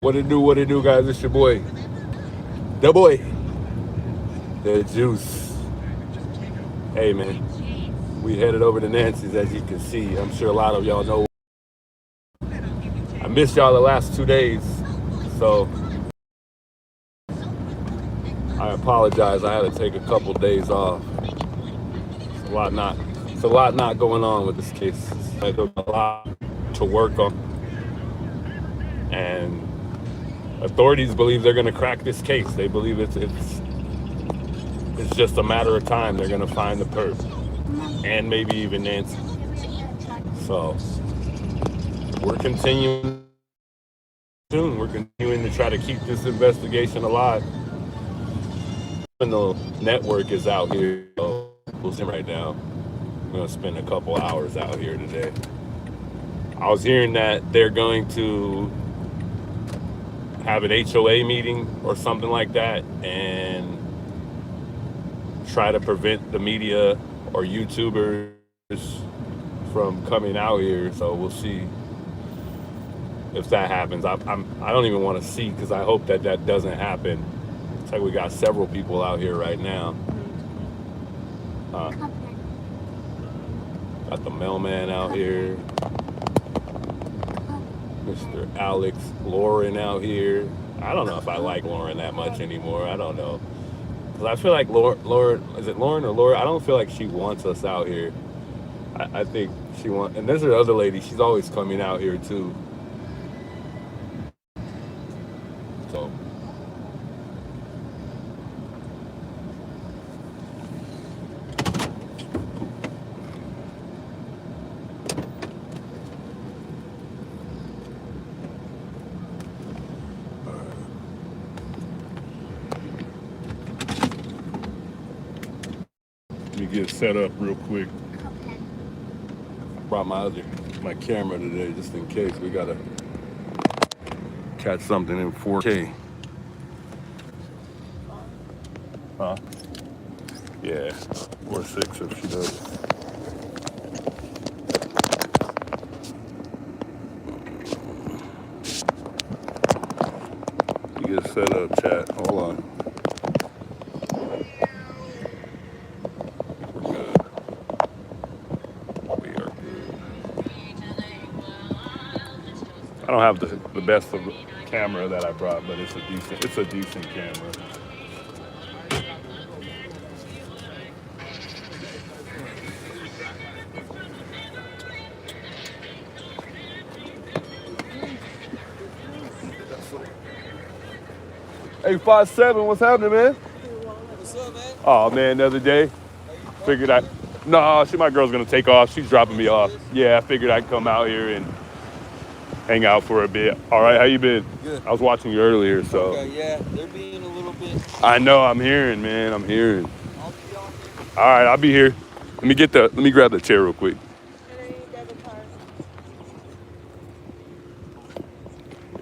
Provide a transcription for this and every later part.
What it do, guys? It's your boy, the Juice. Hey, man, we headed over to Nancy's, as you can see. I'm sure a lot of y'all know. I missed y'all the last 2 days, so I apologize. I had to take a couple days off. It's a lot not going on with this case. There's a lot to work on, and authorities believe they're going to crack this case. They believe it's just a matter of time. They're going to find the perp and maybe even Nancy. So we're continuing soon. We're continuing to try to keep this investigation alive. Even though network is out here right now, I'm going to spend a couple hours out here today. I was hearing that they're going to have an HOA meeting or something like that and try to prevent the media or YouTubers from coming out here. So we'll see if that happens. I don't even want to see, because I hope that doesn't happen. It's like we got several people out here right now. Got the mailman out here, Mr. Alex, Lauren out here. I don't know if I like Lauren that much anymore. I don't know. Because I feel like Lauren, is it Lauren or Laura? I don't feel like she wants us out here. I think she wants, and there's another lady, she's always coming out here too. So. Let me get set up real quick. Brought my camera today just in case. We gotta catch something in 4K. Huh? Yeah, or 6 if she does. You get set up, chat. Hold on. I don't have the best of camera that I brought, but it's a decent camera. Hey, 5'7", what's happening, man? What's up, man? Oh man, the other day, figured my girl's gonna take off. She's dropping me off. Yeah, I figured I'd come out here and hang out for a bit. All right, how you been? Good. I was watching you earlier, so. Okay, yeah, they're being a little bit. I know, I'm hearing, man. I'm hearing. All right, I'll be here. Let me grab the chair real quick.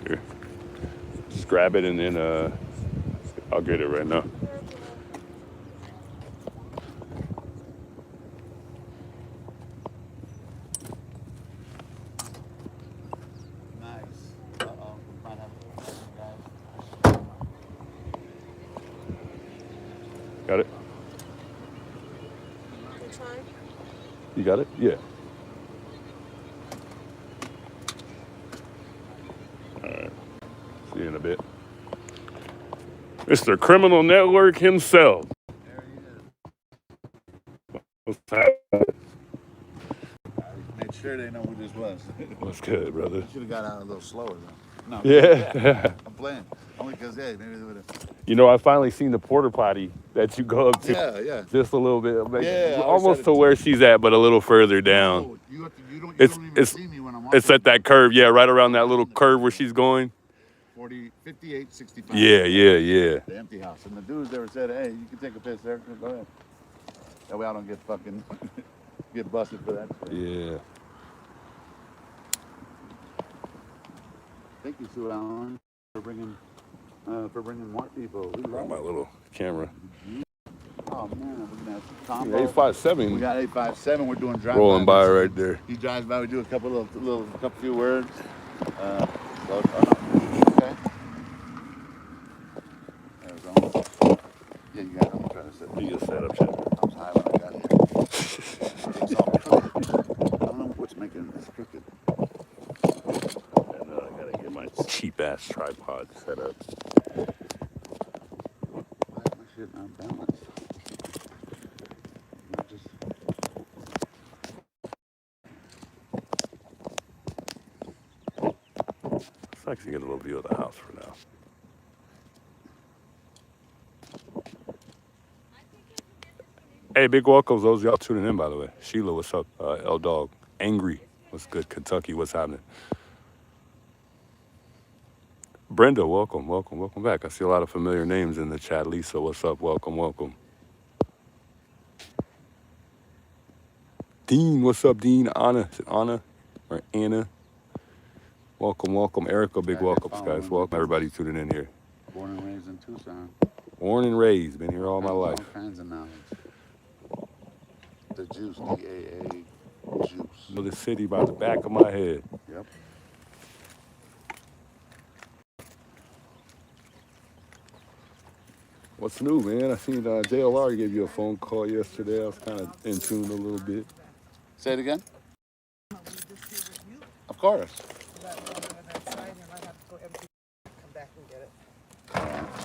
Here. Just grab it and then I'll get it right now. Got it? You got it? Yeah. All right. See you in a bit. Mr. Criminal Network himself. There he is. What's happening? I made sure they know who this was. What's good, brother? Should have got out a little slower though. No. Yeah. I'm playing. Only because, yeah, maybe they would have. You know, I finally seen the porta potty that you go up to. Yeah. Just a little bit. Like, Yeah. almost to where she's at, but a little further down. Oh, you don't even see me when I'm watching. It's at that curve, yeah, right around that little curve where she's going. 40, 58, 65. Yeah. The empty house. And the dudes there said, hey, you can take a piss there. Go ahead. That way I don't get fucking get busted for that shit. Yeah. Thank you, Sue Allen, for bringing more people. We love My little camera. Oh man, we're gonna have some combo. 857. We got 857. We're doing drive Rolling by right there. He drives by. We do a couple few words. Okay. Yeah, you got it. I'm trying to set You just set up shit. I was high when I got here. It's all crooked. I don't know what's making this crooked. And I gotta get my cheap ass tripod set up. Why is my shit not balanced? Not just... Sucks to get a little view of the house for now. Hey, big welcomes those y'all tuning in, by the way. Sheila, what's up? L Dog, Angry, what's good? Kentucky, what's happening? Brenda, welcome back. I see a lot of familiar names in the chat. Lisa, what's up? Welcome. Dean, what's up, Dean? Anna, is it Anna or Anna? Welcome. Erica, big welcomes, guys. Welcome everybody tuning in here. Born and raised in Tucson. Born and raised, been here all my life. All kinds of knowledge. The juice, DAA juice. Know the city by the back of my head. Yep. What's new, man? I seen JLR gave you a phone call yesterday. I was kind of in tune a little bit. Say it again? Of course. Come back and get it.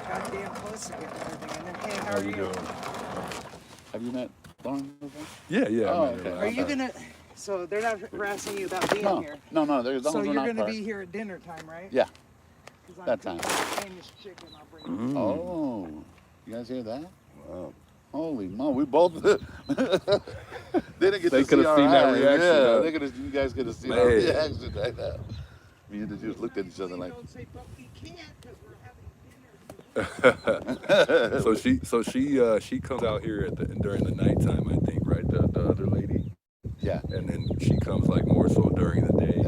Goddamn close to getting everything. And then, hey, how are you doing? Have you met Lauren before? Yeah. Oh, I met her okay. Are you gonna? So they're not harassing you about being here. No. There's So you're gonna be here at dinner time, right? Yeah. 'Cause I'm That time. cooking famous chicken. I'll bring it. Oh, you guys hear that? Wow. Holy mo, we both. They didn't get They to could've see our seen that eyes. reaction, Yeah, huh? you guys could have seen Man. our reaction right now. Me and the Jews looked at each other like. Don't say, but we can't because we're having dinner. So she comes out here during the nighttime, I think, right? The other lady. Yeah. And then she comes like more so during the day.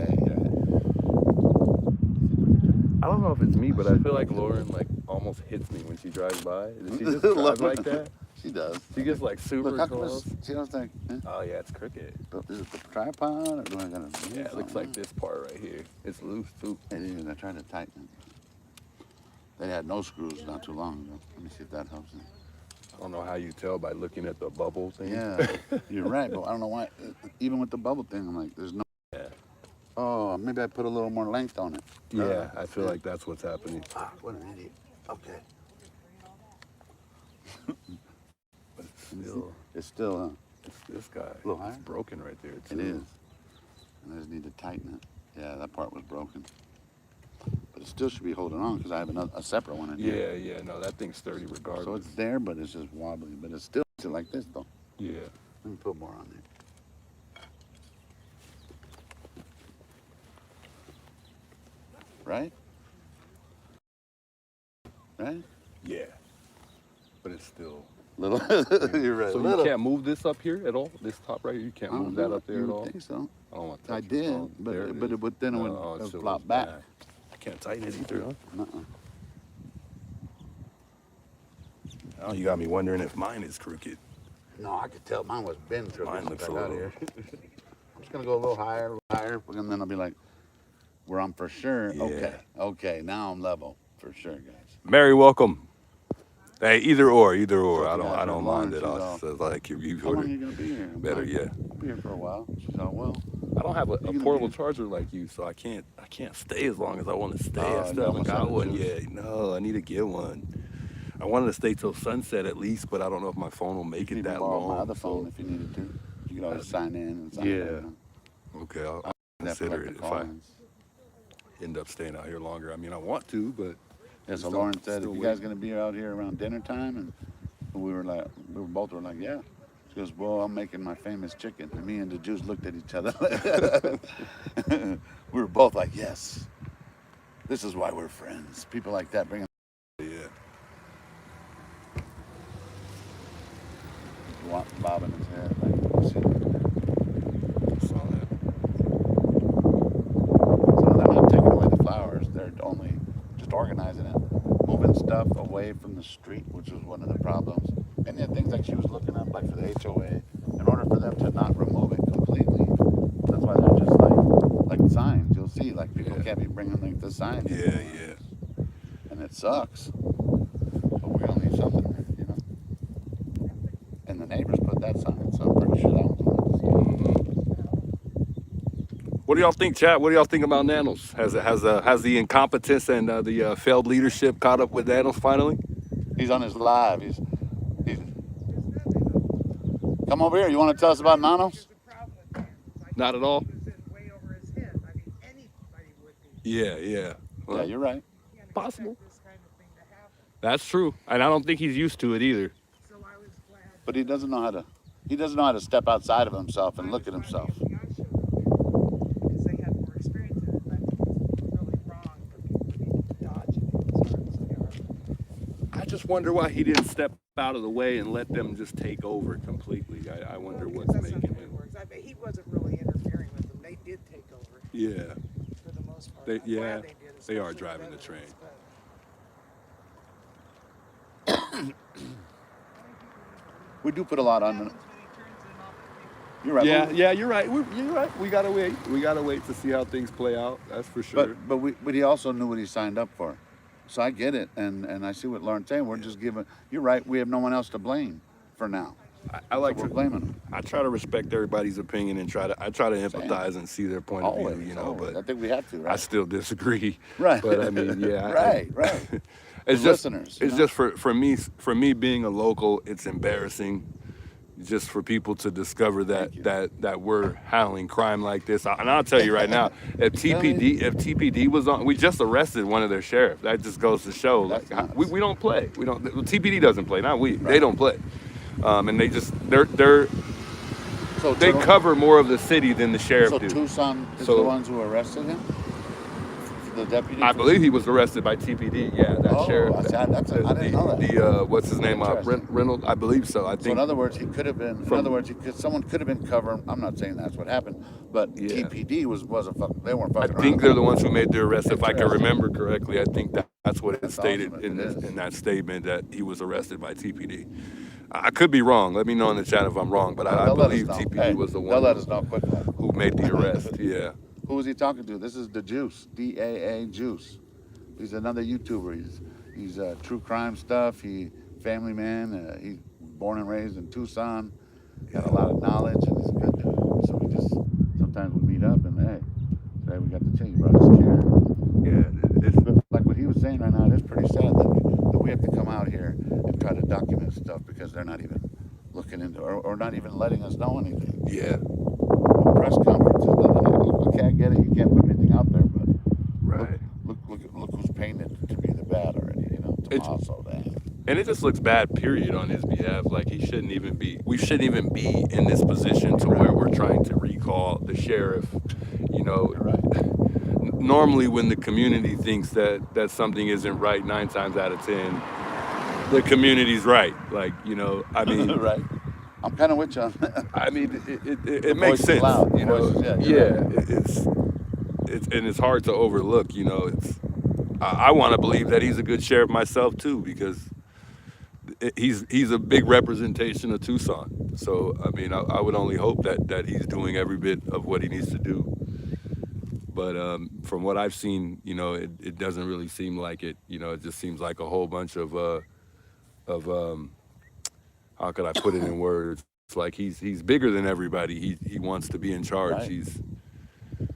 I don't know if it's me, but I feel like Lauren like almost hits me when she drives by. Does she just drive like that? She does. She gets like super Look, how come close. she don't think, Oh yeah, it's crooked. is it the tripod or do I gotta move Yeah, it looks something? like this part right here. It's loose too. It is. I tried to tighten it. They had no screws not too long ago. Let me see if that helps. I don't know how you tell by looking at the bubble thing. Yeah, you're right, but I don't know why. Even with the bubble thing, I'm like, there's no. Yeah. Oh, maybe I put a little more length on it. Yeah, I feel like that's what's happening. Ah, what an idiot. Okay. But it's It's still, it's this guy. A little higher? It's broken right there too. it is. And I just need to tighten it. Yeah, that part was broken. But it still should be holding on because I have a separate one in here. Yeah, no, that thing's sturdy regardless. So it's there, but it's just wobbly. But it's still like this though. Yeah. Let me put more on there. Right? Right? Yeah. But it's still. Little. You're right. So Little. you can't move this up here at all? This top right here, you can't move that up there you at would all? think so. I don't want to I touch did, it. but There it but is. then it would No, it still flop goes back. I can't tighten it either, huh? Uh-uh. Oh, you got me wondering if mine is crooked. No, I could tell mine was bent crooked Mine since looks I a got little- here. I'm just gonna go a little higher, and then I'll be like, where I'm for sure. Yeah. Okay, now I'm level for sure, guys. Mary, welcome. Hey, either or. I So don't yeah, mind it. she's I'll all- just like you How long are order. you gonna be here? I'm Better, like, yeah. I'll be here for a while. She's all, well, I don't have a gonna portable be- charger like you, so I can't stay as long as I want to stay. Oh, I you still haven't almost got have a one juice. yet. No, I need to get one. I wanted to stay till sunset at least, but I don't know if my phone will make you it can that borrow long. my other phone so- if you needed to. You can always sign in and sign Yeah. in. Okay, I'll That's consider like it the if I call-ins. end up staying out here longer. I mean, I want to, but Yeah, so still- Lauren said, if still you guys waiting. gonna be out here around dinner time, and we were both like, yeah. She goes, well, I'm making my famous chicken. And me and the Jews looked at each other. We were both like, yes. This is why we're friends. People like that bring yeah. bobbing his head. Like, shit. Saw that. So they're not taking away the flowers. They're only just organizing it, moving stuff away from the street, which was one of the problems. And then things like she was looking up, like for the HOA, in order for them to not remove it completely. That's why they're just like signs. You'll see, like people can't be bringing like the sign. Yeah. And it sucks. But we're gonna need something there, you know. What do y'all think, chat? What do y'all think about Nanos? Has the incompetence and the failed leadership caught up with Nanos finally? He's on his live. He's come over here. You want to tell us about Nanos? Not at all. Way over his head. I mean, anybody would be. Yeah. Well, Yeah, you're right. possible. This kind of thing to happen. That's true, and I don't think he's used to it either. So I was glad. But he doesn't know how to. He doesn't know how to step outside of himself and look at himself. Because they had more experience in it, but it's really wrong for people to be dodging it as hard as they are. I just wonder why he didn't step out of the way and let them just take over completely. I wonder what's That's not making the way it him. works. I bet he wasn't really interfering with them. They did take over Yeah, for the most part. They- I'm yeah, glad they did, they are especially driving with the train. evidence, but- We do put a lot on. Happens when he turns it off and You're right. yeah. You're right. You're right. We gotta wait. We gotta wait to see how things play out. That's for sure. But he also knew what he signed up for. So I get it, and I see what Lauren's saying. We're just giving. You're right. We have no one else to blame for now. I like So we're to. blaming him. I try to respect everybody's opinion and try to empathize and see their point of Always, view. You know, always. I but think we have to, right? I still disagree. Right. But I mean, yeah. right. It's The just listeners, It's you know? just for me being a local. It's embarrassing. Just for people to discover that we're handling crime like this, and I'll tell you right now, if TPD was on, we just arrested one of their sheriffs. That just goes to show, like That's we don't play. We don't. TPD doesn't play. Not we. Right. They don't play. And they So they cover more of the city than the sheriff So do. Tucson is So- the ones who arrested him. The deputy. I believe he was arrested by TPD. Yeah, that Oh, sheriff. I didn't know that. What's his name? Interesting. Reynolds. I believe so. I So think. in other words, he could have been. Someone could have been covering. I'm not saying that's what happened, but Yeah. TPD wasn't fucking. They weren't I fucking. think around. they're the ones who made the arrest. If I can Interesting. remember correctly, I think that's what it That's stated awesome if in it is. that statement, that he was arrested by TPD. I could be wrong. Let me know in the chat if I'm wrong, but I They'll let us believe know. TPD Hey, was the They'll one let us know quickly. who made the arrest. Yeah. Who was he talking to? This is the Juice, DAA Juice. He's another YouTuber. He's true crime stuff. He family man. He's born and raised in Tucson. Got a lot of knowledge, and he's a good dude. So we just sometimes we meet up and hey, today we got to chill. He brought his chair. Yeah. But like what he was saying right now, it is pretty sad that we have to come out here and try to document stuff because they're not even looking into or not even letting us know anything. Yeah. Press conferences, okay, I get it. You can't put anything out there, but Right. look who's painted to be the bad already. You know, Tommaso. And it just looks bad, period, on his behalf. Like we shouldn't even be in this position to where we're trying to recall the sheriff. You know, You're right. normally when the community thinks that something isn't right, 9 times out of 10, the community's right. Like, you know, I mean, right. I'm kind of with you on that. I mean, it The makes voice is sense. loud. You know, The voice is- yeah, you're it's hard to overlook. You know, I want to believe that he's a good sheriff myself too, because he's a big representation of Tucson. So I mean, I would only hope that he's doing every bit of what he needs to do. But from what I've seen, you know, it doesn't really seem like it. You know, it just seems like a whole bunch of how could I put it in words? It's like he's bigger than everybody. He wants to be in charge. Right.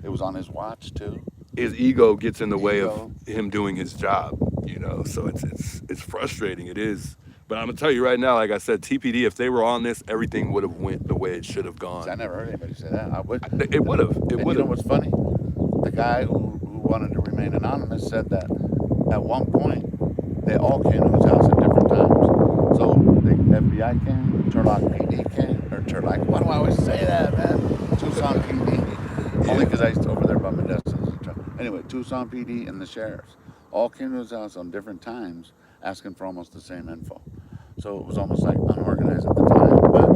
It was on his watch too. His ego gets in the way of him doing his job, you know. So it's frustrating. It is. But I'm gonna tell you right now, like I said, TPD, if they were on this, everything would have went the way it should have gone. I never heard anybody say that. I would. It would have. It And would you know have. what's funny? The guy who wanted to remain anonymous said that at one point they all came to his house at different times. So the FBI came, Turlock PD came, or Turlock. Why do I always say that, man? Tucson PD. Only because I used to over there by Modesto. Anyway, Tucson PD and the sheriffs all came to his house on different times, asking for almost the same info. So it was almost like unorganized at the time. But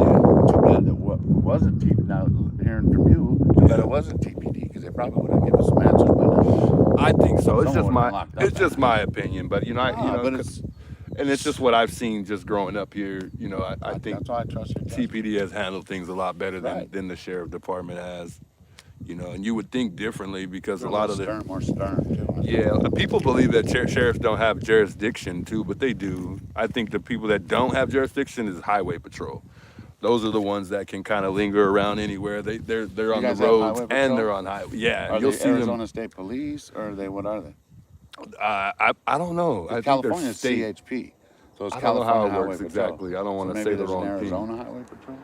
too bad it wasn't TPD. Now hearing from you, too bad it wasn't TPD because they probably would have given us some answers by now. I think so. It's Someone would've been locked up, it's just my opinion, but you know, But it's just what I've seen just growing up here. You know, I think that's why I trust your judgment. TPD has handled things a lot better Right. than the sheriff department has. You know, and you would think differently because They're a lot of more stern too. yeah, people believe that sheriffs don't have jurisdiction too, but they do. I think the people that don't have jurisdiction is highway patrol. Those are the ones that can kind of linger around anywhere. They're on the guys have roads highway and patrol? they're on highway. Yeah, Are you'll they see Arizona State Police or are they? What are they? them. I don't know. I think California they're is state. CHP, so it's I don't know how California it Highway works Patrol. exactly. I don't So want to maybe say the there's an wrong Arizona thing. Highway Patrol.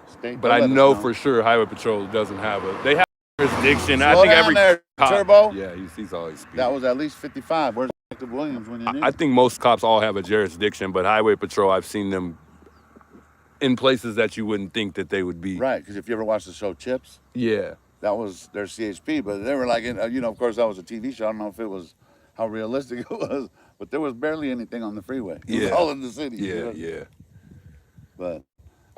State. But They'll I let us know for sure Highway Patrol doesn't have a. They have jurisdiction. I Slow think down every there, cop. Turbo. Yeah, he's always speeding. That was at least 55. Where's Detective Williams when you need I him? think most cops all have a jurisdiction, but Highway Patrol, I've seen them in places that you wouldn't think that they would be. Right, because if you ever watched the show Chips, Yeah. that was their CHP, but they were like, you know, of course that was a TV show. I don't know if it was how realistic it was, but there was barely anything on the freeway. It was Yeah. all in the city. Yeah, you know? yeah. But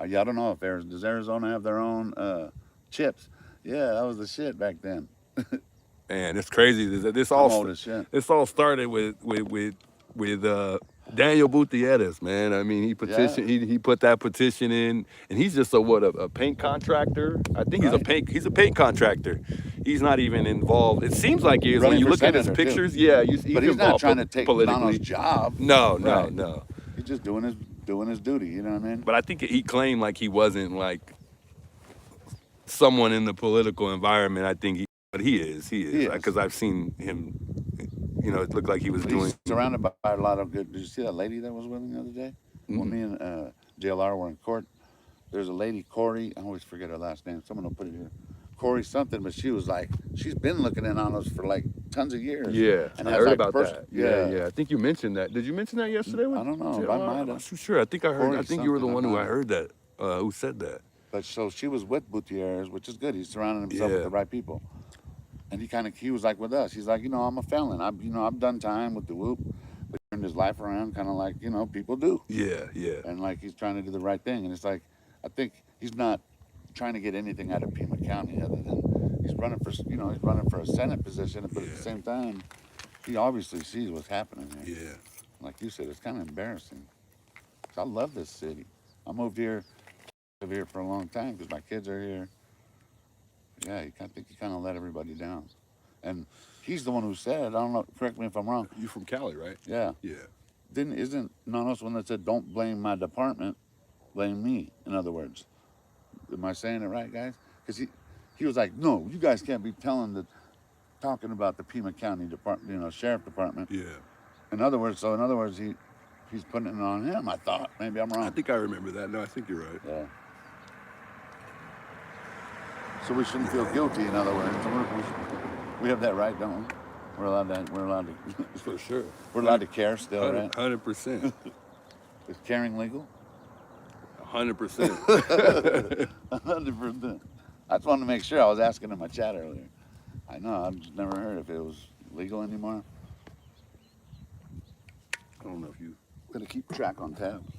yeah, I don't know if does Arizona have their own chips? Yeah, that was the shit back then. Man, it's crazy. This I'm all old as shit. this all started with Daniel Guthrie'S, man. I mean, he petitioned. He put that petition in, and he's just a paint contractor. I think Right. he's a paint contractor. He's not even involved. It seems like he is when Running you for look at his senator, too. pictures. Yeah, he's But he's not involved trying to take politically. Nano's job. No, Right. no. He's just doing his duty. You know what I mean? But I think he claimed like he wasn't like someone in the political environment. I think but he is. He is. Because I've seen him. You know, it looked like he was doing. He's surrounded by a lot of good. Did you see that lady that was with him the other day? When me and JLR were in court, there's a lady, Corey. I always forget her last name. Someone will put it here. Corey something, but she was like, she's been looking in on us for like tons of years. Yeah, and I has, heard like, about that. Yeah. I think you mentioned that. Did you mention that yesterday? I don't know. I might I'm have. not too sure. I think I heard. Corey I think you were the something, one I who might I have. heard that. Who said that? But so she was with Guthrie'S, which is good. He's surrounding himself with the right people. And he was like with us. He's like, you know, I'm a felon. I've done time with the whoop, but turned his life around, kind of like, you know, people do. Yeah. And like he's trying to do the right thing. And it's like, I think he's not trying to get anything out of Pima County other than he's running for a Senate position. But at the same time, he obviously sees what's happening here. Yeah. Like you said, it's kind of embarrassing. 'Cause I love this city. I moved here, live here for a long time because my kids are here. Yeah, I think he kind of let everybody down. And he's the one who said, I don't know, correct me if I'm wrong. You from Cali, right? Yeah. Yeah. Isn't Nanos one that said, don't blame my department, blame me, in other words? Am I saying it right, guys? Because he was like, no, you guys can't be talking about the Pima County Department, you know, Sheriff Department. Yeah. In other words, he's putting it on him, I thought. Maybe I'm wrong. I think I remember that. No, I think you're right. Yeah. So we shouldn't feel guilty, in other words. We have that right, don't we? We're allowed to. For sure. We're allowed to care still, right? 100%. Is caring legal? 100%. 100%. I just wanted to make sure. I was asking in my chat earlier. I know. I've just never heard if it was legal anymore. I don't know if you. Gotta keep track on tabs.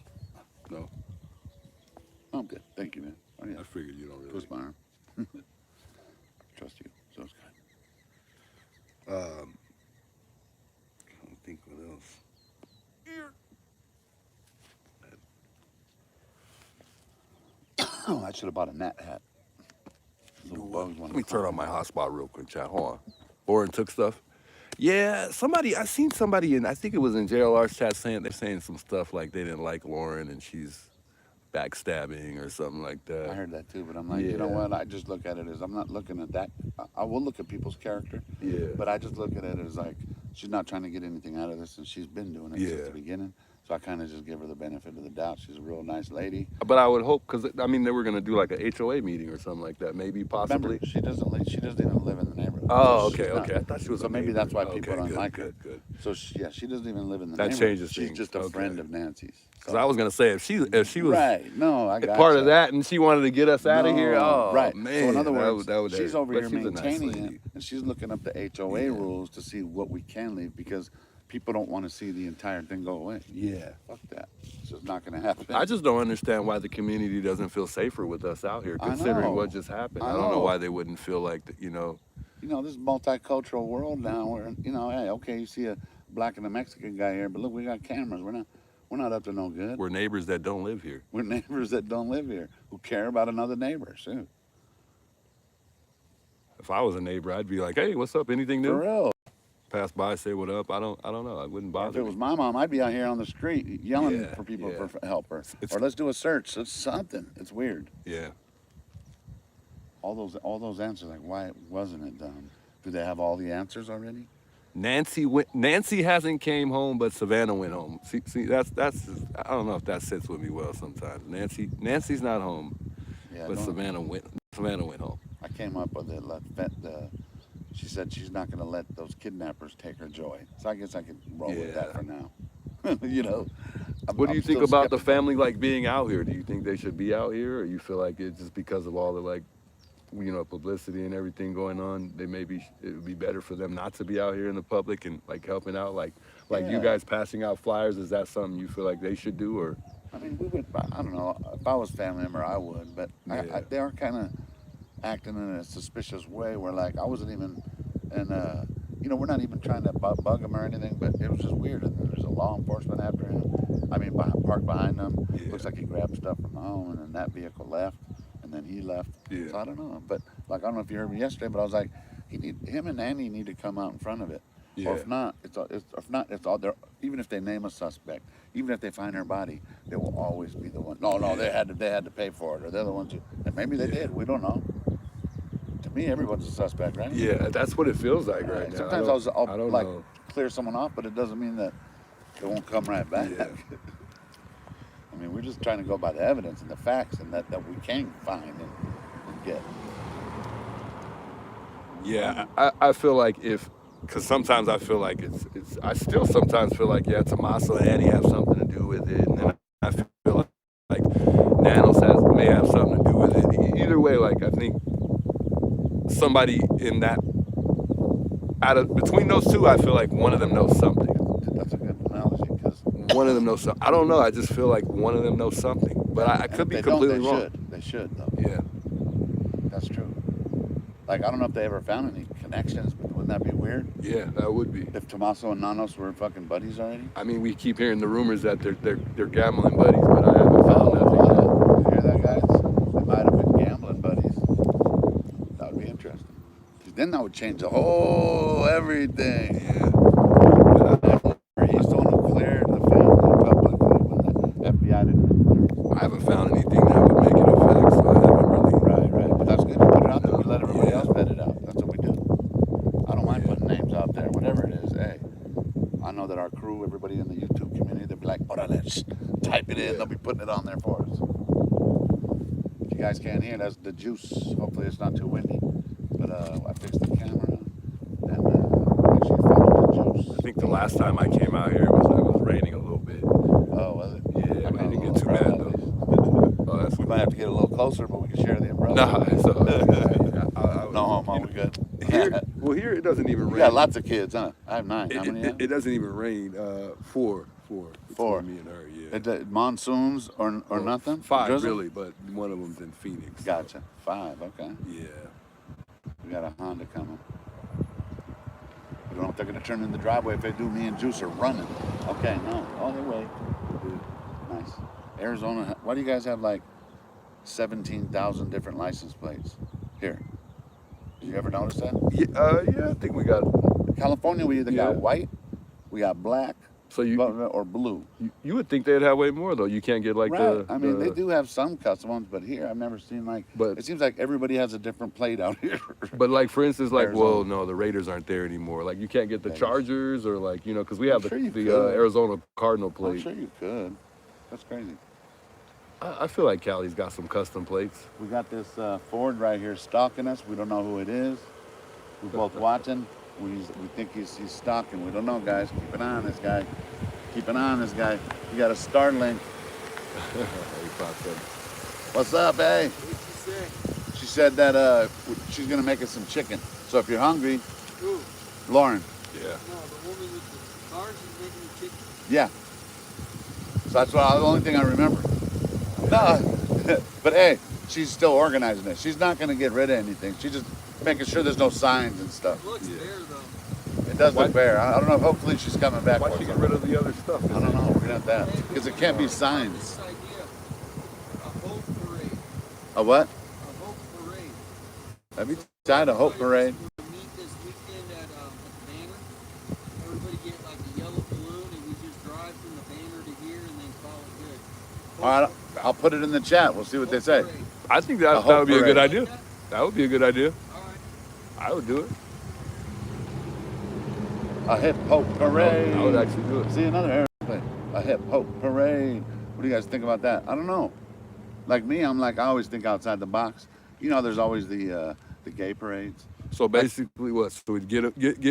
No. I'm good. Thank you, man. Oh, yeah. I figured you don't really. Twist my arm. Trust you. So it's good. I don't think what else. Oh, I should have bought a gnat hat. Let me turn on my hotspot real quick, chat. Hold on. Oren took stuff. Yeah, I seen somebody I think it was in JLR's chat they're saying some stuff like they didn't like Lauren and she's backstabbing or something like that. I heard that too, but I'm like, you know what? I just look at it as I'm not looking at that. I will look at people's character, but I just look at it as like she's not trying to get anything out of this, and she's been doing it since the beginning. So I kind of just give her the benefit of the doubt. She's a real nice lady. But I would hope, because I mean, they were gonna do like a HOA meeting or something like that, maybe possibly. Remember, she doesn't even live in the neighborhood. Oh, so okay. I thought she was. So maybe that's why people don't like her. her. Good. So she doesn't even live in the That neighborhood. changes She's things. just a friend of Nancy's. Because I was gonna say if she was right, no, I got part of that, and she wanted to get us out of here. Oh, right. man. So in other words, that would she's over here she's a maintaining nice lady. it, and she's looking up the HOA rules to see what we can leave because people don't want to see the entire thing go away. Yeah. Fuck that. It's just not going to happen. I just don't understand why the community doesn't feel safer with us out here, considering what just happened. I don't know why they wouldn't feel like, you know. You know, this multicultural world now where, you know, hey, okay, you see a black and a Mexican guy here, but look, we got cameras. We're not up to no good. We're neighbors that don't live here. We're neighbors that don't live here who care about another neighbor, too. If I was a neighbor, I'd be like, hey, what's up? Anything new? For real. pass by, say what up. I don't know. It wouldn't If bother it me. was my mom, I'd be out here on the street yelling Yeah, for people yeah. for help her. It's- Or let's do a search. It's something. It's weird. Yeah. All those answers, like why wasn't it done? Do they have all the answers already? Nancy hasn't came home, but Savannah went home. See, that's I don't know if that sits with me well sometimes. Nancy's not home, Yeah, but no. Savannah went home. I came up with it. She said she's not going to let those kidnappers take her joy. So I guess I could roll with that Yeah. for now. You know. What do I'm you think still about the skeptical. family like being out here? Do you think they should be out here, or you feel like it's just because of all the like, publicity and everything going on? It would be better for them not to be out here in the public and like helping out, like you Yeah. guys passing out flyers. Is that something you feel like they should do, or? I mean, we would. I don't know. If I was family member, I would. But Yeah. they are kind of acting in a suspicious way. Where like I wasn't even, and we're not even trying to bug him or anything. But it was just weird. And there's a law enforcement after him. I mean, parked behind him. Yeah. Looks like he grabbed stuff from home, and then that vehicle left, and then he left. Yeah. So I don't know. But like I don't know if you heard me yesterday, but I was like, him and Nanny need to come out in front of it. Yeah. Or if not, it's all there. Even if they name a suspect, even if they find her body, they will always be the one. No, they had to pay for it, or they're the ones who. And maybe they did. We don't know. To me, everyone's a suspect, right? Yeah, that's what it feels like right now. Sometimes I I'll don't like know. clear someone off, but it doesn't mean that they won't come right back. Yeah. I mean, we're just trying to go by the evidence and the facts, and that we can find and get. Yeah, I feel like because sometimes I feel like I still sometimes feel like, yeah, Tommaso and Annie have something to do with it, and then I feel like Nanos may have something to do with it. Either way, like, I think somebody in that, between those two, I feel like one of them knows something. That's a good analogy, because One of them knows something. I don't know, I just feel like one of them knows something, but I could be completely wrong. They should, though. Yeah. That's true. Like, I don't know if they ever found any connections, but wouldn't that be weird? Yeah, that would be. If Tommaso and Nanos were fucking buddies already? I mean, we keep hearing the rumors that they're gambling buddies, but I haven't found nothing yet. You hear that, guys? They might have been gambling buddies. That would be interesting. 'Cause then that would change the whole everything. Yeah. He's the one who cleared the family publicly when the FBI didn't clear it. I haven't found anything that would make it a fact, so I haven't really. Right. But that's good. You put it out there. We let everybody Yeah. else vet it out. That's what we do. I don't mind putting names out there, whatever it is. Hey, I know that our crew, everybody in the YouTube community, they'll be like, oh, let's type it in. They'll be putting it on there for us. If you guys can't hear, that's the juice. Hopefully it's not too windy. But I fixed the camera. And make sure you follow the juice. I think the last time I came out here, it was raining a little bit. Oh, was it? Yeah, I it got didn't a get little too bad umbrella at though. least. Oh, that's We might have to get a little closer, but we can share the umbrella. Nah, it's all good. No homo, we good. Here it doesn't even rain. We got lots of kids, huh? I have 9. How many? It doesn't even rain. Four. Four. Between me and her, yeah. Monsoons or Well, nothing? 5 Drizzle? really, but one of them's in Phoenix. so, Gotcha. 5, okay. Yeah. We got a Honda coming. We don't know if they're gonna turn in the driveway. If they do, me and Juice are running. Okay, no. Oh, they wait. Nice. Arizona, why do you guys have like 17,000 different license plates? Here. Did you ever notice that? Yeah, I think we got. California, we either Yeah. got white, we got black, So or blue. you would think they'd have way more though. You can't get like Right. the. I mean, they the- do have some custom ones, but here I've never seen like. But- it seems like everybody has a different plate out here. But like for instance, like Arizona. well, no, the Raiders aren't there anymore. Like you can't get the Raiders. Chargers or like because we have sure you the could. Arizona Cardinal I'm plate. sure you could. That's crazy. I feel like Cali's got some custom plates. We got this Ford right here stalking us. We don't know who it is. We're both watching. We think he's stalking. We don't know, guys. Keep an eye on this guy. Keep an eye on this guy. You got a Starlink. What's up, hey? What'd you say? She said that she's gonna make us some chicken. So if you're hungry, Who? Lauren. Yeah. No, the woman with the cars is making the chicken. Yeah. So that's the only thing I remember. No, but hey, she's still organizing it. She's not gonna get rid of anything. She's just making sure there's no signs and stuff. It looks bare though. It does Why- look bare. I don't know. Hopefully she's coming back. Why'd for she us. get rid of the other stuff? I don't know. We're gonna have to ask. Hey, Because it we can't be got signs. This idea. A hope parade. A what? A hope parade. Have you tried a hope parade? We'll meet this weekend at the Manor. All right, I'll put it in the chat. We'll see what they say. I think A that hope that would be a good parade. idea. That would be a good idea. All right. I would do it. A hip hope parade. I would actually do it. See another airplane. A hip hope parade. What do you guys think about that? I don't know. Like me, I'm like I always think outside the box. You know, there's always the gay parades. So basically, what? So we'd get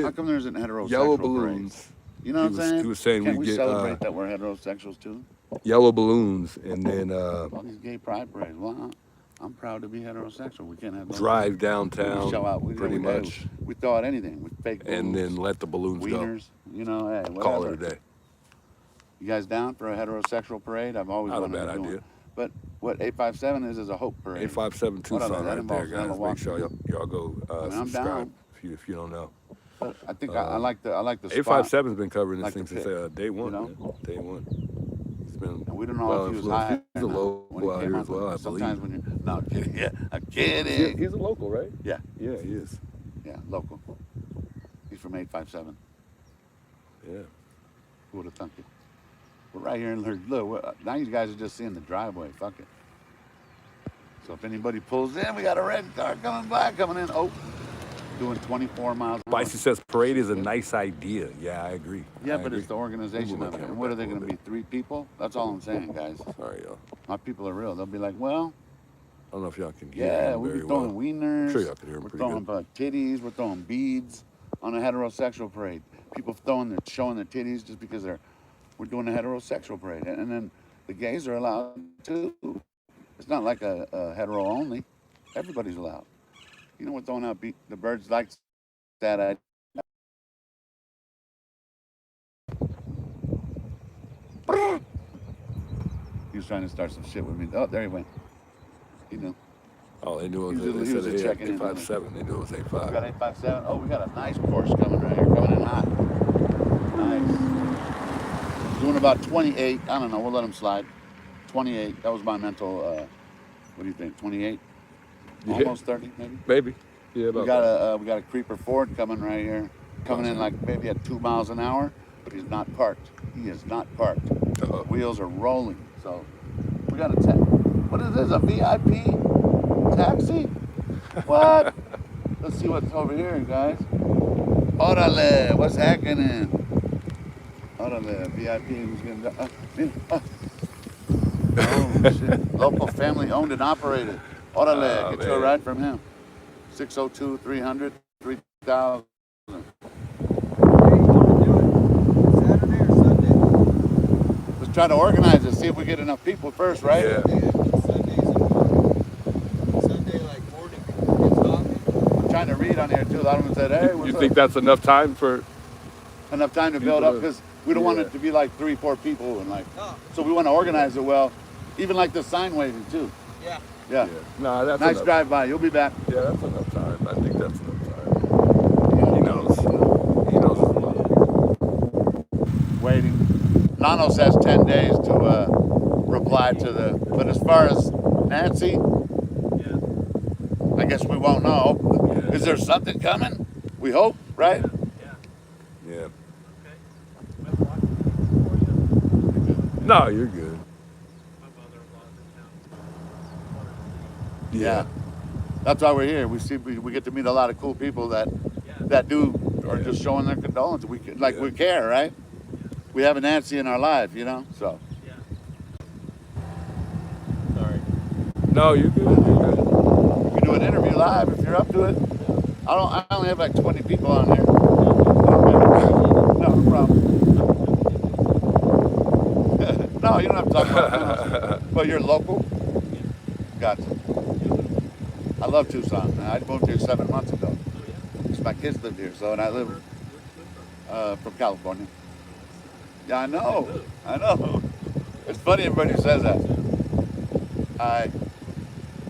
How come there isn't heterosexual yellow parades? balloons. You know what I'm saying? He was saying Can't we'd we get celebrate that we're heterosexuals too? yellow balloons and then All these gay pride parades. Well, I'm proud to be heterosexual. We can't have no drive We downtown show out. pretty much, We throw out anything. We fake and boobs, then let the balloons go. wieners. You know, hey, whatever. Call it a day. You guys down for a heterosexual parade? I've always Not a wanted bad to do idea. one. But what 857 is a hope parade. 857 What Tucson other- that right there, involves hella guys. Make walking. sure y'all go I'm subscribe down. if you don't know. But I think I like the spot. 857's been covering this Like thing the since pit, day one. you know? Man. Day one. He's been And we don't know well if he was influenced. high. He's a or not local when he out came here out as well, I there. Sometimes believe. when you're no, I'm kidding. Yeah, I'm kidding. He's a local, right? Yeah, Yeah, he is. yeah, local. He's from 857. Yeah. Who would have thunk it? We're right here in look. Now you guys are just seeing the driveway. Fuck it. So if anybody pulls in, we got a red car coming in. Oh, doing 24 miles an hour. Spicy says parade is a nice idea. Yeah, I agree. Yeah, I but agree. it's the organization of it. And what are they going to be? 3 people? That's all I'm saying, guys. Sorry, y'all. My people are real. They'll be like, well, I don't know if y'all can hear yeah, him we be very throwing well. wieners. I'm sure y'all can hear him We're pretty throwing titties. We're throwing beads on a heterosexual parade. People showing their titties just because we're doing a heterosexual parade. And then the gays are allowed too. It's not like a hetero only. Everybody's allowed. You know, we're throwing out the birds like that. He was trying to start some shit with me. Oh, there he went. He knew. Oh, they knew it He was was, a- they he said was a it had checking in. 857. They knew it was We 85. got 857. Oh, we got a nice course coming right here, coming in hot. Nice. Doing about 28. I don't know. We'll let him slide. 28. That was my mental. What do you think? 28. Yeah. Almost 30, maybe. Maybe. Yeah, We about got that. we got a creeper Ford coming right here, coming in like maybe at 2 miles an hour, but he's not parked. He is not parked. Uh-oh. Wheels are rolling. So we got a what is this? A VIP taxi? What? Let's see what's over here, guys. Orale, what's happening? Orale, VIP. Who's gonna? Oh shit! Local family owned and operated. Orale, Oh, get you a man. ride from him. 602-300-3000. Where you want to do it? Saturday or Sunday? Let's try to organize it. See if we get enough people first, right? Yeah. Sundays in the morning. Sunday like morning. It's hot. I'm trying to read on here too. A lot of them said, "Hey, You what's think up?" that's enough time for? Enough time to people build up to- because we don't want yeah. it to be like 3-4 people and like. Oh, So we want to organize it well, even like the sign waving too. yeah. Yeah. Nah, that's Nice enough. drive by. You'll be back. Yeah, that's enough time. I think that's enough time. He knows. He knows. Waiting. Nanos has 10 days to reply to the. But as far as Nancy, I guess we won't know. Yeah. Is there something coming? We hope, right? Yeah. No, you're good. Yeah. That's why we're here. We get to meet a lot of cool people that do are just showing their condolences. We care, right? We have a Nancy in our life, you know. So Sorry. No, you're good. You're good. we can do an interview live if you're up to it. I only have like 20 people on here. No problem. No, you don't have to talk about it. But you're local? Gotcha. I love Tucson. I moved here 7 months ago. Because my kids lived here, so and I live from California. Yeah, I know. I know. It's funny everybody says that. I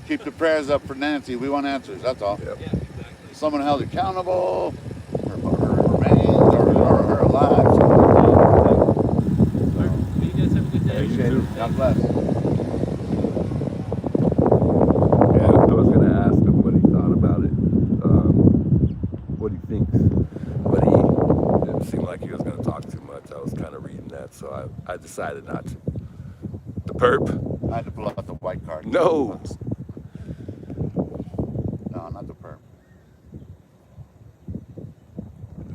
keep the prayers up for Nancy. We want answers, that's all. Yep. Someone held accountable, her remains, or her alive. You guys have a good day. Appreciate it. God bless. Yeah, I was gonna ask him what he thought about it, what he thinks, but he didn't seem like he was gonna talk too much. I was kind of reading that, so I decided not to. The perp. I had to pull out the white card. No. No, not the perp.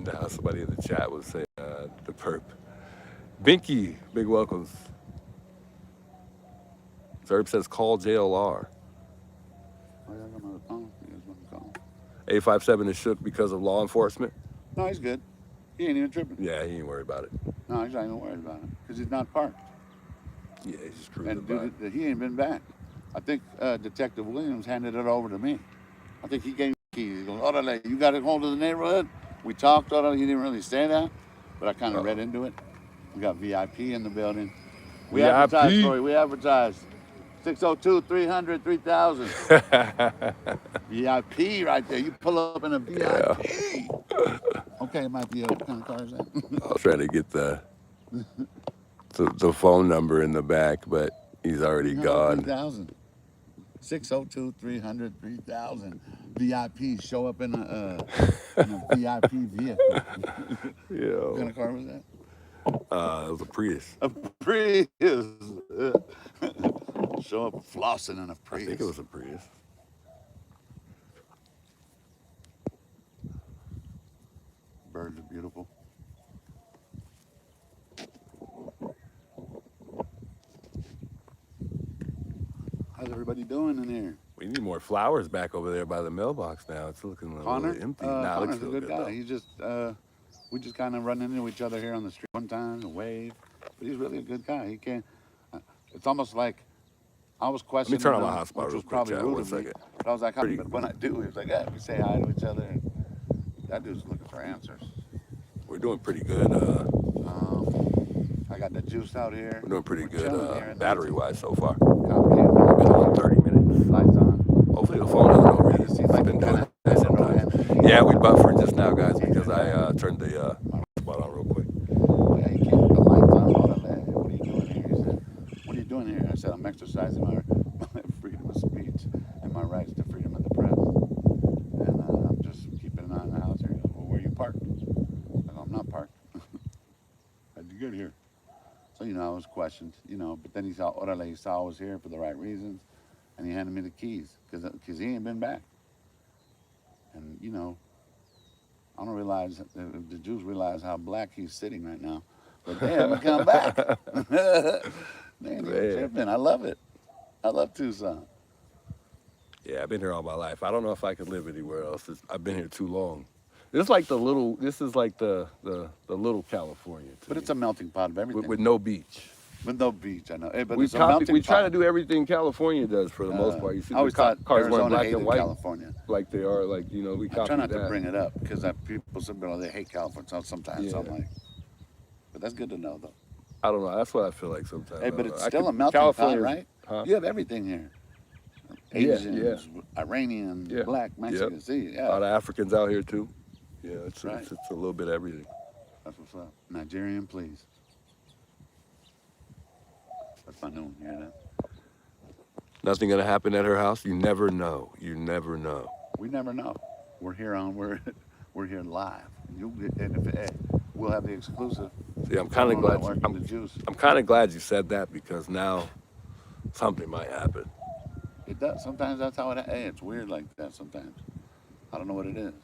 Now somebody in the chat was saying the perp. Binky, big welcomes. Zerb says call JLR. Oh, yeah, I got my phone. You guys want to call? 857 is shook because of law enforcement. No, he's good. He ain't even tripping. Yeah, he ain't worried about it. No, he's not even worried about it because he's not parked. Yeah, he's just cruising And by. dude, he ain't been back. I think Detective Williams handed it over to me. I think he gave me the keys. He goes, "Orale, you got it home to the neighborhood." We talked. Orale, he didn't really say that, but I kind of read into it. We got VIP in the building. We VIP. advertised, Corey. We advertised. 602-300-3000. VIP right there. You pull up in a VIP. Yeah. Okay, it might be what kind of car is that? I was trying to get the phone number in the back, but he's already gone. 3000. 602-300-3000. VIP. Show up in a VIP vehicle. Yeah. What kind of car was that? It was a Prius. A Prius. Show up flossing in a Prius. I think it was a Prius. Birds are beautiful. How's everybody doing in here? We need more flowers back over there by the mailbox now. It's looking a Connor? little empty. Nah, it looks Connor's a still good guy. though. He's just, we just kind of run into each other here on the street one time and wave. But he's really a good guy. He can't, it's almost like I was questioning turn on my him, hotspot which real was quick, probably chat, rude one of me. second. But I was like, but when I do, he was like, yeah, we say hi to each other. And that dude's looking for answers. We're doing pretty good. I got the juice out here. We're doing pretty We're chilling here good at battery-wise so far. Copy. Been on 30 minutes. Lights on. Hopefully the phone doesn't overheat. It seems It's like been it doing kinda that ended sometimes. already. Yeah, we buffered just now, guys, because I turned the hotspot on real quick. Yeah, you can't put the lights on. What are you doing here? He said, what are you doing here? I said, I'm exercising my freedom of speech and my rights to freedom of the press. And I'm just keeping an eye on the house here. He goes, well, where are you parked? I go, I'm not parked. How'd you get here? So, I was questioned, but then he saw I was here for the right reasons, and he handed me the keys, because he ain't been back. And, I don't realize, the Jews realize how black he's sitting right now, but they haven't come back. Man, tripping. I love it. I love Tucson. Yeah, I've been here all my life. I don't know if I could live anywhere else. I've been here too long. This is like the little little California. But it's a melting pot of everything. With no beach. With no beach, I know. Hey, but We it's a melting try pot. to do everything California does for the most part. You see I always the thought cars wearing Arizona black hated and white California. like they are, we I copy try not that. to bring it up because people say, they hate California sometimes. So I'm like, but that's good to know, though. I don't know. That's what I feel like sometimes. Hey, but it's still a melting pot, right? Huh? You have everything here. Yeah, Asians, Iranians, Yeah. black, Mexicans. See, A lot of Africans out here too. Yeah, it's Right. it's a little bit of everything. That's what's up. Nigerian, please. That's my new one. You hear that? Nothing gonna happen at her house. You never know. You never know. We never know. We're here live. We'll have the exclusive. See, I'm kind of glad. The juice. I'm kind of glad you said that because now something might happen. It does. Sometimes that's how it. Hey, it's weird like that. Sometimes I don't know what it is.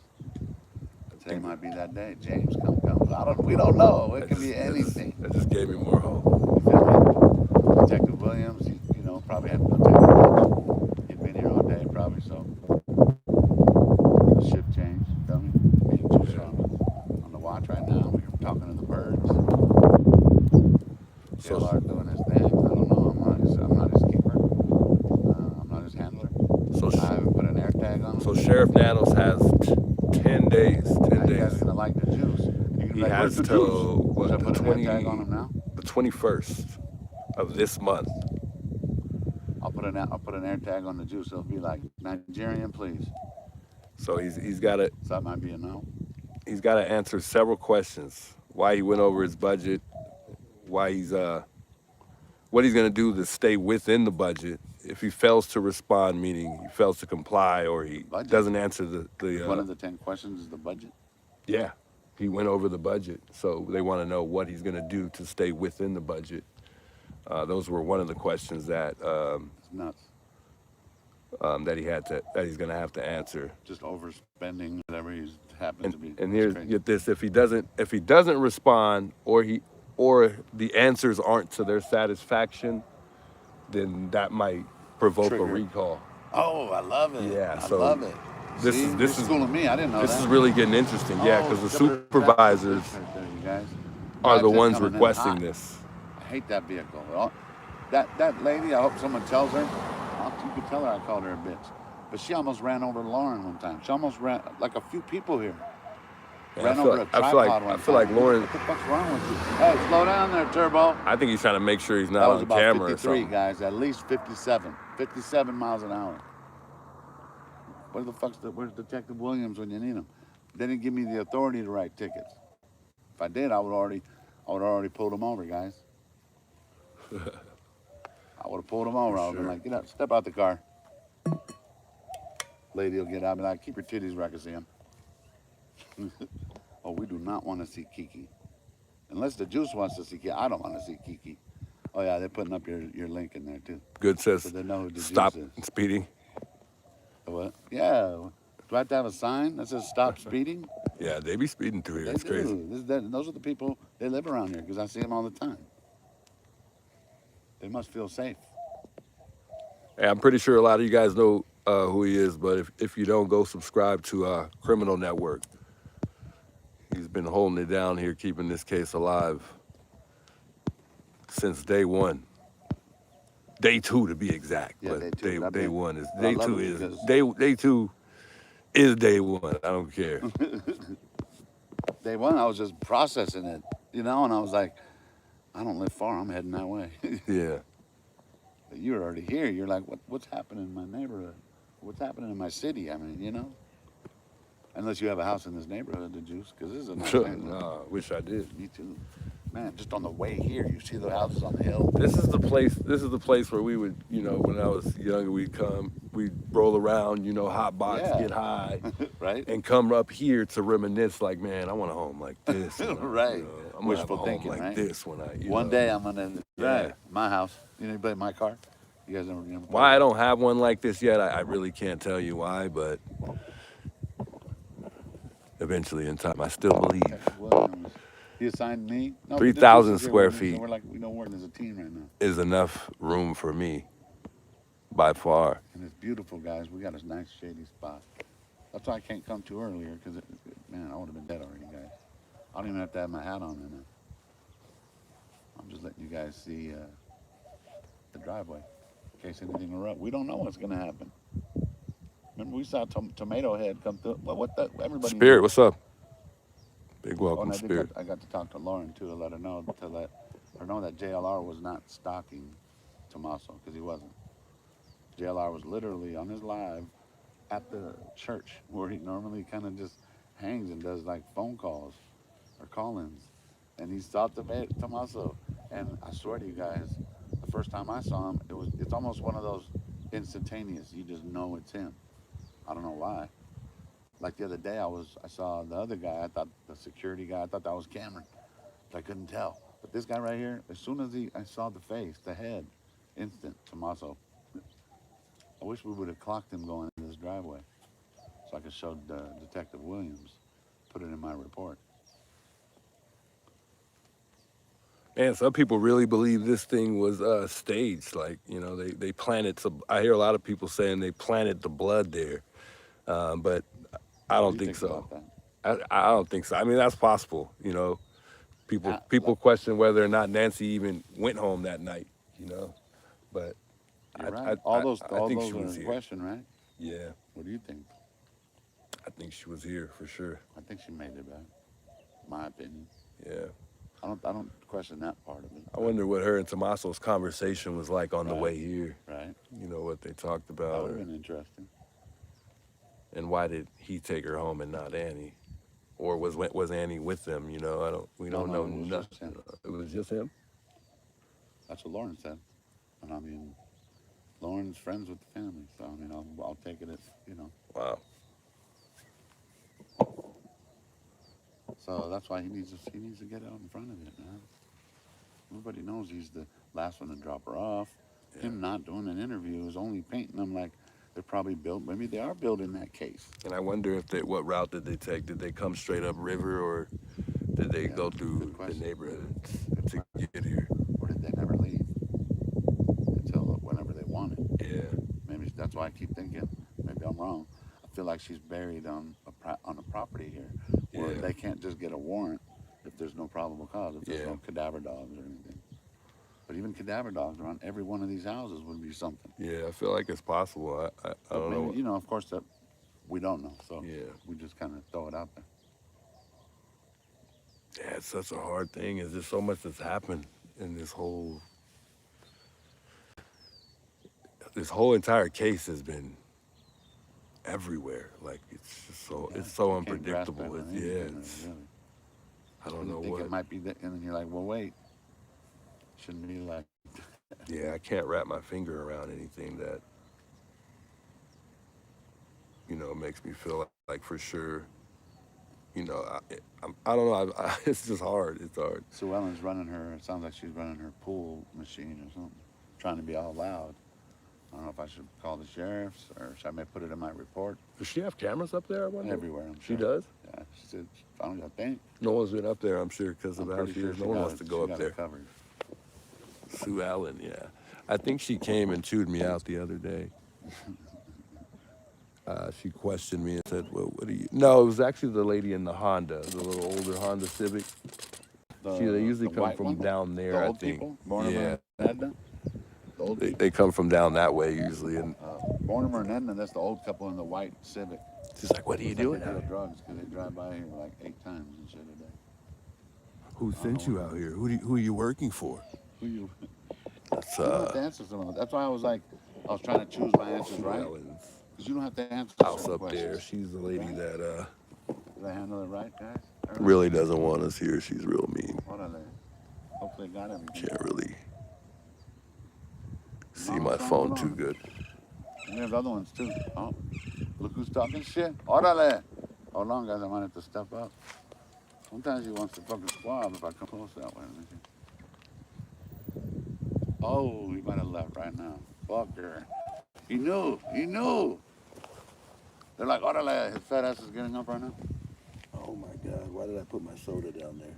Today might be that day. James comes. We don't know. It could be anything. That just gave me more hope. You feel me? Detective Williams, probably had no time. He'd been here all day, probably, so the shift changed. You feel me? Me and Juice are on the watch right now. We're talking to the birds. JLR doing his thing. I don't know. I'm not his keeper. I'm not his handler. I haven't put an air tag on him. So Sheriff Nanos has 10 days. 10 now days. You guys are gonna like the juice. He has till Should I put an air tag on him now? the 21st of this month. I'll put an air tag on the juice. It'll be like Nigerian, please. So he's got to. So that might be a no. He's got to answer several questions. Why he went over his budget. Why he's what he's gonna do to stay within the budget. If he fails to respond, meaning he fails to comply or he doesn't answer the one of the 10 questions is the budget. Yeah, he went over the budget, so they want to know what he's gonna do to stay within the budget. Those were one of the questions that It's nuts. that he's gonna have to answer. Just overspending, whatever he's happens And to be. and It's here's crazy. get this: if he doesn't respond, or the answers aren't to their satisfaction, then that might provoke a Trigger. recall. Oh, I love it. Yeah. I So love it. this See, is you're this is schooling me. I didn't know this that. is really getting interesting. Yeah, because the look at the supervisors traffic right there, you guys. are the Drive-thru's ones coming in requesting hot. this. I hate that vehicle. Well, that lady, I hope someone tells her. You could tell her I called her a bitch. But she almost ran over Lauren one time. She almost ran, like a few people here. And Ran over a tripod one I feel time. like Lauren. What the fuck's wrong with you? Hey, slow down there, Turbo. I think he's trying to make sure he's That not was on about camera 53, or something. guys. At least 57. 57 miles an hour. Where the where's Detective Williams when you need him? They didn't give me the authority to write tickets. If I did, I would already pulled them over, guys. I would have pulled them over. I would have been like, get up, step out the car. Lady will get out and be like, keep your titties where I can see them. Oh, we do not want to see Kiki. Unless the juice wants to see Kiki. I don't want to see Kiki. Oh, yeah, they're putting up your link in there, too. Good So says they know who the stop juice is. speeding. What? Yeah. Do I have to have a sign that says stop speeding? Yeah, they be speeding through here. They It's crazy. do. Those are the people, they live around here because I see them all the time. They must feel safe. Hey, I'm pretty sure a lot of you guys know who he is, but if you don't, go subscribe to Criminal Network. He's been holding it down here, keeping this case alive since day one. Day two to be exact. Yeah, but day two. day one is But I day love two it is because- day two is day one. I don't care. Day one, I was just processing it, and I was like, I don't live far. I'm heading that way. Yeah. But you're already here. You're like, what's happening in my neighborhood? What's happening in my city? I mean, Unless you have a house in this neighborhood, the juice, because this is a nice neighborhood. No, I wish I did. Me too. Man, just on the way here, you see the houses on the hill. This is the place where we would, when I was younger, we'd roll around, hot box, Yeah. get high, Right? and come up here to reminisce. Like, man, I want a home like this. Right. I'm gonna have a Wishful home thinking, like right? this when I. One day I'm gonna Yeah. my house. Anybody my car? You guys never. Why I don't have one like this yet, I really can't tell you why, but eventually in time, I still believe. Williams. He assigned me. No, 3,000 this is square here. feet. So we're working as a team right now. Is enough room for me, by far. And it's beautiful, guys. We got a nice shady spot. That's why I can't come too earlier, because man, I would have been dead already, guys. I don't even have to have my hat on right now. I'm just letting you guys see the driveway in case anything erupts. We don't know what's gonna happen. Remember, we saw Tomato Head come through. What the? Everybody. Spirit, what's up? Big Oh, welcome, and Spirit. I got to talk to Lauren too to let her know that JLR was not stalking Tommaso, because he wasn't. JLR was literally on his live at the church where he normally kind of just hangs and does like phone calls or call-ins, and he saw Tommaso. And I swear to you guys, the first time I saw him, it's almost one of those instantaneous. You just know it's him. I don't know why. Like the other day, I saw the other guy. I thought the security guy. I thought that was Cameron. But I couldn't tell. But this guy right here, as soon as I saw the face, the head, instant Tommaso. I wish we would have clocked him going into this driveway, so I could show Detective Williams, put it in my report. Man, some people really believe this thing was staged. Like, they planted some. I hear a lot of people saying they planted the blood there, but I don't think so. I don't think so. I mean, that's possible. People question whether or not Nancy even went home that night. But You're right. I all those think are she was in here. question, right? Yeah, What do you think? I think she was here for sure. I think she made it back. My opinion. Yeah. I don't question that part of it. I wonder what her and Tommaso's conversation was like on the way here. Right. What they talked That about. would have been interesting. And why did he take her home and not Annie? Or was Annie with them? We don't know it was nothing. just him. It was just him? That's what Lauren said. And I mean, Lauren's friends with the family, so I mean, I'll take it as, Wow. So that's why he needs to get out in front of it, man. Everybody knows he's last one to drop her off. Yeah. Him not doing an interview is only painting them like they're probably built. Maybe they are building that case. And I wonder if what route did they take? Did they come straight up river, or did they go through good the question. neighborhoods to get here? Or did they never leave until whenever they wanted? Yeah. Maybe that's why I keep thinking. Maybe I'm wrong. I feel like she's buried on a property here, where Yeah. they can't just get a warrant if there's no probable cause, if there's Yeah. no cadaver dogs or anything. But even cadaver dogs around every one of these houses would be something. Yeah, I feel like it's possible. I don't Maybe, know. you know, of course, that we don't know. So Yeah. we just kind of throw it out there. Yeah, it's such a hard thing. There's just so much that's happened in this whole entire case has been everywhere. Like it's just so it's so You can't grasp unpredictable. it or It's, yeah, anything, it's, really. I don't You know think what. it might be that, and then you're like, well, wait, shouldn't be like. Yeah, I can't wrap my finger around anything that makes me feel like for sure. I don't know. It's just hard. It's hard. Sue Ellen's running her. It sounds like she's running her pool machine or something, trying to be all loud. I don't know if I should call the sheriffs or should I may put it in my report. Does she have cameras up there? I wonder? Everywhere, I'm She sure. does. Yeah, she said, I think. No one's been up there, I'm sure, because of I'm how pretty she sure is. she No one got wants it- to go she up got it there. covered. Sue Allen, yeah. I think she came and chewed me out the other day. She questioned me and said, well, what do you... No, it was actually the lady in the Honda, the little older Honda Civic. They usually the come white from one? down there, The I old think. people? Mortimer Yeah. and Edna? The old people? They come from down that way usually. And Mortimer and Edna, that's the old couple in the white Civic. she's like, what are you Looks like doing they out deal here? drugs because they drive by here like 8 times and shit a day. Who sent you out here? Who are you working for? Who you? That's, You don't have to answer some of them. That's why I was trying to choose my answers Sue right. Allen's Because you don't have to answer house certain up questions. there. She's the lady Right? that Did I handle it right, guys? really doesn't want us here. She's real mean. Órale. Hopefully I got everything. Can't really see No, my what's phone going too on? good. And there's other ones too. Oh, look who's talking shit. Órale. Hold on, guys. I might have to step up. Sometimes he wants to fucking squab if I come close that way. Let me see. Oh, he might have left right now. Fucker. He knew. He knew. They're like, órale. His fat ass is getting up right now. Oh my God, why did I put my soda down there?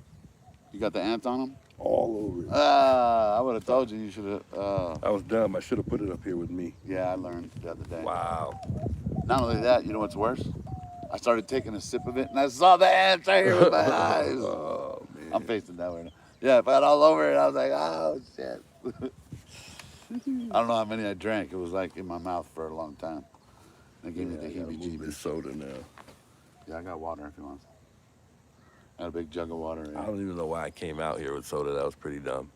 You got the ants on him? All over it. I would have told you should have. I was dumb. I should have put it up here with me. Yeah, I learned the other day. Wow. Not only that, you know what's worse? I started taking a sip of it and I saw the ants right here with my eyes. Oh, man. I'm facing that way now. Yeah, it got all over it. I was like, oh, shit. I don't know how many I drank. It was like in my mouth for a long time. They gave me the I gotta move this heebie-jeebies. soda now. Yeah, I got water if you want. I got a big jug of water. I don't even know why I came out here with soda. That was pretty dumb.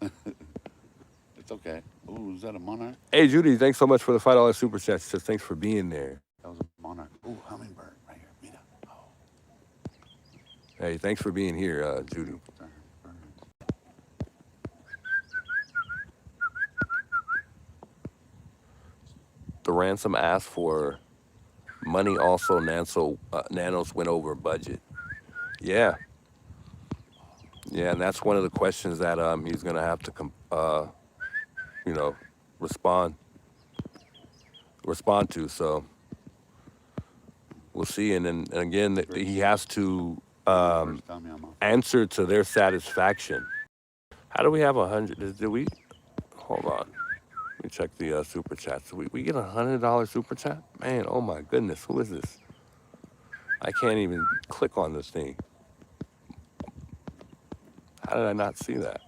It's okay. Ooh, is that a monarch? Hey, Judy, thanks so much for the $5 super chat. She says, thanks for being there. That was a monarch. Ooh, hummingbird right here. Mira. Oh. Hey, thanks for being here, Judy. The ransom asked for money. Also, Nanos went over budget. Yeah. Yeah, and that's one of the questions that he's going to have to, respond to. So we'll see. And then again, he has to First time I'm on. answer to their satisfaction. How do we have 100? Did we? Hold on. Let me check the super chat. So we get a $100 super chat? Man, oh my goodness, who is this? I can't even click on this thing. How did I not see that?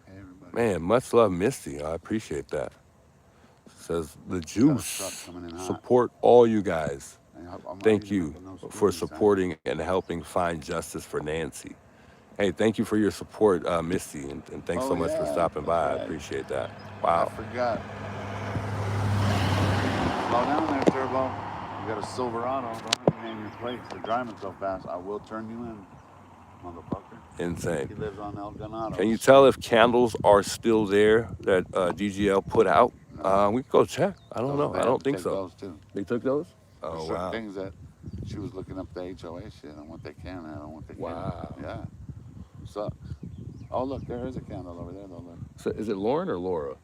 Hey, everybody. Man, much love, Misty. I appreciate that. Says the juice. coming in hot. Support all you guys. I'm Thank already you looking those for screens, huh? supporting and helping find justice for Nancy. Hey, thank you for your support, Misty, and thanks so Oh, much for yeah, stopping by. that's I right. appreciate that. I Wow. forgot. Slow down there, Turbo. You got a Silverado. Don't name your plates. They're driving so fast. I will turn you in, motherfucker. He Insane. lives on El Ganado. Can you tell if candles are still there that DGL put out? We can go check. I don't know. They I had don't to think take so. Those too. They took those? There's Oh, certain wow. things that she was looking up the HOA shit on what they can and on what they Wow. can't. Yeah. Sucks. Oh, look, there is a candle over there, though. Look. So, is it Lauren or Laura?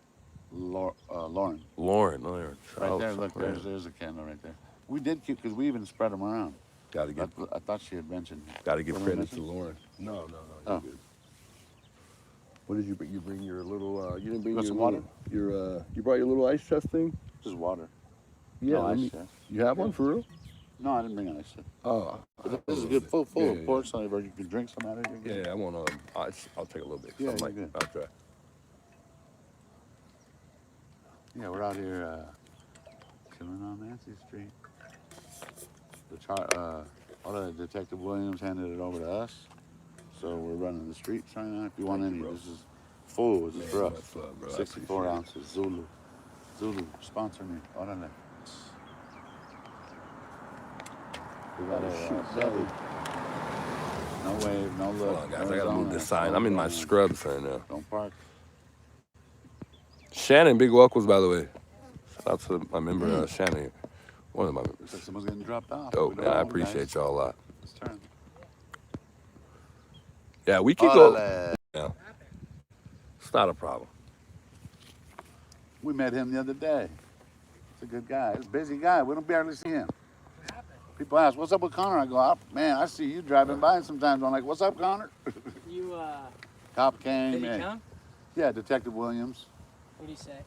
Lauren. Lauren. Right there, look, there's a candle right there. We did keep, because we even spread them around. I thought she had mentioned. Gotta give What am I credit missing? to Lauren. No, Oh. you're good. What did you bring? You bring your little, you didn't bring got your some little, water? you brought your little ice chest thing? Just water. Yeah, No ice chest. you have one for real? No, I didn't bring an ice chest. Oh. But this is good, full of pork, so you can drink some out of it. Yeah, I want ice. I'll take a little bit. Yeah, I'm you're good. I'll try. Yeah, we're out here chilling on Nancy Street. Detective Williams handed it over to us, so we're running the streets right now. If you want any, this is full. This is for us. 64 ounces. Zulu, sponsor me. Órale. We got a Chevy. No wave, no look. Hold on, guys. I gotta move this sign. I'm in my scrubs right now. Don't park. Shannon, big welcomes, by the way. Shout out to my member, Shannon here. One of my members. Looks like someone's getting dropped off. Dope, man. I appreciate y'all a lot. Let's turn. Yeah, we can go. Órale. Yeah. It's not a problem. We met him the other day. He's a good guy. He's a busy guy. We don't barely see him. People ask, what's up with Connor? I go, man, I see you driving by sometimes. I'm like, what's up, Connor? Cop came. Did he come? Yeah, Detective Williams. What did he say?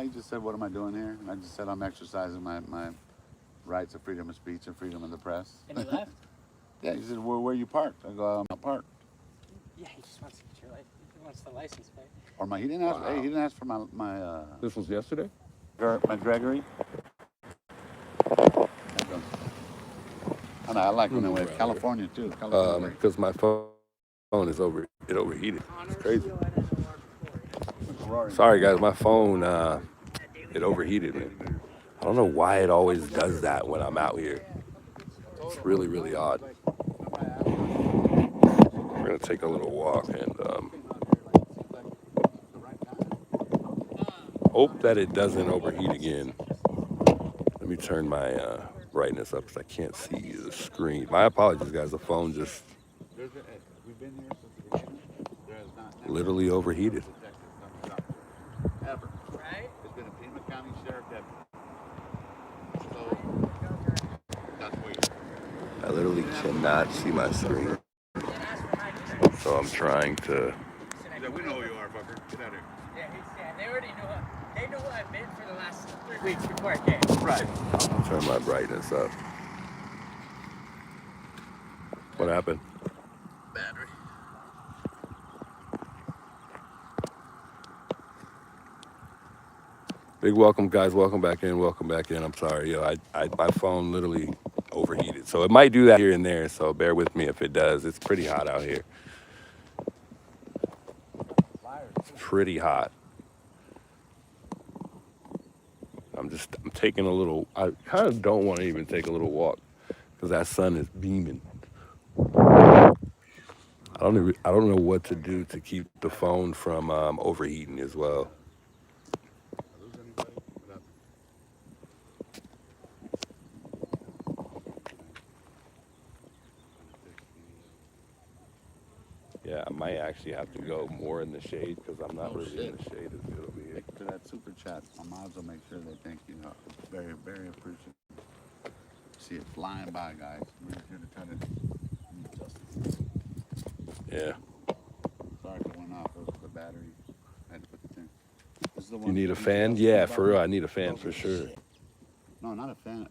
He just said, what am I doing here? And I just said, I'm exercising my rights of freedom of speech and freedom of the press. And he left? Yeah, he said, where you parked? I go, I'm not parked. Yeah, he just wants to get your license. He wants the license plate. Or he didn't ask. Hey, he didn't ask for my. This was yesterday? My Gregory. I like when they went California too. Because my phone is overheated. It's crazy. Sorry guys, my phone it overheated, man. I don't know why it always does that when I'm out here. It's really, really odd. We're gonna take a little walk and hope that it doesn't overheat again. Let me turn my brightness up because I can't see the screen. My apologies, guys. The phone just literally overheated. Ever. Right? It's been a Pima County Sheriff deputy. So that's weird. I literally cannot see my screen. So I'm trying to. Yeah, we know who you are, fucker. Get out of here. Yeah, they already knew they knew who I've been for the last 3 weeks before I came. Right. I'll turn my brightness up. What happened? Battery. Big welcome, guys. Welcome back in. Welcome back in. I'm sorry, my phone literally overheated, so it might do that here and there. So bear with me if it does. It's pretty hot out here. It's pretty hot. I'm taking a little. I kind of don't want to even take a little walk because that sun is beaming. I don't know what to do to keep the phone from overheating as well. Yeah, I might actually have to go more in the shade because I'm not really in the shade as good over here. To that super chat, my moms will make sure they thank you. Very, very appreciative. See it flying by, guys. We're here to try to justice. Yeah. Sorry if it went off. It was the battery. I had to put the thing. This is the one. You need a fan? Yeah, for real. I need a fan for sure. No, not a fan.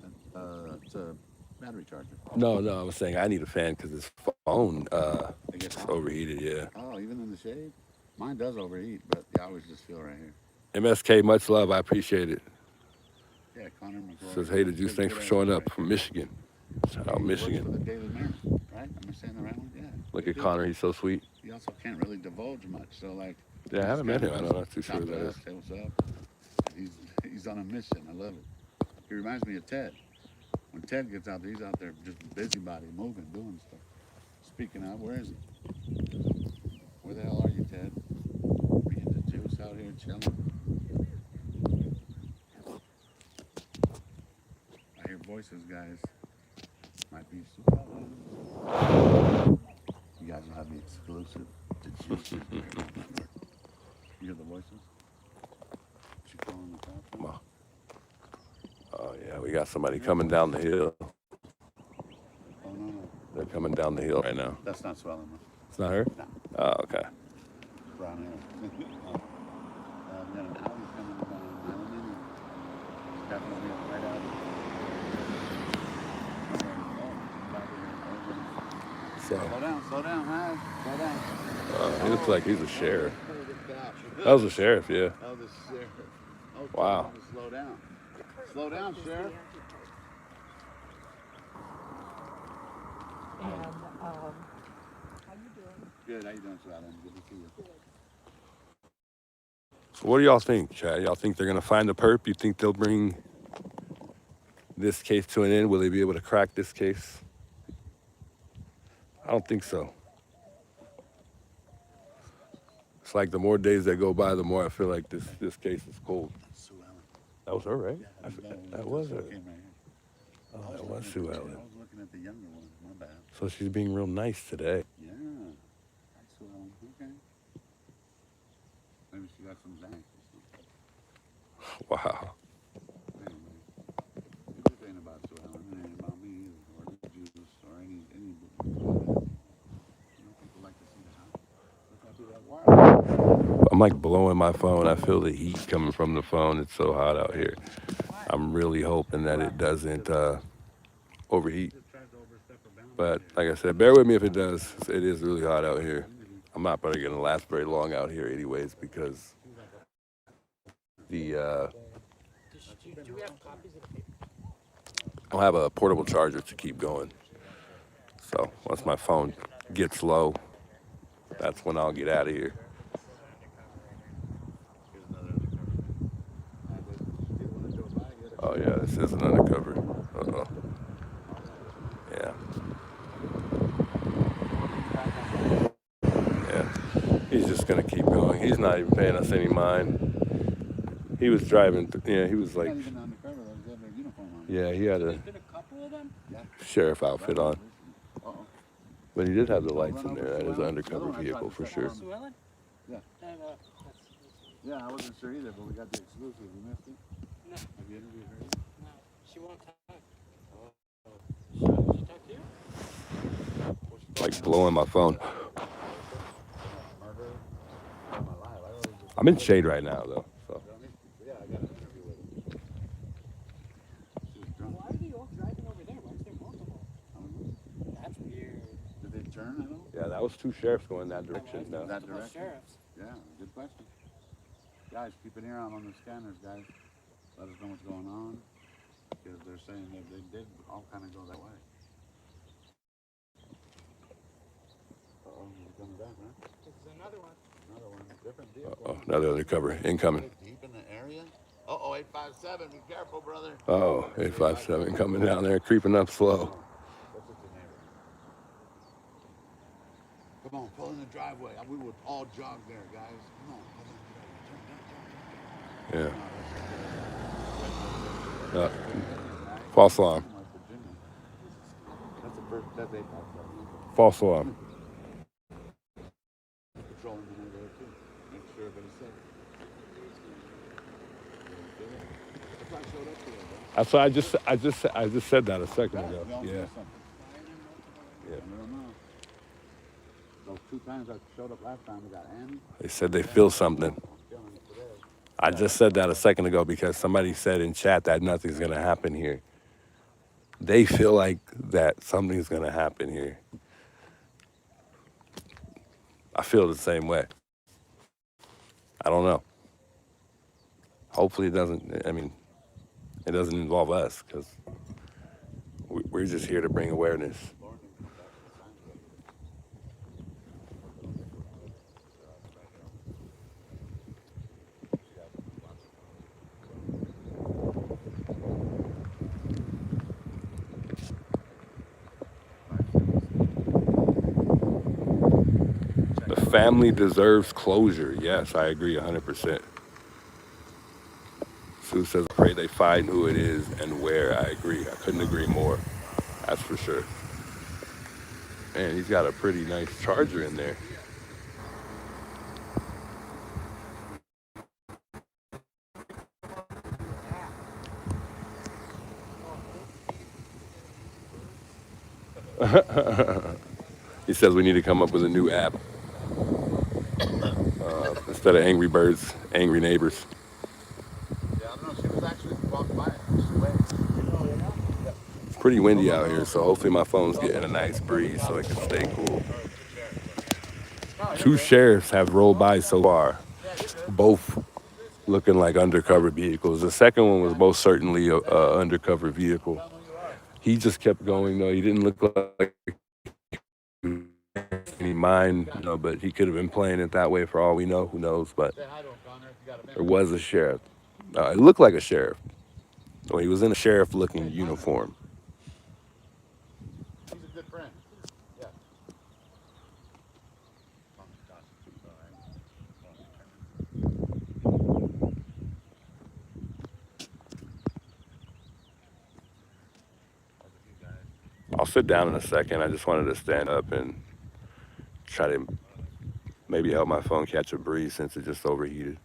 It's a battery charger. No, I was saying I need a fan because this phone It's overheated, yeah. Oh, even in the shade? Mine does overheat, but I always just feel right here. MSK, much love. I appreciate it. Yeah, Connor McCoy. Says, hey, the Juice, thanks for showing up from Michigan. Shout out Michigan. For the Daily Mirror, right? Am I saying the right one? Yeah. Look at Connor, he's so sweet. He also can't really divulge much, so like. Yeah, I haven't met him. I'm not too sure who that is. Say what's up. He's on a mission. I love it. He reminds me of Ted. When Ted gets out there, he's out there just busybody, moving, doing stuff. Speaking out, where is he? Where the hell are you, Ted? Me and the Juice out here chilling. I hear voices, guys. Might be super. You guys will have the exclusive. The juice is very good. You hear the voices? She calling the cops? Come on. Oh yeah, we got somebody coming down the hill. Oh, no. They're coming down the hill right now. That's not swelling. It's not her? No. Oh, okay. Brown hair. We got an Audi coming down Nanny. Definitely right out. So Slow down, hi. Slow down. he looks like he's a sheriff. That was a sheriff, yeah. Oh, the sheriff. Oh, Wow. Slow down. Slow down, sheriff. And how you doing? Good, how you doing, Sally? Good to see you. So what do y'all think, Chad? Y'all think they're gonna find the perp? You think they'll bring this case to an end? Will they be able to crack this case? I don't think so. It's like the more days that go by, the more I feel like this case is cold. Sue Ellen. That was her, right? Yeah, That was her. Came right here. Oh, that was Sue I Ellen. was looking at the younger one. My bad. So she's being real nice today. Yeah. Hi, Sue Ellen. Okay. Maybe she got some Xanax or something. Wow. Anyway, this ain't about Sue Ellen. It ain't about me either, or the juice, or any. People like to see the house. Look how through that wire. I'm like blowing my phone. I feel the heat coming from the phone. It's so hot out here. I'm really hoping that it doesn't overheat. But like I said, bear with me if it does. It is really hot out here. I'm not probably going to last very long out here anyways because the Do we have copies of the paper? I'll have a portable charger to keep going. So once my phone gets low, that's when I'll get out of here. Oh yeah, this is an undercover. Uh-oh. Yeah. Yeah. He's just gonna keep going. He's not even paying us any mind. He was driving, he was like, Not even undercover, though. He had their uniform on. yeah, he had a There's been a couple of them? sheriff outfit on. Uh-oh. But he did have the lights in there. That is an undercover vehicle for sure. Sue Ellen? Yeah. Yeah, I wasn't sure either, but we got the exclusive. You missed it? No. Have you interviewed her? No, she won't talk. She talk to you? Like blowing my phone. Murder? On my live. I always just, I'm in shade right now though. So yeah, I got an interview with her. She was drunk. Why are they all driving over there? Why is there multiple? I don't know. That's weird. Did they turn at all? yeah, that was two sheriffs going that direction. No. That Multiple direction? sheriffs. Yeah, good question. Guys, keep an ear out on the scanners, guys. Let us know what's going on. Because they're saying that they did all kind of go that way. Uh-oh, he's coming back, huh? There's another one. Another one. Different vehicle. Oh, another undercover incoming. Deep in the area? Uh-oh, 857. Be careful, brother. Oh, 857 coming down there, creeping up slow. What's with your neighbor? Come on, pull in the driveway. We would all jog there, guys. Come on, pull in the driveway. Turn. Yeah. False alarm. That's the first, that's 857. False alarm. Patrolling the neighborhood too. Make sure everybody's safe. That's why I showed up today, bro. That's why I just said that a second ago. We all Yeah. know something. Yeah. I don't know. Those 2 times I showed up last time, we got Annie. They said they feel something. Feeling it today. I just said that a second ago because somebody said in chat that nothing's gonna happen here. They feel like that something's gonna happen here. I feel the same way. I don't know. Hopefully it doesn't, I mean, it doesn't involve us because we're just here to bring awareness. The family deserves closure. Yes, I agree 100%. Sue says, I pray they find who it is and where. I agree. I couldn't agree more. That's for sure. Man, he's got a pretty nice charger in there. He says we need to come up with a new app instead of Angry Birds, Angry Neighbors. Yeah, I don't know. She was actually walking by this way. It's pretty windy out here, so hopefully my phone's getting a nice breeze so it can stay cool. Two sheriffs have rolled by so far, both looking like undercover vehicles. The second one was most certainly a undercover vehicle. He just kept going though. He didn't look like any mind, but he could have been playing it that way for all we know. Who knows? But there was a sheriff. It looked like a sheriff. Well, he was in a sheriff-looking uniform. He's a good friend. Yeah. I'll sit down in a second. I just wanted to stand up and try to maybe help my phone catch a breeze since it just overheated.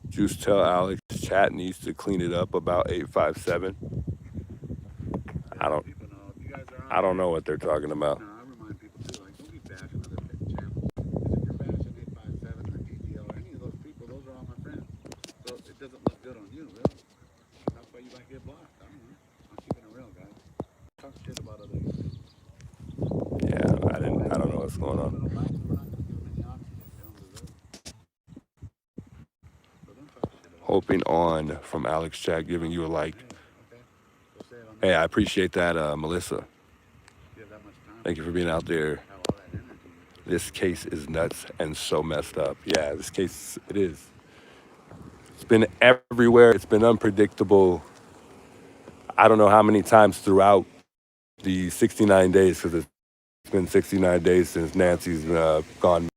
Juice, tell Alex chat needs to clean it up about 857. I don't know what they're talking about. No, I remind people too, like, don't be bashing other channels. Because if you're bashing 857 or EDL or any of those people, those are all my friends. So it doesn't look good on you, really. That's why you might get blocked. I don't know. I'm keeping it real, guys. Talk shit about other YouTubers. Yeah, I don't know what's going on. We're not going to give them any oxygen. They don't deserve it. So don't talk shit about Hoping on from Alex chat giving you a like. it. Okay. So say it on Hey, I appreciate that, Melissa. if you have that much time. Thank you for being out there. Have all that energy. This case is nuts and so messed up. Yeah, this case, it is. It's been everywhere. It's been unpredictable. I don't know how many times throughout the 69 days, because it's been 69 days since Nancy's gone.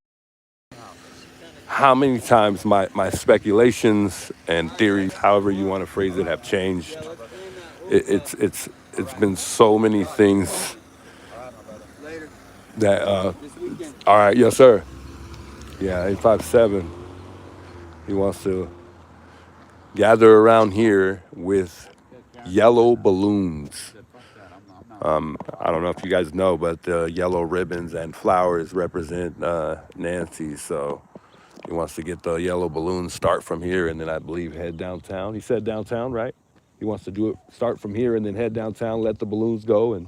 How many times my speculations and theories, however you want to phrase it, have changed. It's been so many things that, all right, yes, sir. Yeah, 857. He wants to gather around here with yellow balloons. I don't know if you guys know, but the yellow ribbons and flowers represent Nancy. So he wants to get the yellow balloons, start from here, and then I believe head downtown. He said downtown, right? He wants to do it, start from here and then head downtown, let the balloons go, and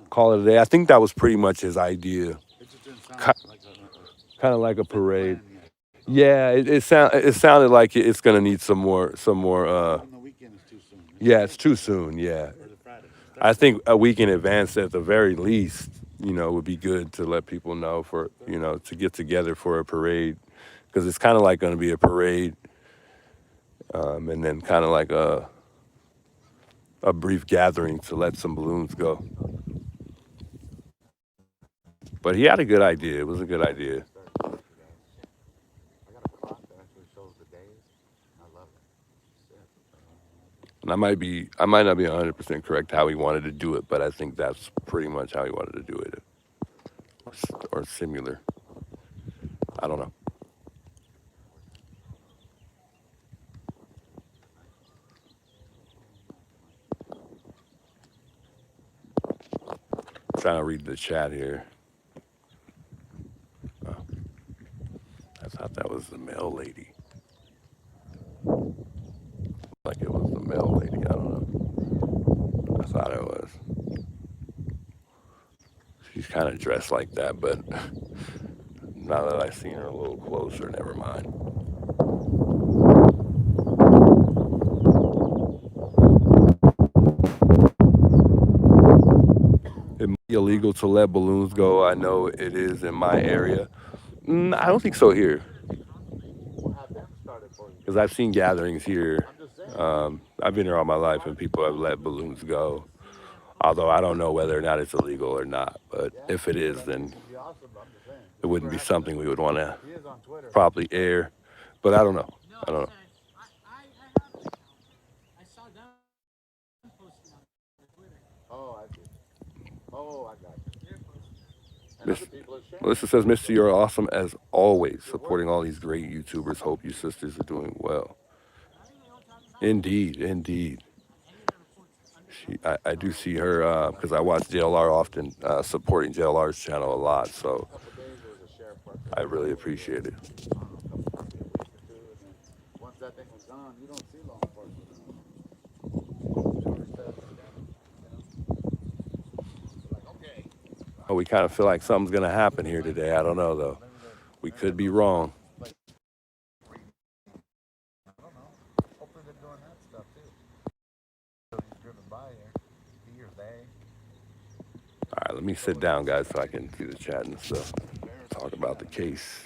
call it a day. I think that was pretty much his idea. It just didn't sound like Kind of like a parade. Yeah, it sounded like it's gonna need some more. on the weekend is too soon. Yeah, it's too soon. Yeah, Or is it Friday? I think a week in advance at the very least, would be good to let people know to get together for a parade, because it's kind of like going to be a parade, and then kind of like a brief gathering to let some balloons go. But he had a good idea. It was a good idea. I got a clock that actually shows the days. I love it. And I might not be 100% correct how he wanted to do it, but I think that's pretty much how he wanted to do it, or similar. I don't know. Trying to read the chat here. Oh, I thought that was the mail lady. Like it was the mail lady. I don't know. I thought it was. She's kind of dressed like that, but now that I've seen her a little closer, never mind. It might be illegal to let balloons go. I know it is in my area. I don't think so here, because I've seen gatherings here. I've been here all my life, and people have let balloons go. Although I don't know whether or not it's illegal or not. But if it is, then it wouldn't be something we would want to probably air. But I don't know. I don't know. I have an account. I saw them posting on Twitter. Oh, I see. Oh, I got you. They're posting. Miss, Melissa says, Missy, you're awesome as always, supporting all these great YouTubers. Hope you sisters are doing well. Indeed, indeed. I do see her because I watch JLR often, supporting JLR's channel a lot. So I really appreciate it. Once that thing was gone, you don't see law enforcement. Oh, we kind of feel like something's going to happen here today. I don't know, though. We could be wrong. Hopefully they're doing that stuff too. So he's driven by here. He or they. All right, let me sit down, guys, so I can see the chat and stuff. Talk about the case.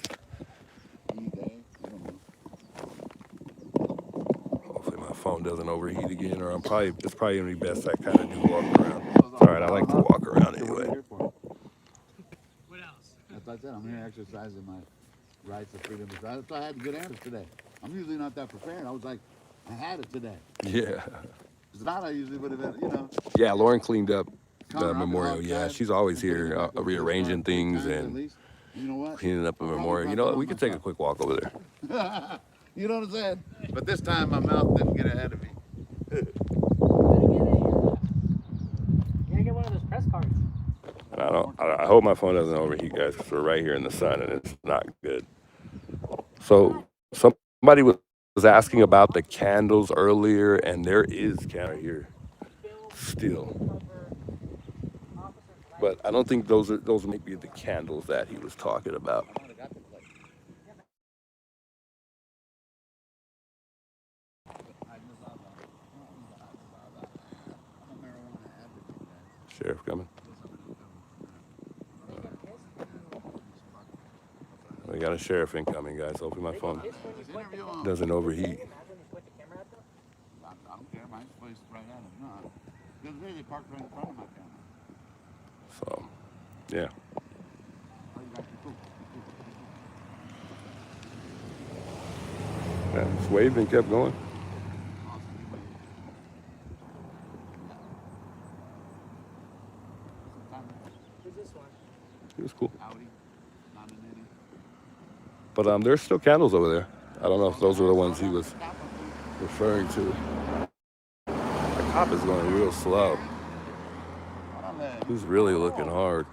Hopefully my phone doesn't overheat again, or it's probably going to be best I kind of do walk around. It's all right, I like to walk around anyway. What else? That's what I said. I'm here exercising my rights of freedom. That's why I had good answers today. I'm usually not that prepared. I was like, I had it today. Yeah. It's not I usually would have been, you know. Yeah, Lauren cleaned up the memorial. Yeah, she's always here rearranging things and cleaning up a memorial. You know what? We could take a quick walk over there. You know what I'm saying? But this time my mouth didn't get ahead of me. You gotta get one of those press cards. And I hope my phone doesn't overheat, guys, because we're right here in the sun and it's not good. So somebody was asking about the candles earlier, and there is candle here still. But I don't think those may be the candles that he was talking about. Sheriff coming. We got a sheriff incoming, guys. Hopefully my phone doesn't overheat. I don't care. Mine's placed right at him. No. The other day they parked right in front of my camera. So, yeah. Yeah, just waved and kept going. Who's this one? It was cool. Audi, not a Nanny. But there's still candles over there. I don't know if those were the ones he was referring to. The cop is going real slow. He's really looking hard.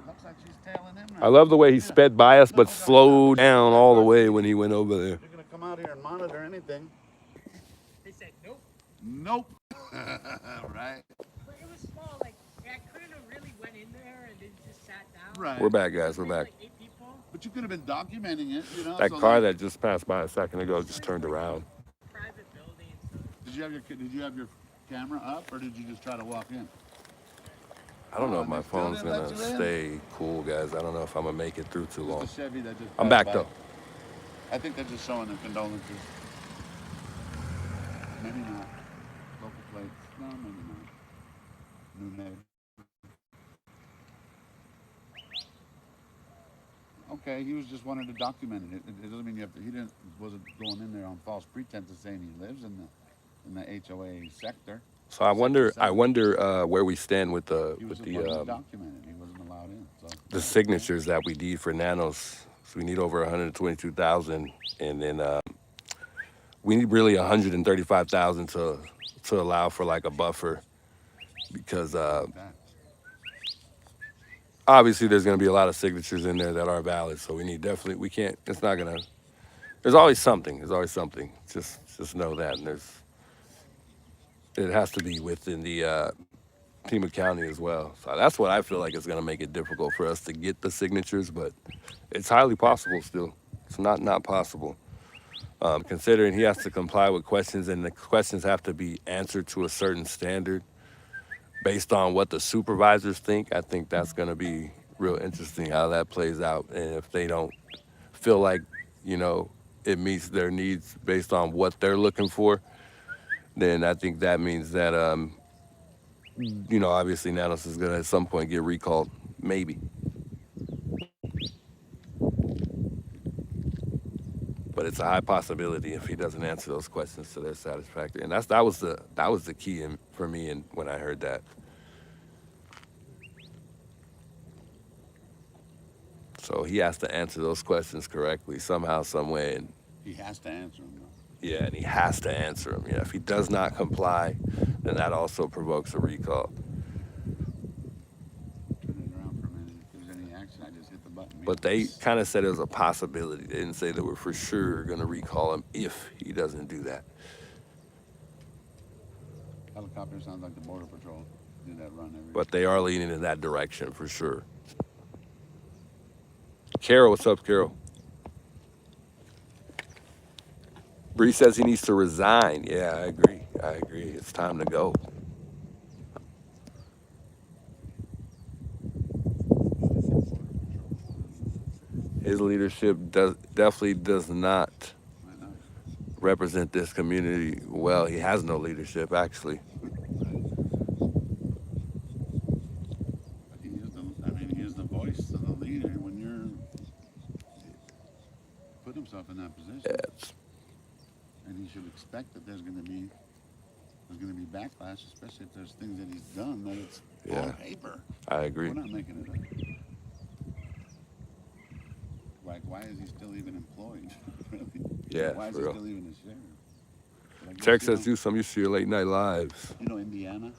Looks like she's tailing him I love the way he sped by us, but slowed down all the way when he went over there. You're gonna come out here and monitor anything. They said nope. Nope. Right. But it was small. Like I couldn't have really went in there and then just sat down. Right. We're back, guys. We're back. Like 8 people. But you could have been documenting it, you know. That so car like, that just passed by a second ago just turned around. Private building and stuff. Did you have your camera up, or did you just try to walk in? I don't know if my phone's gonna stay cool, guys. I don't know if I'm gonna make it through too long. Just a Chevy that just I'm passed back by. though. I think they're just showing their condolences. Maybe not. Local plates. No, maybe not. New name. Okay, he was just wanting to document it. It doesn't mean you have to. Wasn't going in there on false pretenses saying he lives in the HOA sector. So I wonder where we stand with the Documented. He wasn't allowed in. So. the signatures that we need for Nanos. So we need over 122,000, and then we need really 135,000 to allow for like a buffer, because obviously there's going to be a lot of signatures in there that are valid. So we need we can't. It's not gonna. There's always something. Just know that, and it has to be within the Pima County as well. So that's what I feel like is going to make it difficult for us to get the signatures, but it's highly possible still. It's not possible. Considering he has to comply with questions, and the questions have to be answered to a certain standard based on what the supervisors think. I think that's going to be real interesting how that plays out. And if they don't feel like, it meets their needs based on what they're looking for, then I think that means that, obviously Nanos is going to at some point get recalled. Maybe. But it's a high possibility if he doesn't answer those questions to their satisfaction. And that was the key for me when I heard that. So he has to answer those questions correctly somehow, some way. And He has to answer them, though. yeah, and he has to answer them. Yeah, if he does not comply, then that also provokes a recall. Turn it around for a minute. If there's any action, I just hit the button. But they kind of said it was a possibility. They didn't say that we're for sure going to recall him if he doesn't do that. Helicopter sounds like the Border Patrol. Do that run every. But they are leaning in that direction for sure. Carol, what's up, Carol? Bree says he needs to resign. Yeah, I agree. I agree. It's time to go. His leadership definitely does not I know. represent this community well. He has no leadership, actually. He is the. I mean, he is the voice of the leader. When you're put himself in that position, Yeah, and he should expect that there's going to be backlash, especially if there's things that he's done that it's on paper. I agree. We're not making it up. Like, why is he still even employed? Really? Yeah, Why is for he real. still even a sheriff? But I guess, Terry you says know, do some used to your late night lives. You know, Indiana,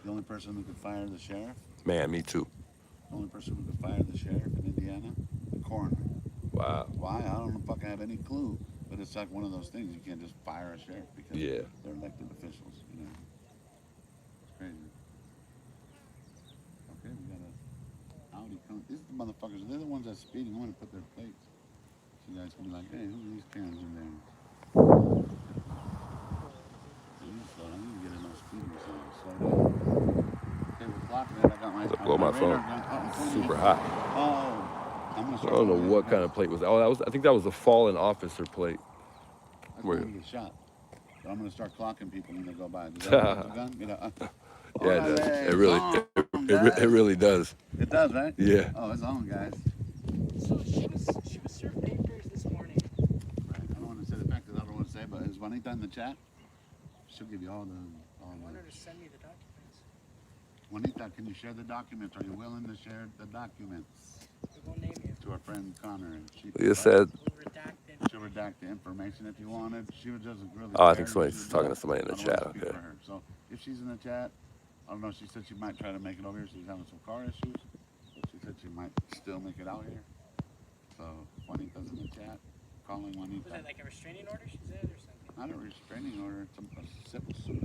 the only person who could fire the sheriff, Man, me too. the only person who could fire the sheriff in Indiana, the coroner. Wow. Why? I don't fucking have any clue. But it's like one of those things. You can't just fire a sheriff because Yeah. they're elected officials. You know, it's crazy. Okay, we got a Audi coming. These motherfuckers, they're the ones that speeding. I want to put their plates. So you guys can be like, hey, who are these cans in there? You slow down. You can get in those speeding signs. Slow down. Okay, we're clocking it. I got my. Blow my phone. Super hot. Oh, I'm gonna I start. don't know what kind of plate was that. Oh, I think that was a fallen officer plate. That's Where- going to get shot. So I'm gonna start clocking people when they go by. Does that look like a gun? You know, Yeah, it does. Olé, It really, it's on, it guys. really does. It does, right? Yeah. Oh, it's on, guys. So she was served papers this morning. Right. I don't want to say the fact that I don't want to say, but is Juanita in the chat? She'll give you all the. I want her to send me the documents. Juanita, can you share the documents? Are you willing to share the documents We won't name you. to our friend Connor? And she Leah said, We'll redact it. she'll redact the information if you wanted. She was just really. Oh, I think scared. somebody's She talking to was- somebody in the I don't wanna chat, speak okay. for her. So if she's in the chat, I don't know. She said she might try to make it over here. She's having some car issues. But she said she might still make it out here. So Juanita's in the chat. Calling Juanita. Was that like a restraining order she said or something? Not a restraining order, it's a civil suit.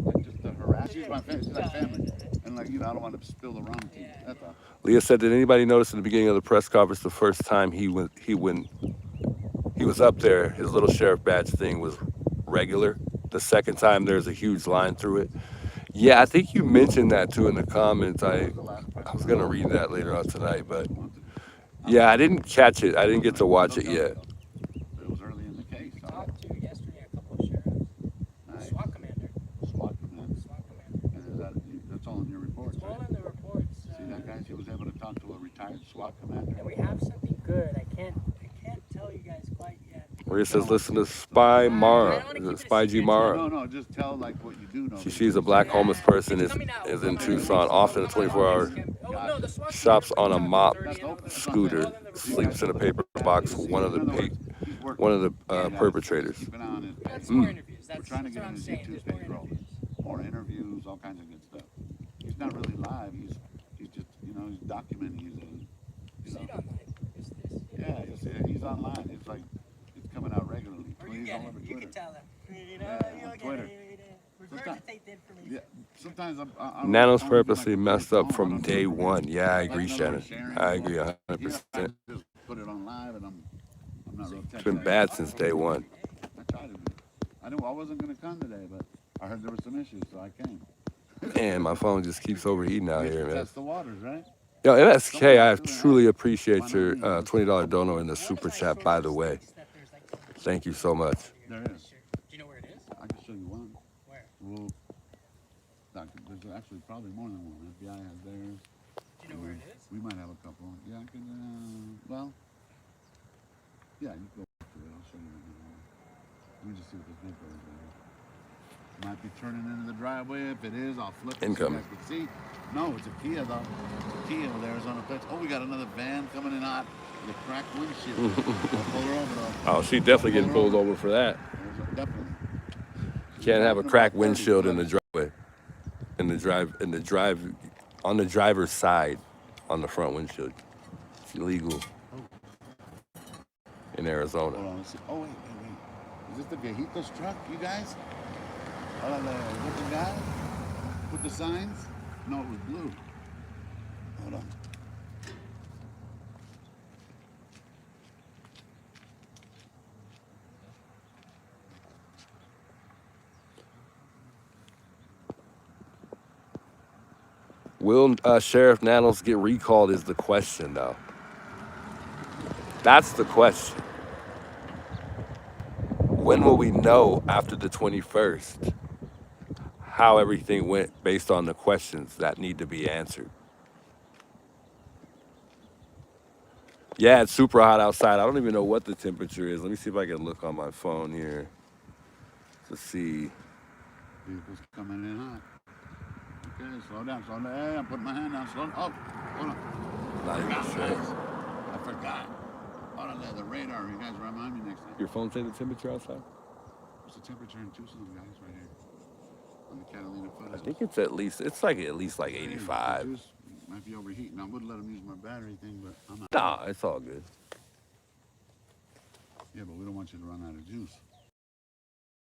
Like just a harass. She's my family. She's like family. And like, you know, I don't want to spill the wrong tea. That's all. Leah said, did anybody notice in the beginning of the press conference the first time he was up there, his little sheriff badge thing was regular. The second time there's a huge line through it. Yeah, I think you mentioned that too in the comments. I was gonna read that later on tonight, but yeah, I didn't catch it. I didn't get to watch it yet. It was early in the case. I talked to yesterday a couple of sheriffs. Nice. SWAT commander. SWAT command. SWAT commander. And that's all in your reports, It's all right? in the reports. See that guy? She was able to talk to a retired SWAT commander. And we have something good. I can't tell you guys quite yet. Maria says, listen to Spy Mara. Is it Spy G Mara? No, just tell like what you do know. She's a black homeless person, is in Tucson, often a 24-hour Oh, no, the SWAT shops on a mop commander- scooter, sleeps in a paper box with one of the perpetrators. Keep an eye on his page. That's more interviews. We're That's trying to what get I'm him his saying. YouTube There's more page rolling. interviews. More interviews, all kinds of good stuff. He's not really live. He's just, you know, he's documenting. He's See it online. It's this. yeah, you'll see it. He's online. It's like it's coming out regularly. Or you Please get all it. over You Twitter. can tell them. You know, Yeah, you'll on get Twitter. it. Regurgitate the information. Yeah, sometimes I'm Nanos I'm purposely like, messed I up don't from know. day one. Yeah, I Like, agree, in other Shannon. words, sharing I agree Here, 100%. I just put it on live, and I'm not real It's tech been savvy. bad since day one. I tried to be. I wasn't gonna come today, but I heard there was some issues, so I came. Man, my phone just keeps overheating out We have here, to man. test the waters, right? Yo, MSK, I truly appreciate your $20 dono in the super chat, by the way. Thank you so much. There is. Do you know where it is? I can show you one. Where? Well, there's actually probably more than one. FBI has theirs. Do you know where it is? We might have a couple. Yeah, I can. Well, yeah, you can go to it. I'll show you right now. Let me just see what this vehicle is right here. Might be turning into the driveway. If it is, I'll flip it Incoming. so you guys can see. No, it's a Kia though. It's a Kia with Arizona plates. Oh, we got another van coming in hot with a cracked windshield. I'll pull her over though. Oh, she definitely getting pulled over for that. Definitely. Can't have a Driving cracked about 30, windshield in the whatever. driveway. On the driver's side, on the front windshield. It's illegal in Arizona. Hold on, let's see. Oh, wait. Is this the Viejitos truck, you guys? With the guy? With the signs? No, it was blue. Hold on. Will Sheriff Nanos get recalled is the question, though. That's the question. When will we know after the 21st how everything went based on the questions that need to be answered? Yeah, it's super hot outside. I don't even know what the temperature is. Let me see if I can look on my phone here to see. Vehicles coming in hot. Okay, slow down. Hey, I'm putting my hand down. Slow down. Oh, hold on. Not even sure. I forgot. Hold on there, the radar. You guys remind me next time. Your phone say the temperature outside? What's the temperature in Tucson, guys, right here? On the Catalina I footage. think it's at least like 85. Juice might be overheating. I would let them use my battery thing, but I'm not. Nah, it's all good. Yeah, but we don't want you to run out of juice.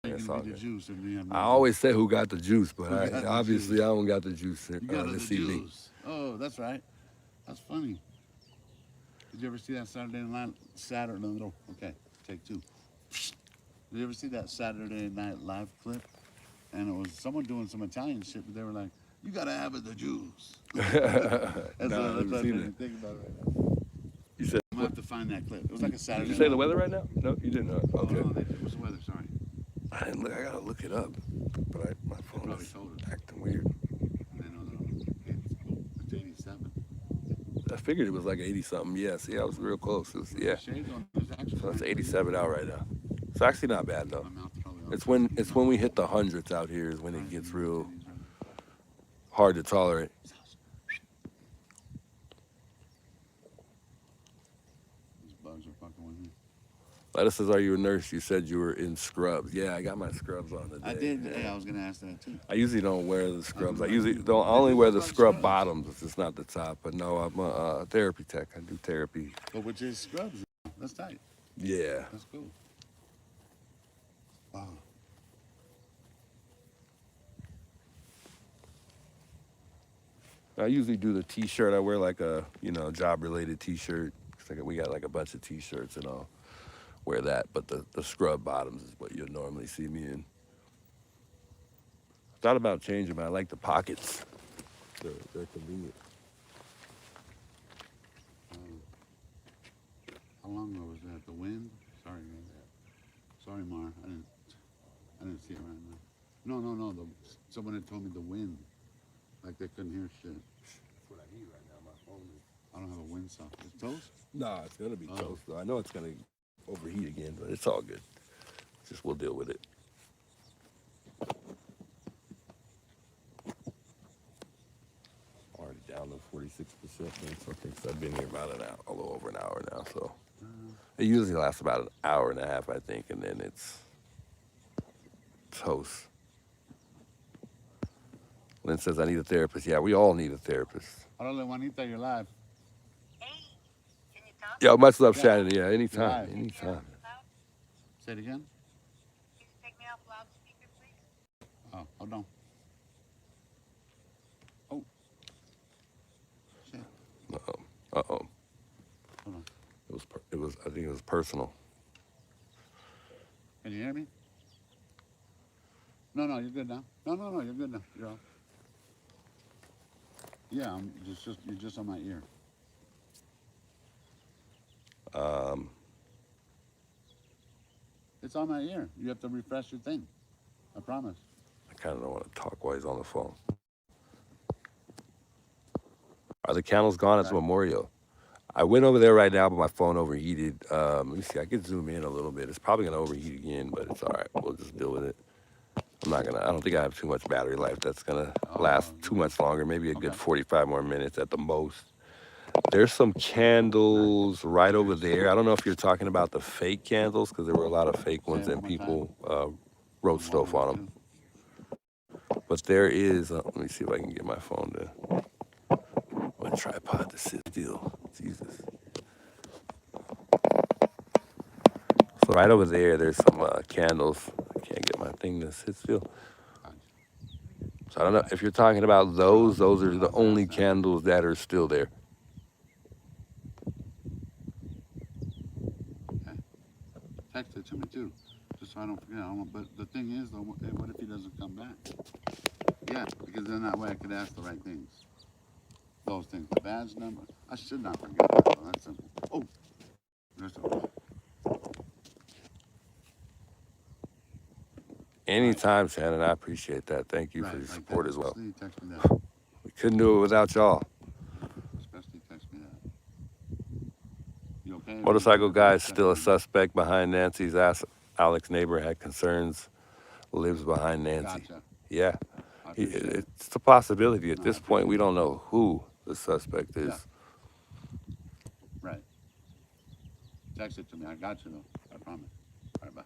It's all good. Juice if you have no I always say who got the juice, but Who got the obviously juice? I don't got the juice You got this the evening. juice. Oh, that's right. That's funny. Did you ever see that Saturday Night No, okay, take two. Did you ever see that Saturday Night Live clip? And it was someone doing some Italian shit, but they were like, "You gotta have it, the juice." That's Nah, what I've I seen it. think about it right now. You said, I'm gonna have to find that clip. It was like a Saturday. did you say the Night. weather right now? No, you didn't. Oh, Okay. no, what's the weather? Sorry. I didn't look. I gotta look it up, but my phone probably is told us. acting weird. And I know that it's 87. I figured it was like 80 something. Yeah, see, I was real close. It was, yeah, Shades on. There's actually so it's 87 out right now. It's actually not bad though. my mouth probably It's when we hit the hundreds out here is when it gets real These hard to tolerate. bugs are fucking with me. Lettuce says, "Are you a nurse?" You said you were in scrubs. Yeah, I got my scrubs on today. I did. Hey, I was gonna ask that too. I usually don't wear the scrubs. I only wear the scrub bottoms. It's just not the top. But no, I'm a therapy tech. I do therapy. But with your scrubs, that's tight. Yeah. That's cool. Wow. I usually do the t-shirt. I wear like a, job-related t-shirt. We got like a bunch of t-shirts and I'll wear that. But the scrub bottoms is what you'll normally see me in. Thought about changing, but I like the pockets. They're convenient. How long ago was that? The wind? Sorry, man. Sorry, Mar. I didn't see it right now. No. Someone had told me the wind. Like they couldn't hear shit. That's what I need right now. My phone is. I don't have a windsock. It's toast? Nah, it's gonna be toast though. I know it's gonna overheat again, but it's all good. Just we'll deal with it. Already down to 46%, man. So I think I've been here about a little over an hour now. So it usually lasts about an hour and a half, I think, and then it's toast. Lynn says, "I need a therapist." Yeah, we all need a therapist. Hola, Juanita, you're live. Yo, much love, Shannon. Yeah, anytime. Live. Anytime. Say it again. Can you take me off loudspeaker, please? Oh, hold on. Oh. Shit. Uh-oh. Hold on. I think it was personal. Can you hear me? No, you're good now. No, you're good now. You're off. Yeah, you're just on my ear. It's on my ear. You have to refresh your thing. I promise. I kind of don't want to talk while he's on the phone. Are the candles gone? It's Memorial. I went over there right now, but my phone overheated. Let me see. I could zoom in a little bit. It's probably going to overheat again, but it's all right. We'll just deal with it. I'm I don't think I have too much battery life that's gonna last too much longer. Maybe a good 45 more minutes at the most. There's some candles right over there. I don't know if you're talking about the fake candles, because there were a lot of fake ones and people wrote stuff on them. But there is, let me see if I can get my phone to, my tripod to sit still. Jesus. So right over there, there's some candles. I can't get my thing to sit still. So I don't know if you're talking about those. Those are the only candles that are still there. Okay. Text it to me too, just so I don't forget. But the thing is, though, what if he doesn't come back? Yeah, because then that way I could ask the right things. Those things. The badge number. I should not forget that, though. That's simple. Oh, there's a... Anytime, Shannon. I appreciate that. Thank you for your support as well. Especially text me that. We couldn't do it without y'all. Especially text me that. You okay? Motorcycle guy is still a suspect behind Nancy's ass. Alex neighbor had concerns, lives behind Nancy. Gotcha. Yeah. I appreciate it. It's a possibility. At this point, we don't know who the suspect is. Yeah. Right. Text it to me. I got you, though. I promise. All right, bye.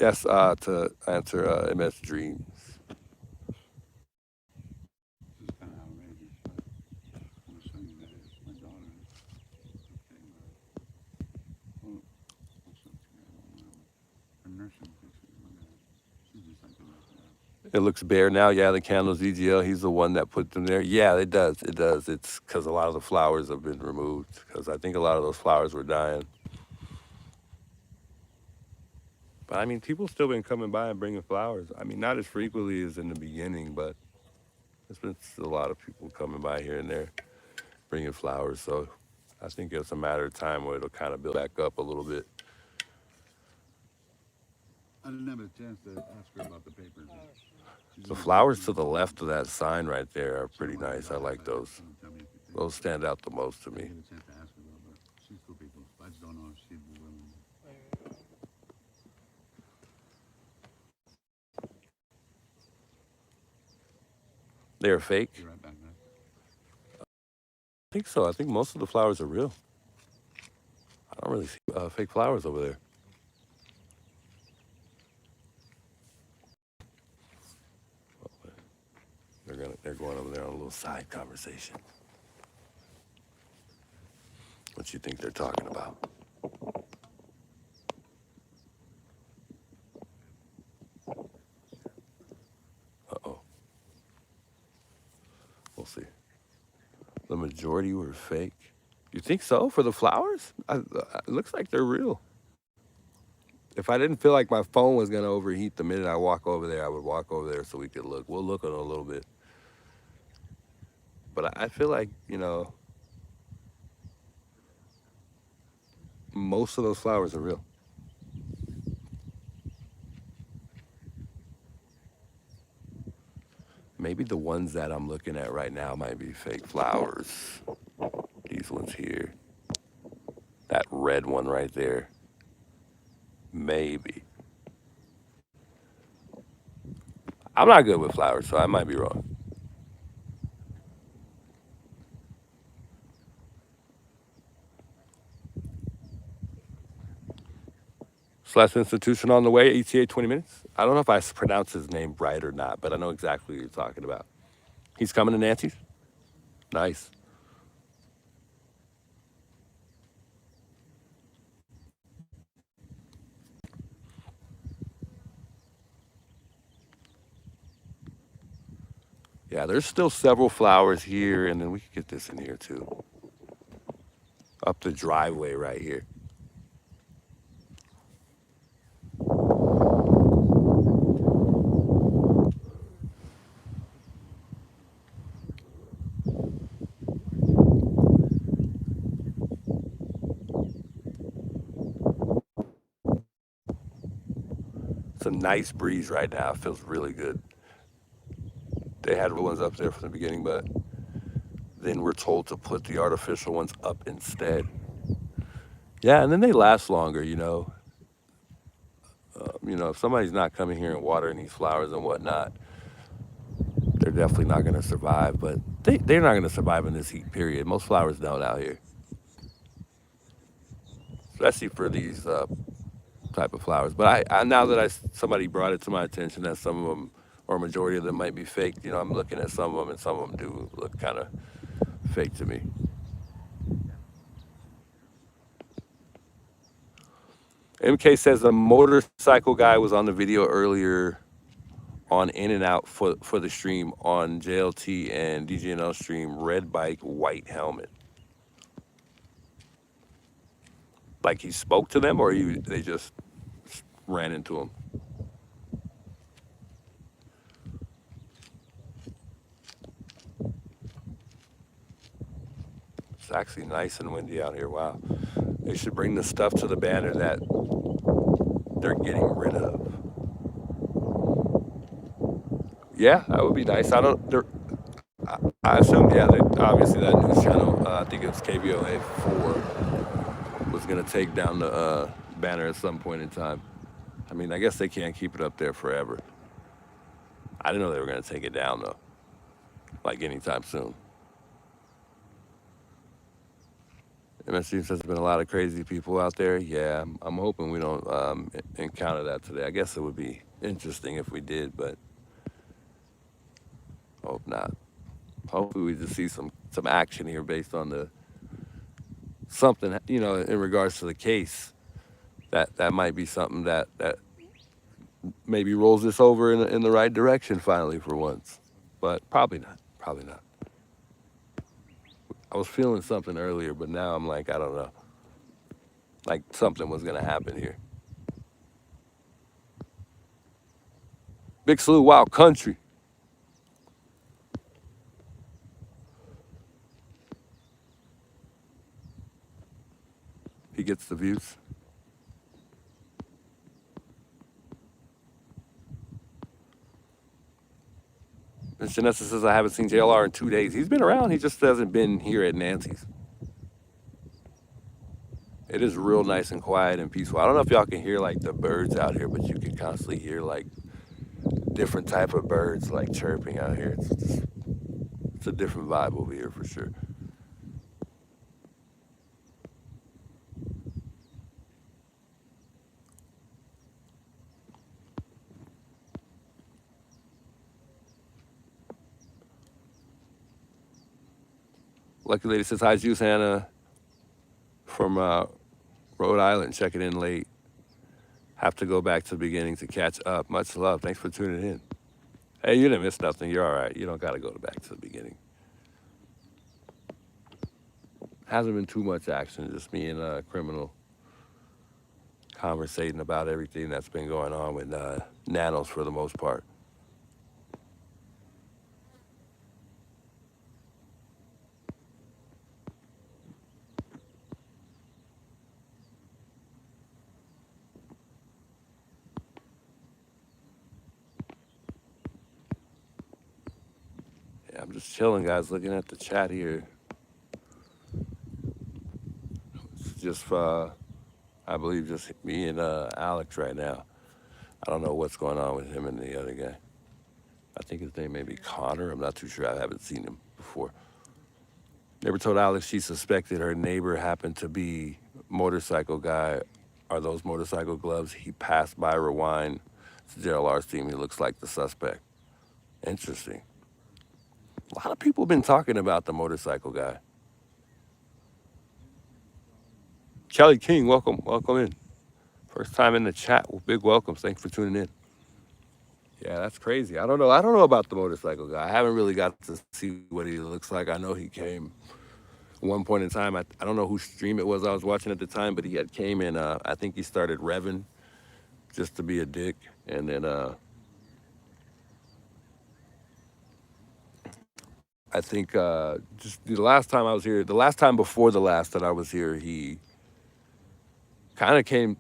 Yes, to answer MS Dreams. This is kind of outrageous, but I'm going to show you guys. My daughter. Okay, oh, what's up here? Her nursing picture. Look at her. She's just like the rest of us. It looks bare now. Yeah, the candles, EGL, he's the one that put them there. Yeah, it does. It does. It's because a lot of the flowers have been removed, because I think a lot of those flowers were dying. But I mean, people still been coming by and bringing flowers. I mean, not as frequently as in the beginning, but there's been still a lot of people coming by here and there bringing flowers. So I think it's a matter of time where it'll kind of build back up a little bit. I didn't have a chance to ask her about the papers. The flowers to the left of that sign right there are pretty nice. I like those. Those stand out the most to I me. didn't get a chance to ask her though, but she's cool people. I just don't know if she'd be willing. They're fake? Be right back, man. I think so. I think most of the flowers are real. I don't really see fake flowers over there. They're going over there on a little side conversation. What you think they're talking about? Uh-oh. We'll see. The majority were fake. You think so for the flowers? It looks like they're real. If I didn't feel like my phone was going to overheat the minute I walk over there, I would walk over there so we could look. We'll look in a little bit. But I feel like, you know, most of those flowers are real. Maybe the ones that I'm looking at right now might be fake flowers. These ones here. That red one right there. Maybe. I'm not good with flowers, so I might be wrong. Sleuth Institution on the way, ETA 20 minutes. I don't know if I pronounce his name right or not, but I know exactly what you're talking about. He's coming to Nancy's? Nice. Yeah, there's still several flowers here, and then we could get this in here too. Up the driveway right here. It's a nice breeze right now. It feels really good. They had real ones up there from the beginning, but then we're told to put the artificial ones up instead. Yeah, and then they last longer, if somebody's not coming here and watering these flowers and whatnot, they're definitely not going to survive. But they're not going to survive in this heat period. Most flowers don't out here, especially for these type of flowers. But I now that somebody brought it to my attention that some of them, or majority of them, might be fake. I'm looking at some of them, and some of them do look kind of fake to me. MK says the motorcycle guy was on the video earlier on In and Out for the stream on JLT and DJNL stream. Red bike, white helmet. Like he spoke to them, or they just ran into him. It's actually nice and windy out here. Wow. They should bring the stuff to the banner that they're getting rid of. Yeah, that would be nice. I assume, yeah, obviously that news channel, I think it was KBOA 4, was going to take down the banner at some point in time. I mean, I guess they can't keep it up there forever. I didn't know they were going to take it down, though, like anytime soon. MSG says there's been a lot of crazy people out there. Yeah, I'm hoping we don't encounter that today. I guess it would be interesting if we did, but hope not. Hopefully we just see some action here based on something, in regards to the case. That might be something that maybe rolls this over in the right direction finally for once. But probably not. Probably not. I was feeling something earlier, but now I'm like, I don't know. Like something was going to happen here. Big Sleuth, Wild Country. He gets the views. And Janessa says, I haven't seen JLR in 2 days. He's been around. He just hasn't been here at Nancy's. It is real nice and quiet and peaceful. I don't know if y'all can hear like the birds out here, but you can constantly hear like different type of birds like chirping out here. It's a different vibe over here for sure. Lucky Lady says, hi, Juice Hannah from Rhode Island, checking in late. Have to go back to the beginning to catch up. Much love. Thanks for tuning in. Hey, you didn't miss nothing. You're all right. You don't got to go back to the beginning. Hasn't been too much action. Just me and a criminal conversating about everything that's been going on with Nanos for the most part. Yeah, I'm just chilling, guys, looking at the chat here. It's just, I believe, just me and Alex right now. I don't know what's going on with him and the other guy. I think his name may be Connor. I'm not too sure. I haven't seen him before. Neighbor told Alex she suspected her neighbor happened to be motorcycle guy. Are those motorcycle gloves? He passed by Rewind. It's JLR's team. He looks like the suspect. Interesting. A lot of people have been talking about the motorcycle guy. Kelly King, welcome in. First time in the chat. Well, big welcome. Thanks for tuning in. Yeah, that's crazy. I don't know about the motorcycle guy. I haven't really got to see what he looks like. I know he came one point in time. I don't know whose stream it was I was watching at the time, but he had came in. I think he started revving just to be a dick, and then I think just the last time I was here, the last time before the last that I was here, he kind of came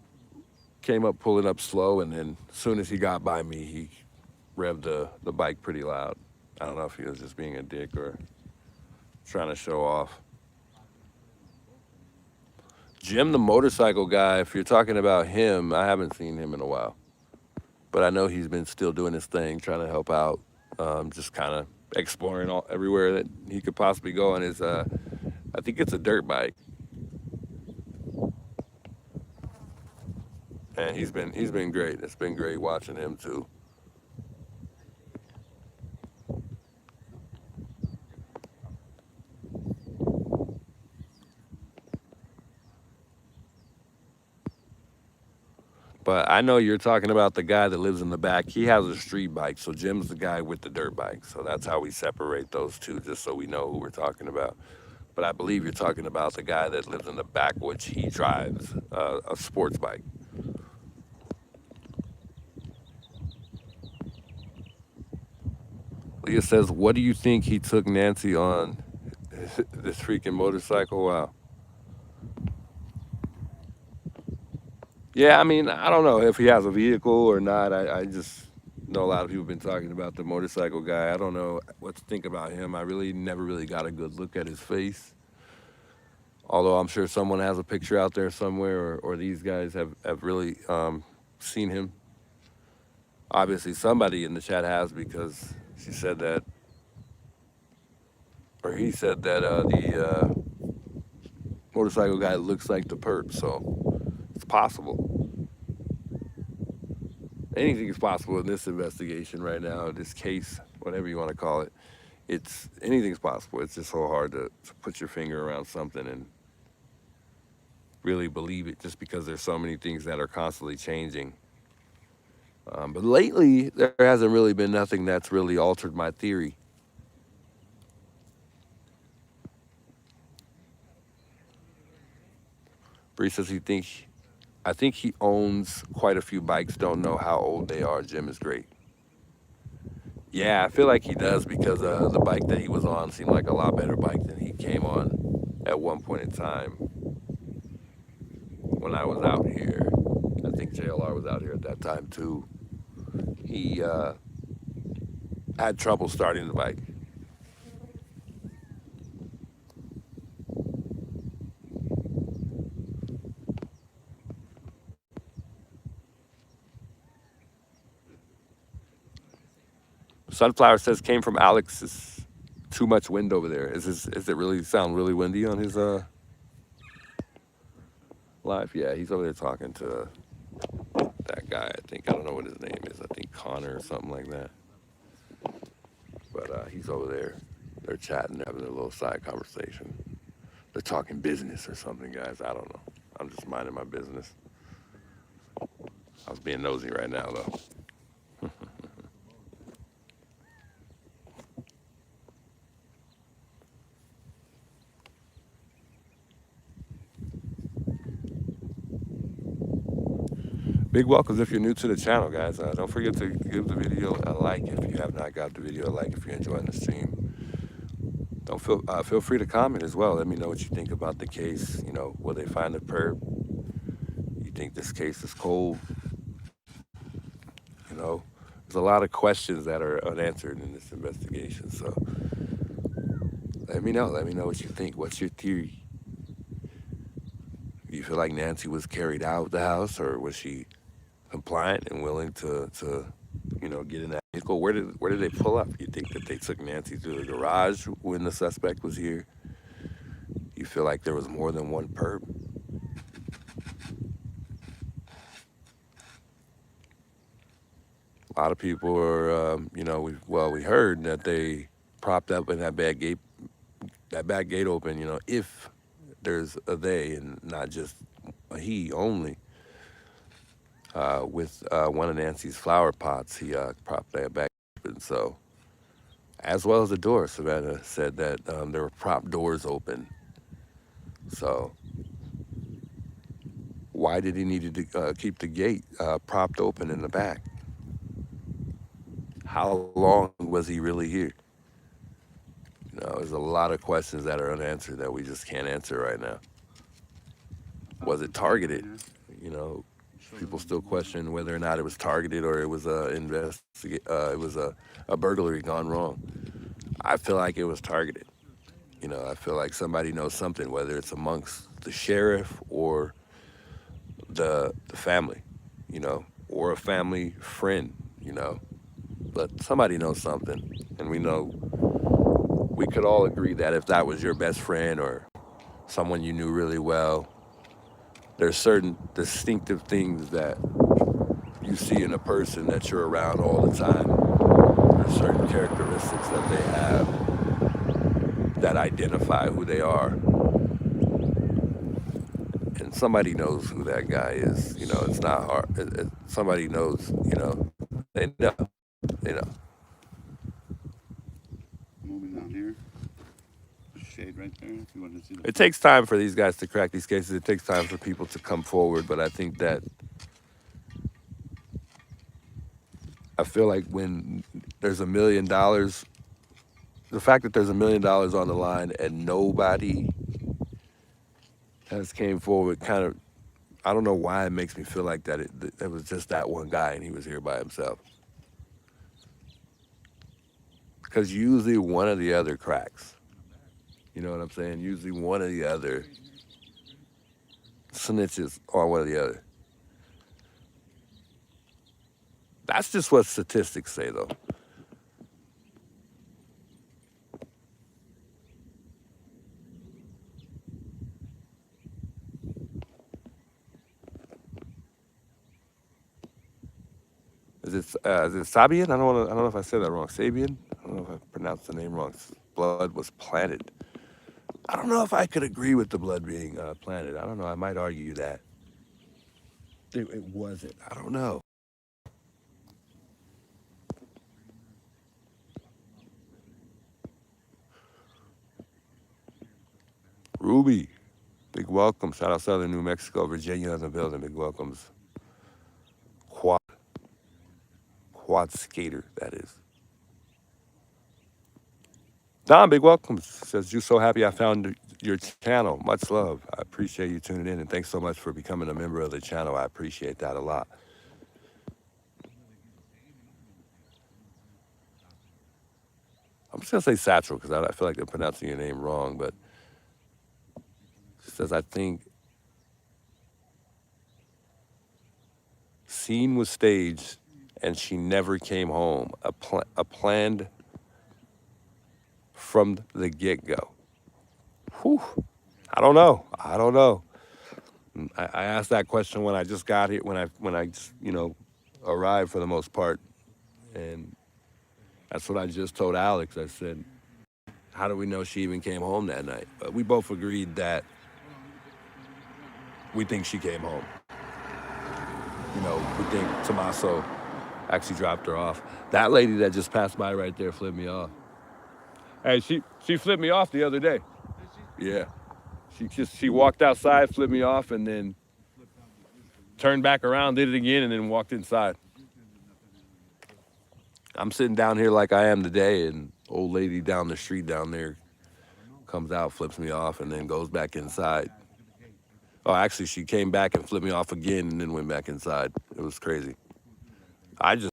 up pulling up slow, and then as soon as he got by me, he revved the bike pretty loud. I don't know if he was just being a dick or trying to show off. Jim, the motorcycle guy, if you're talking about him, I haven't seen him in a while. But I know he's been still doing his thing, trying to help out, just kind of exploring everywhere that he could possibly go on his, I think it's a dirt bike. And he's been great. It's been great watching him too. But I know you're talking about the guy that lives in the back. He has a street bike, so Jim's the guy with the dirt bike. So that's how we separate those two, just so we know who we're talking about. But I believe you're talking about the guy that lives in the back, which he drives a sports bike. Leah says, "What do you think he took Nancy on this freaking motorcycle?" Wow. Yeah, I mean, I don't know if he has a vehicle or not. I just know a lot of people have been talking about the motorcycle guy. I don't know what to think about him. I really never really got a good look at his face. Although I'm sure someone has a picture out there somewhere, or these guys have really seen him. Obviously, somebody in the chat has, because she said that, or he said that the motorcycle guy looks like the perp. So it's possible. Anything is possible in this investigation right now, this case, whatever you want to call it. It's anything's possible. It's just so hard to put your finger around something and really believe it, just because there's so many things that are constantly changing. But lately, there hasn't really been nothing that's really altered my theory. Bree says I think he owns quite a few bikes, don't know how old they are. Jim is great. Yeah, I feel like he does, because the bike that he was on seemed like a lot better bike than he came on at one point in time when I was out here. I think JLR was out here at that time too. He had trouble starting the bike. Sunflower says came from Alex's. Too much wind over there. Is it really sound really windy on his live? Yeah, he's over there talking to that guy. I think, I don't know what his name is. I think Connor or something like that. But he's over there. They're chatting, having a little side conversation. They're talking business or something, guys. I don't know. I'm just minding my business. I was being nosy right now, though. Big welcomes if you're new to the channel, guys. Don't forget to give the video a like if you have not got the video a like if you're enjoying the stream. Don't feel free to comment as well. Let me know what you think about the case. You know, will they find the perp? You think this case is cold? You know, there's a lot of questions that are unanswered in this investigation. So let me know. Let me know what you think. What's your theory? Do you feel like Nancy was carried out of the house, or was she compliant and willing to get in that vehicle? Where did they pull up? You think that they took Nancy to the garage when the suspect was here? You feel like there was more than one perp? A lot of people are, we heard that they propped up in that back gate open, if there's a they and not just a he only. With one of Nancy's flower pots, he propped that back open. So, as well as the door, Savannah said that there were prop doors open. So, why did he need to keep the gate propped open in the back? How long was he really here? There's a lot of questions that are unanswered that we just can't answer right now. Was it targeted? People still question whether or not it was targeted or it was a burglary gone wrong. I feel like it was targeted. You know, I feel like somebody knows something, whether it's amongst the sheriff or the family, you know, or a family friend, you know. But somebody knows something, and we know we could all agree that if that was your best friend or someone you knew really well, there's certain distinctive things that you see in a person that you're around all the time. There's certain characteristics that they have that identify who they are. And somebody knows who that guy is. You know, it's not hard. Somebody knows, you know, they know. They know. Moving down here. Shade right there. If you want to see the It takes time for these guys to crack these cases. It takes time for people to come forward. But I think that I feel like when there's $1 million, the fact that there's $1 million on the line and nobody has came forward, kind of, I don't know why it makes me feel like that. It was just that one guy and he was here by himself. Because usually one of the other cracks. You know what I'm saying? Usually one of the other snitches on one of the other. That's just what statistics say, though. Is it Sabian? I don't know if I said that wrong. Sabian? I don't know if I pronounced the name wrong. Blood was planted. I don't know if I could agree with the blood being planted. I don't know. I might argue that. It wasn't. I don't know. Ruby, big welcome. Shout out Southern New Mexico, Virginia in the building. Big welcomes. Quad skater, that is. Don, big welcome. Says, you so happy I found your channel. Much love. I appreciate you tuning in, and thanks so much for becoming a member of the channel. I appreciate that a lot. I'm just going to say Satchel because I feel like they're pronouncing your name wrong, but it says, I think scene was staged and she never came home. A planned from the get-go. Whew. I don't know. I asked that question when I just got here, when I just, you know, arrived for the most part. And that's what I just told Alex. I said, how do we know she even came home that night? But we both agreed that we think she came home. You know, we think Tommaso actually dropped her off. That lady that just passed by right there flipped me off. Hey, she flipped me off the other day. Yeah. She walked outside, flipped me off, and then turned back around, did it again, and then walked inside. I'm sitting down here like I am today, and old lady down the street down there comes out, flips me off, and then goes back inside. Oh, actually, she came back and flipped me off again and then went back inside. It was crazy. I just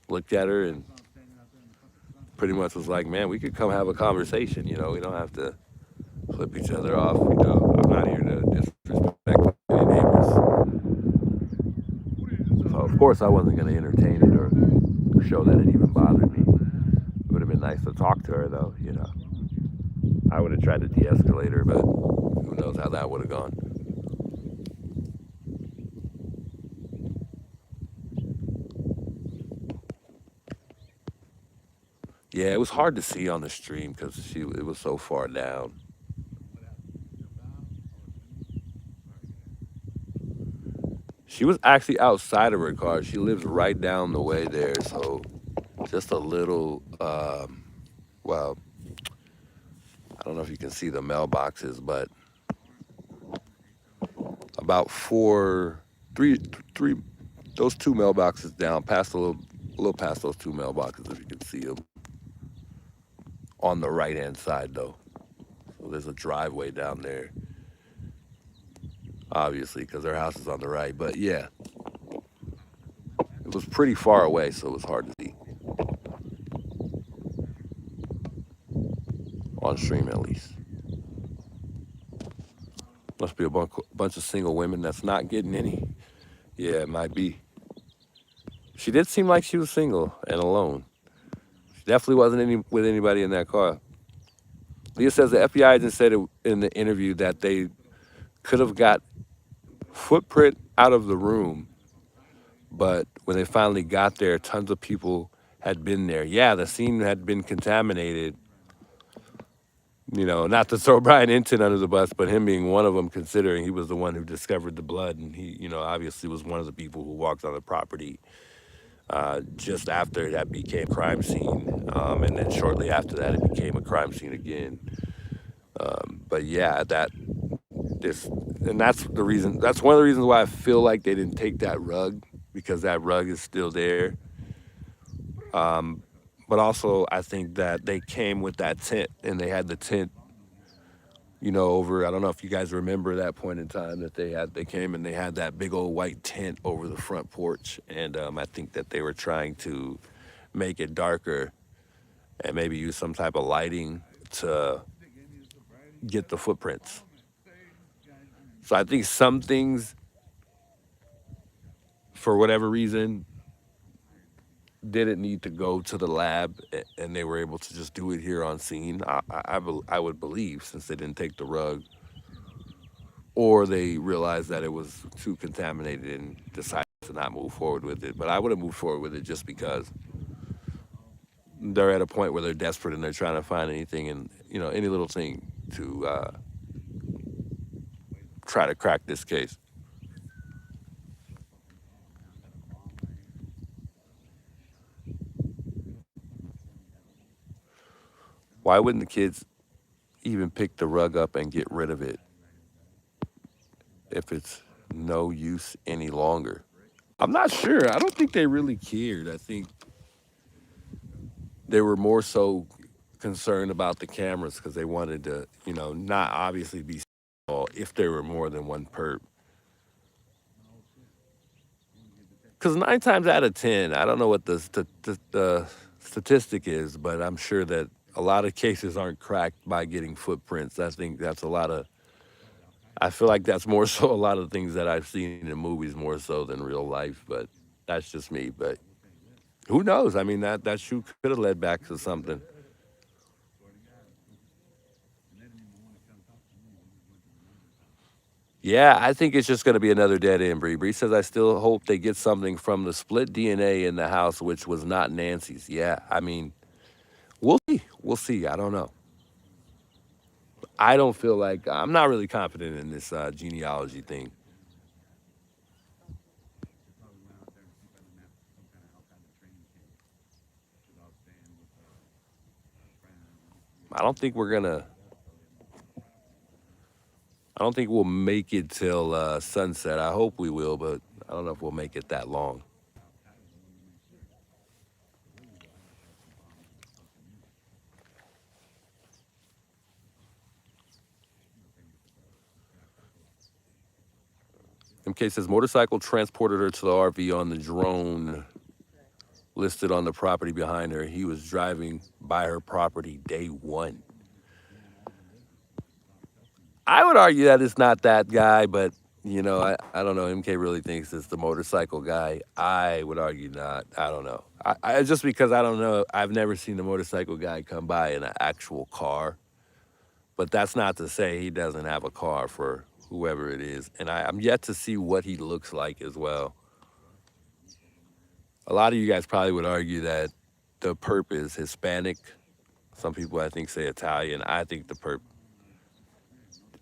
looked at her and pretty much was like, man, we could come have a conversation, you know, we don't have to flip each other off, you know. I'm not here to disrespect any neighbors. So of course I wasn't gonna entertain it or show that it even bothered me. It would have been nice to talk to her though, you know. I would have tried to de-escalate her, but who knows how that would have gone. Yeah, it was hard to see on the stream because it was so far down. She was actually outside of her car. She lives right down the way there, so just a little, well, I don't know if you can see the mailboxes, but about three, those two mailboxes down, past a little past those two mailboxes, if you can see them. On the right-hand side, though. So there's a driveway down there, obviously, because their house is on the right. But yeah, it was pretty far away, so it was hard to see. on stream at least. Must be a bunch of single women that's not getting any. Yeah, it might be. She did seem like she was single and alone. She definitely wasn't with anybody in that car. Leah says the FBI agent said in the interview that they could have got footprint out of the room, but when they finally got there, tons of people had been there. Yeah, the scene had been contaminated. You know, not to throw Brian Hinton under the bus, but him being one of them, considering he was the one who discovered the blood, and he, you know, obviously was one of the people who walked on the property just after that became a crime scene, and then shortly after that, it became a crime scene again. But yeah, and that's the reason. That's one of the reasons why I feel like they didn't take that rug, because that rug is still there. But also, I think that they came with that tent, and they had the tent, you know, over. I don't know if you guys remember that point in time that they came and they had that big old white tent over the front porch, and I think that they were trying to make it darker and maybe use some type of lighting to get the footprints. So I think some things, for whatever reason, didn't need to go to the lab, and they were able to just do it here on scene. I would believe, since they didn't take the rug, or they realized that it was too contaminated and decided to not move forward with it. But I would have moved forward with it just because they're at a point where they're desperate and they're trying to find anything, and you know, any little thing to try to crack this case. Why wouldn't the kids even pick the rug up and get rid of it if it's no use any longer? I'm not sure. I don't think they really cared. I think they were more so concerned about the cameras because they wanted to, you know, not obviously be if there were more than one perp. Because 9 times out of 10, I don't know what the statistic is, but I'm sure that a lot of cases aren't cracked by getting footprints. I think that's I feel like that's more so a lot of things that I've seen in movies more so than real life, but that's just me. But who knows? I mean, that shoot could have led back to something. Yeah, I think it's just going to be another dead end, Bree. Bree says, I still hope they get something from the split DNA in the house, which was not Nancy's. Yeah, I mean, we'll see. We'll see. I don't know. I don't feel like, I'm not really confident in this genealogy thing. I don't think we'll make it till sunset. I hope we will, but I don't know if we'll make it that long. MK says motorcycle transported her to the RV on the drone listed on the property behind her. He was driving by her property day 1. I would argue that it's not that guy, but you know, I don't know. MK really thinks it's the motorcycle guy. I would argue not. I don't know. I just because I don't know. I've never seen the motorcycle guy come by in an actual car, but that's not to say he doesn't have a car for whoever it is. And I'm yet to see what he looks like as well. A lot of you guys probably would argue that the perp is Hispanic. Some people, I think, say Italian. I think the perp,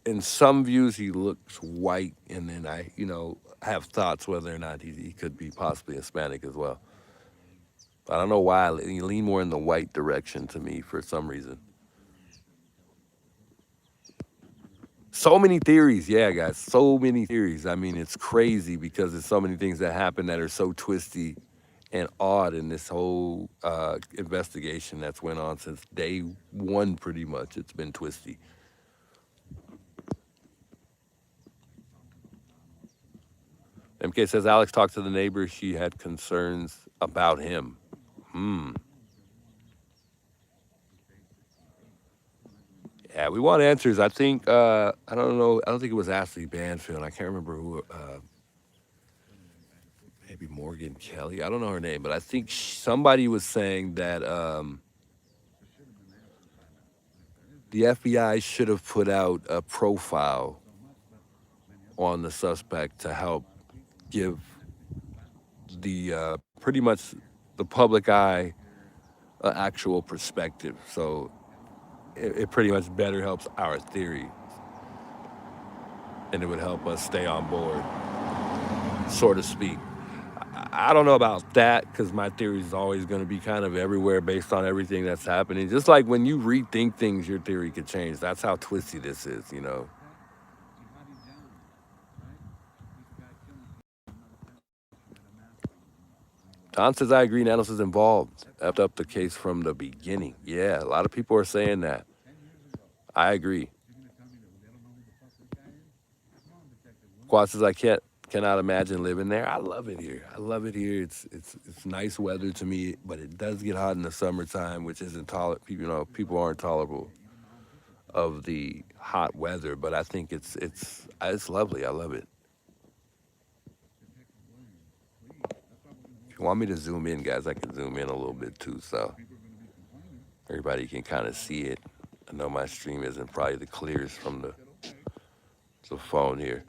in some views, he looks white, and then I, you know, have thoughts whether or not he could be possibly Hispanic as well. I don't know why. He lean more in the white direction to me for some reason. So many theories, yeah, guys. So many theories. I mean, it's crazy because there's so many things that happen that are so twisty and odd in this whole investigation that's went on since day 1, pretty much. It's been twisty. MK says Alex talked to the neighbor. She had concerns about him. Yeah, we want answers. I think I don't know. I don't think it was Ashley Banfield. I can't remember who. Maybe Morgan Kelly. I don't know her name, but I think somebody was saying that the FBI should have put out a profile on the suspect to help give the pretty much the public eye an actual perspective. So it pretty much better helps our theory, and it would help us stay on board, so to speak. I don't know about that because my theory is always going to be kind of everywhere based on everything that's happening. Just like when you rethink things, your theory could change. That's how twisty this is, you know. Don says, I agree, Nanos is involved. Effed up the case from the beginning. Yeah, a lot of people are saying that. I agree. Quad says, I cannot imagine living there. I love it here. I love it here. It's nice weather to me, but it does get hot in the summertime, which isn't tolerant. You know, people aren't tolerable of the hot weather, but I think it's lovely. I love it. If you want me to zoom in, guys, I can zoom in a little bit too, so everybody can kind of see it. I know my stream isn't probably the clearest from the phone here.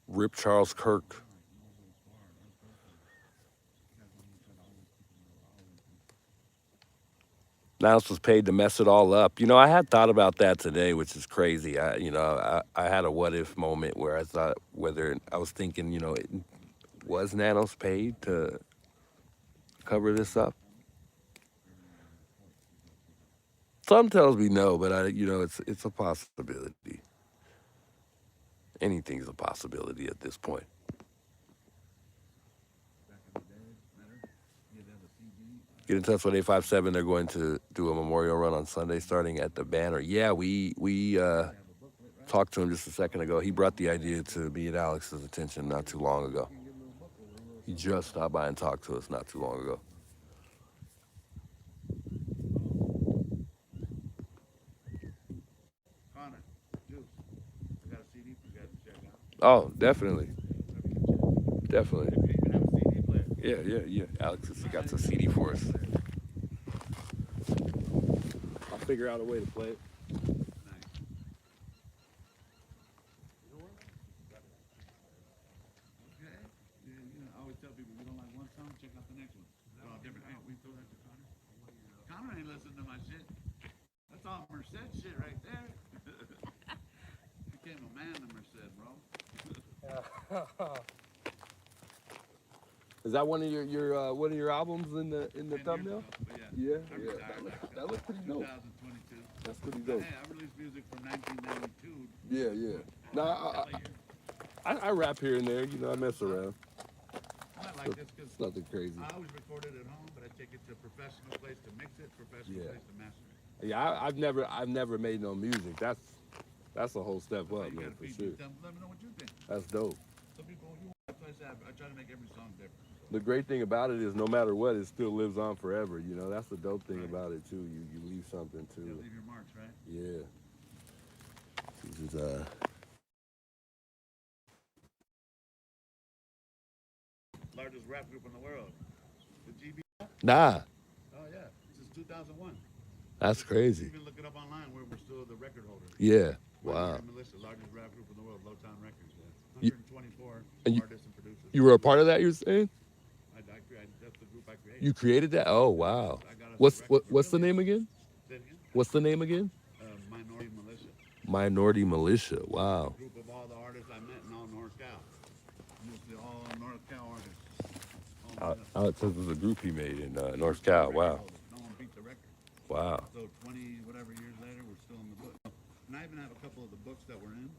Rip Charles Kirk. Nanos was paid to mess it all up. You know, I had thought about that today, which is crazy. I had a what if moment where I thought whether I was thinking, was Nanos paid to cover this up? Some tells me no, but it's a possibility. Anything's a possibility at this point. Get in touch with 857. They're going to do a memorial run on Sunday starting at the Banner. Yeah, we talked to him just a second ago. He brought the idea to me and Alex's attention not too long ago. He just stopped by and talked to us not too long ago. Connor, Juice, I got a CD for you guys to check out. Oh, definitely. Definitely. You even have a CD player. Yeah. Alex has got the CD for us. I'll figure out a way to play it. Nice. Okay. I always tell people, you don't like one song, check out the next one. They're all different. Hey, we throw that to Connor. Connor ain't listening to my shit. That's all Merced shit right there. Became a man to Merced, bro. Is that one of your albums in the 10 thumbnail? years ago, but Yeah. I retired That looks pretty dope. 2022. That's pretty dope. Hey, I released music from 1992. Yeah. No, I rap here and there. I mess around. I like this because It's nothing crazy. I always record it at home, but I take it to a professional place to mix it, professional place to master it. Yeah, I've never made no music. That's a whole step So up, you man, gotta for feed sure. me, let me know what you think. That's dope. Some people, that's why I try to make every song different. The great thing about it is no matter what, it still lives on forever. That's the dope thing about it too. You leave something You to. leave your marks, right? Yeah. This is Largest rap group in the world. The GB. Nah, Oh yeah, since 2001. that's crazy. You can look it up online where we're still the record holder. Yeah. Right Wow. here in Melissa, largest rap group in the world, Lowtown Records. You- 124 and artists and producers. You were a part of that, you were saying? That's the group I created. You created that? Oh, wow. I got us What's a record. what's the name again? Say it again? What's the name again? Minority Militia. Minority Militia. Wow. Group of all the artists I met in all NorCal. Mostly all NorCal artists. Alex says there's a group he made in North Cal. Wow. No one beat the record. Wow. So 20 whatever years later, we're still in the book. And I even have a couple of the books that we're in.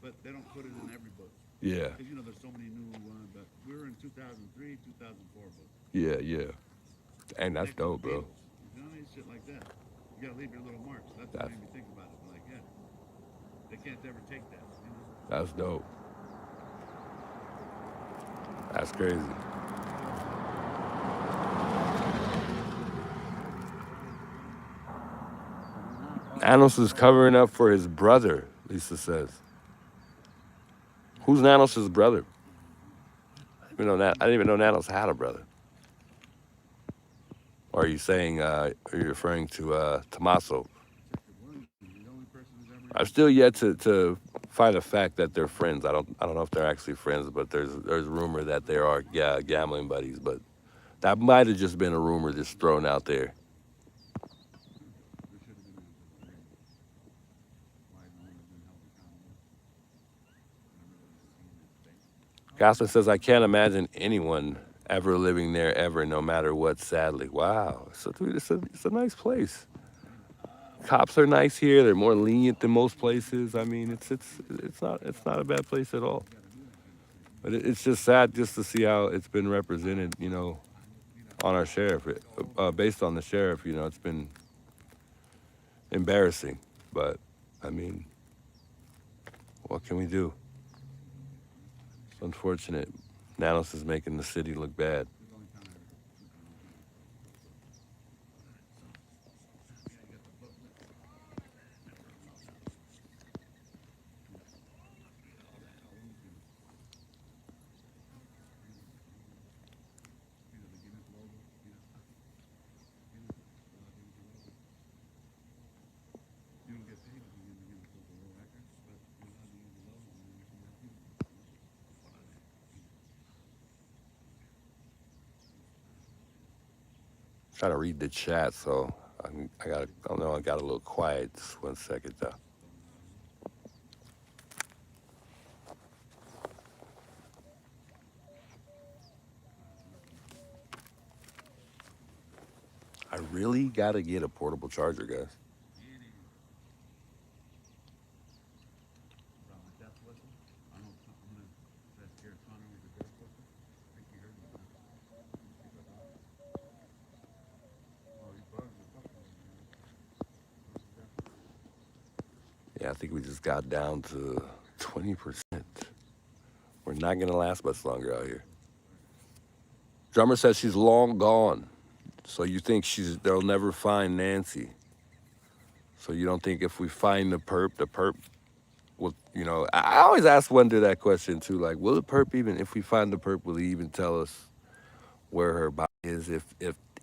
but they don't put it in every book. Yeah, Because, you know, there's so many new ones, but we were in 2003, 2004 book. yeah. And that's Next to the dope, bro. Beatles. You know what I mean? Shit like that. You gotta leave your little marks. That's what That's made me think about it. Like, yeah, they can't ever take that. You know? that's dope. That's crazy. Nanos is covering up for his brother, Lisa says. Who's Nanos' brother? I didn't even know Nanos had a brother. Or are you saying, are you referring to Tommaso? I've still yet to find a fact that they're friends. I don't know if they're actually friends, but there's rumor that they are gambling buddies. But that might have just been a rumor just thrown out there. Goslin says, I can't imagine anyone ever living there ever, no matter what, sadly. Wow. So, dude, it's a nice place. Cops are nice here. They're more lenient than most places. I mean, it's not a bad place at all. But it's just sad just to see how it's been represented, you know, on our sheriff, based on the sheriff. You know, it's been embarrassing. But I mean, what can we do? It's unfortunate. Nanos is making the city look bad. Trying to read the chat, so I got a little quiet. Just 1 second though. I really gotta get a portable charger, guys. Yeah, I think we just got down to 20%. We're not gonna last much longer out here. Drummer says she's long gone. So you think they'll never find Nancy. So you don't think if we find the perp will, you know, I always ask Wonder that question too, like, will the perp even, if we find the perp, will he even tell us where her body is if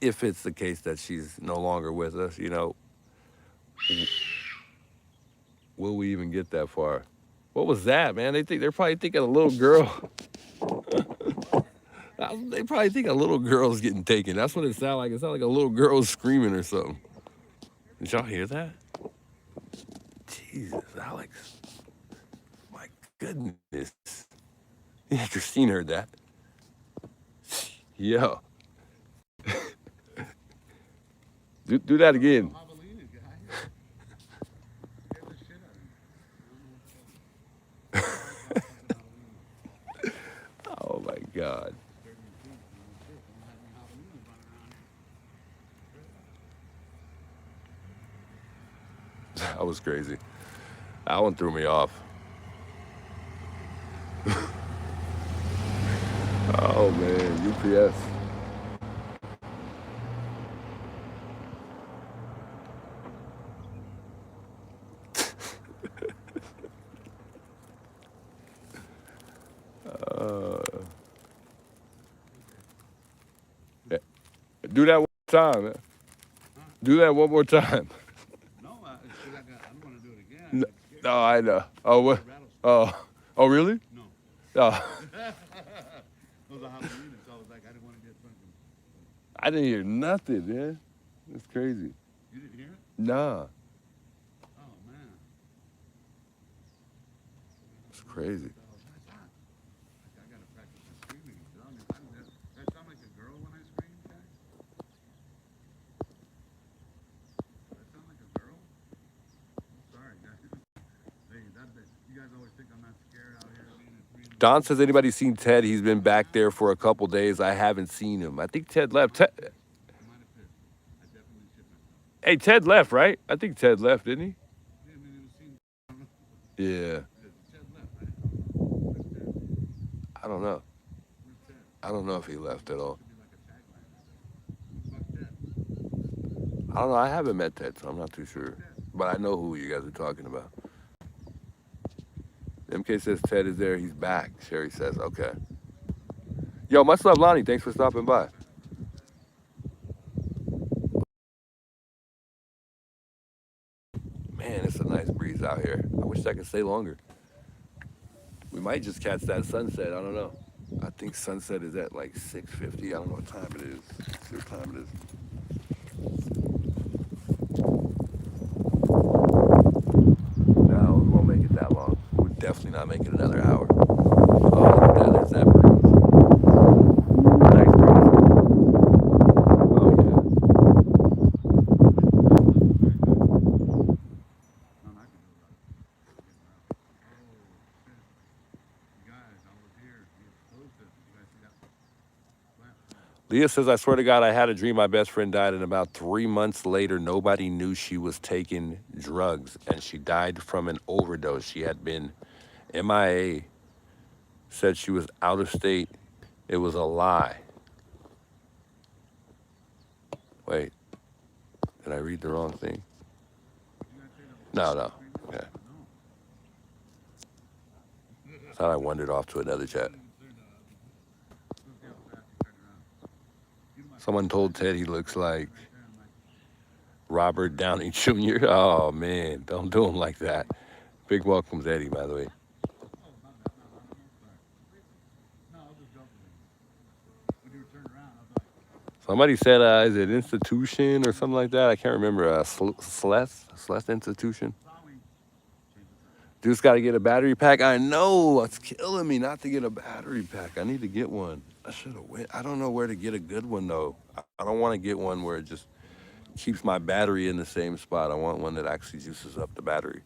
it's the case that she's no longer with us, you know? Will we even get that far? What was that, man? They're probably thinking a little girl. They probably think a little girl's getting taken. That's what it sounded like. It sounded like a little girl was screaming or something. Did y'all hear that? Jesus, Alex. My goodness. Yeah, Christine heard that. Yo. Do that again. Oh my God. That was crazy. That one threw me off. Oh man, UPS. Do that one more time, man. Do that one more time. No, I don't want to do it again. No, no, I know. Oh, what? Oh, really? No. Oh, It was a Halloween, so I was like, I didn't want to get something. I didn't hear nothing, man. It's crazy. You didn't hear it? Nah, Oh, man. it's crazy. I got to practice my screaming. I sound like a girl when I scream, guys? I sound like a girl? I'm sorry, guys. Hey, you guys Don says, anybody seen Ted? He's been back there for a couple days. I haven't seen him. I think Ted left. Hey, Ted left, right? I think Ted left, didn't he? Yeah. I don't know. I don't know if he left at all. I don't know. I haven't met Ted, so I'm not too sure. But I know who you guys are talking about. MK says Ted is there. He's back. Sherry says, okay. Yo, much love, Lonnie. Thanks for stopping by. Man, it's a nice breeze out here. I wish I could stay longer. We might just catch that sunset. I don't know. I think sunset is at like 6:50. I don't know what time it is. Let's see what time it is. No, we won't make it that long. We're definitely not making another hour. Oh, look at that. There's that breeze. Nice breeze. Oh, yeah. Leah says, I swear to God, I had a dream my best friend died, and about 3 months later, nobody knew she was taking drugs, and she died from an overdose. She had been MIA, said she was out of state. It was a lie. Wait, did I read the wrong thing? No. Okay. Thought I wandered off to another chat. Someone told Ted he looks like Robert Downey Jr. Oh, man, don't do him like that. Big welcomes, Eddie, by the way. Somebody said, is it institution or something like that? I can't remember. Sleuth institution. Dude's got to get a battery pack. I know, it's killing me not to get a battery pack. I need to get one. I should have went. I don't know where to get a good one, though. I don't want to get one where it just keeps my battery in the same spot. I want one that actually juices up the battery.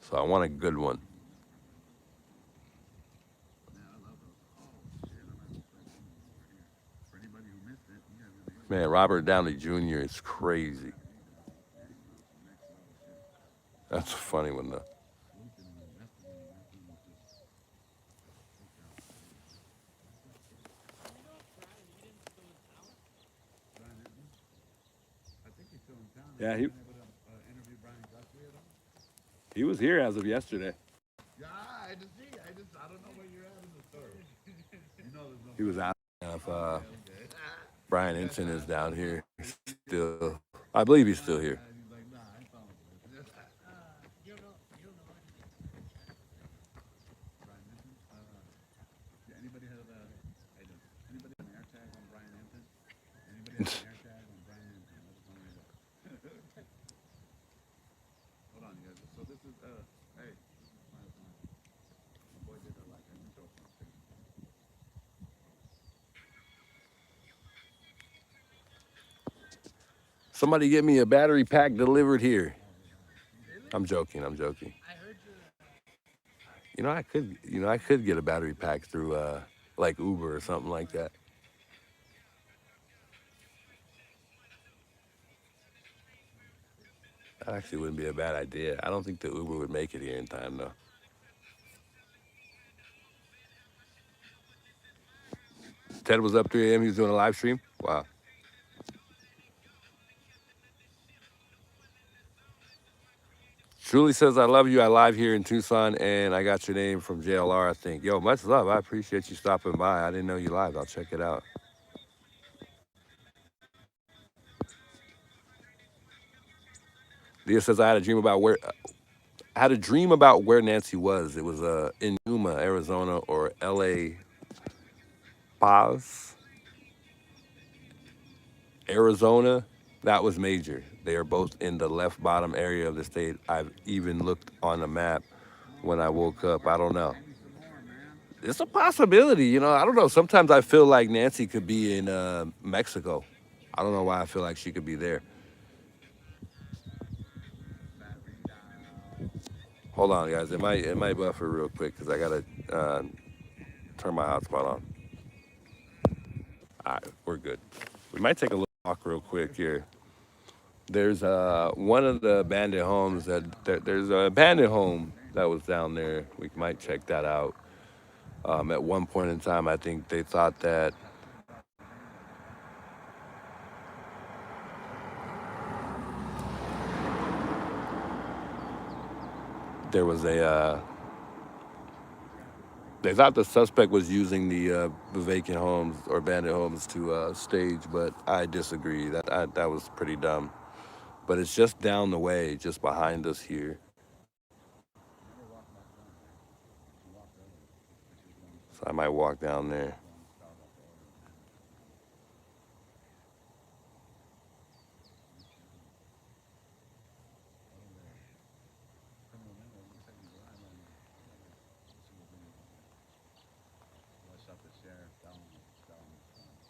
So I want a good one. Man, Robert Downey Jr. is crazy. That's a funny one, though. Yeah, he was here as of yesterday. Yeah, I don't know where you're at in the story. He was asking if Brian Ensign is down here still. I believe he's still here. Somebody get me a battery pack delivered here. I'm joking. You know, I could get a battery pack through like Uber or something like that. That actually wouldn't be a bad idea. I don't think the Uber would make it here in time, though. Ted was up 3 a.m. He was doing a live stream. Wow. Julie says, I love you. I live here in Tucson, and I got your name from JLR, I think. Yo, much love. I appreciate you stopping by. I didn't know you live. I'll check it out. Leah says, I had a dream about where Nancy was. It was in Yuma, Arizona, or LA Paz, Arizona. That was major. They are both in the left bottom area of the state. I've even looked on the map when I woke up. I don't know. It's a possibility, you know. I don't know. Sometimes I feel like Nancy could be in Mexico. I don't know why I feel like she could be there. Hold on, guys. It might buffer real quick because I gotta turn my hotspot on. All right, we're good. We might take a little walk real quick here. There's one of the abandoned homes there's an abandoned home that was down there. We might check that out. At one point in time, I think they thought that there was they thought the suspect was using the vacant homes or abandoned homes to stage, but I disagree. That was pretty dumb. But it's just down the way, just behind us here. So I might walk down there.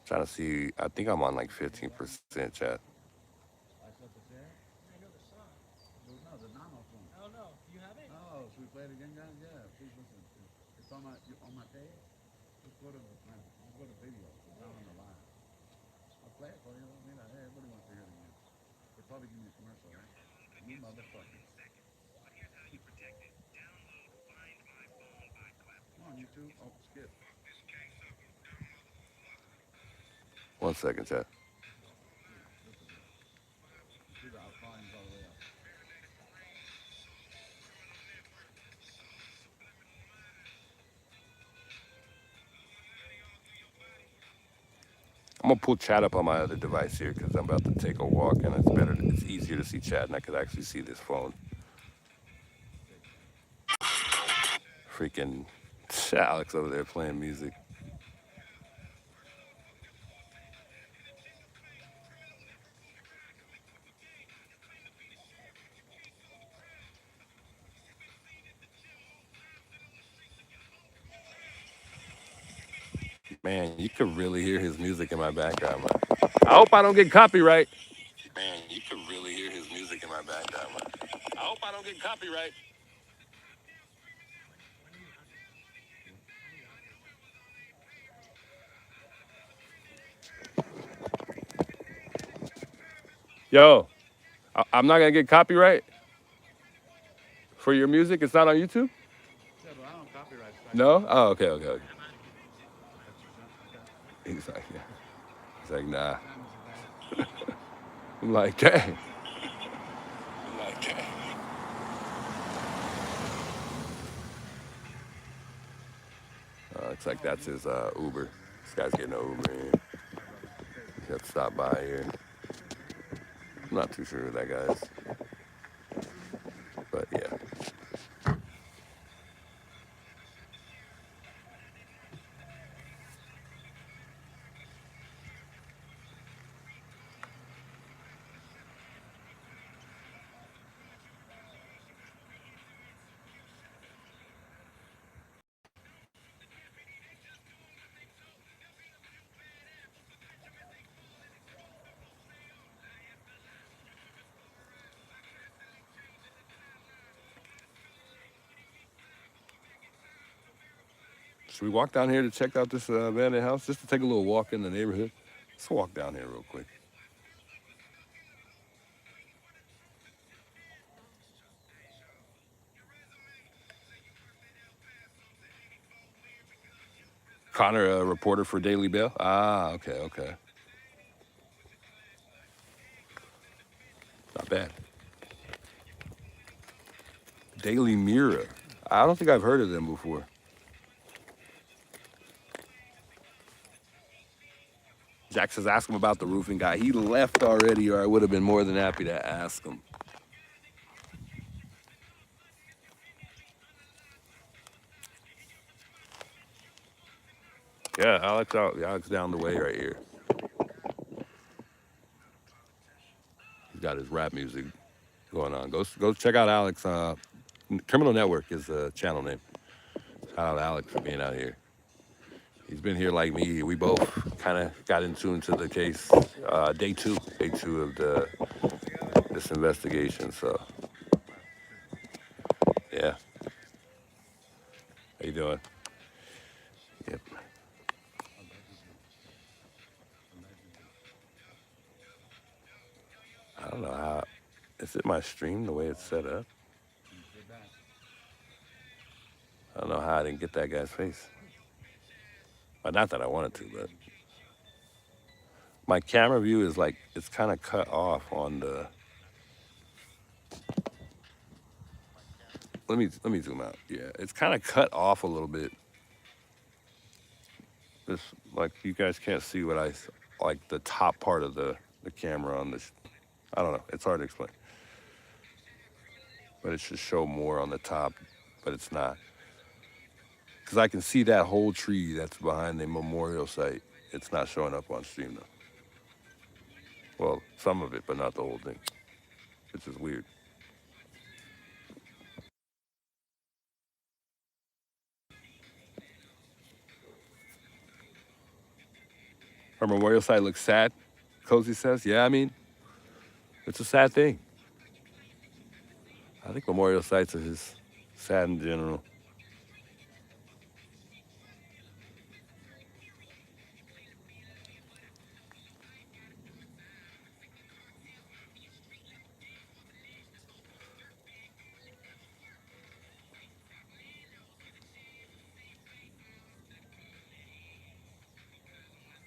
Trying to see, I think I'm on like 15% chat. No, the Nanos one. Oh no, you have it? Oh, should we play it again, guys? Yeah, please listen. It's on my page. Just go to video. It's not on the live. I'll play it for you. Hey, everybody wants to hear it again. They're probably giving me a commercial, right? You motherfucker. Come on, YouTube. Oh, skip. 1 second, chat. See the volume's all the way up. I'm gonna pull chat up on my other device here because I'm about to take a walk and it's easier to see chat and I could actually see this phone. Freaking Alex over there playing music. Man, you could really hear his music in my background. I hope I don't get copyright. Man, you could really hear his music in my background. I hope I don't get copyright. Yo, I'm not gonna get copyright for your music. It's not on YouTube. Yeah, but I don't copyright strike. No? Oh, okay. He's like, yeah. He's like, nah. I'm like, dang. Looks like that's his Uber. This guy's getting an Uber here. He had to stop by here. I'm not too sure who that guy is. But yeah. Should we walk down here to check out this abandoned house? Just to take a little walk in the neighborhood? Let's walk down here real quick. Connor, a reporter for Daily Mail? Ah, okay. Not bad. Daily Mirror. I don't think I've heard of them before. Jack says, ask him about the roofing guy. He left already, or I would have been more than happy to ask him. Yeah, Alex down the way right here. He's got his rap music going on. Go check out Alex. Criminal Network is the channel name. Shout out Alex for being out here. He's been here like me. We both kind of got into the case. Day two of this investigation. So, yeah. doing? Yep. I don't know how. Is it my stream the way it's set up? I don't know how I didn't get that guy's face. Well, not that I wanted to, but my camera view is like it's kind of cut off on the. Let me zoom out. Yeah, it's kind of cut off a little bit. This like you guys can't see what I like the top part of the camera on this. I don't know. It's hard to explain. But it should show more on the top, but it's not. Because I can see that whole tree that's behind the memorial site. It's not showing up on stream though. Well, some of it, but not the whole thing, which is weird. Her memorial site looks sad, Cozy says. Yeah, I mean, it's a sad thing. I think memorial sites are just sad in general.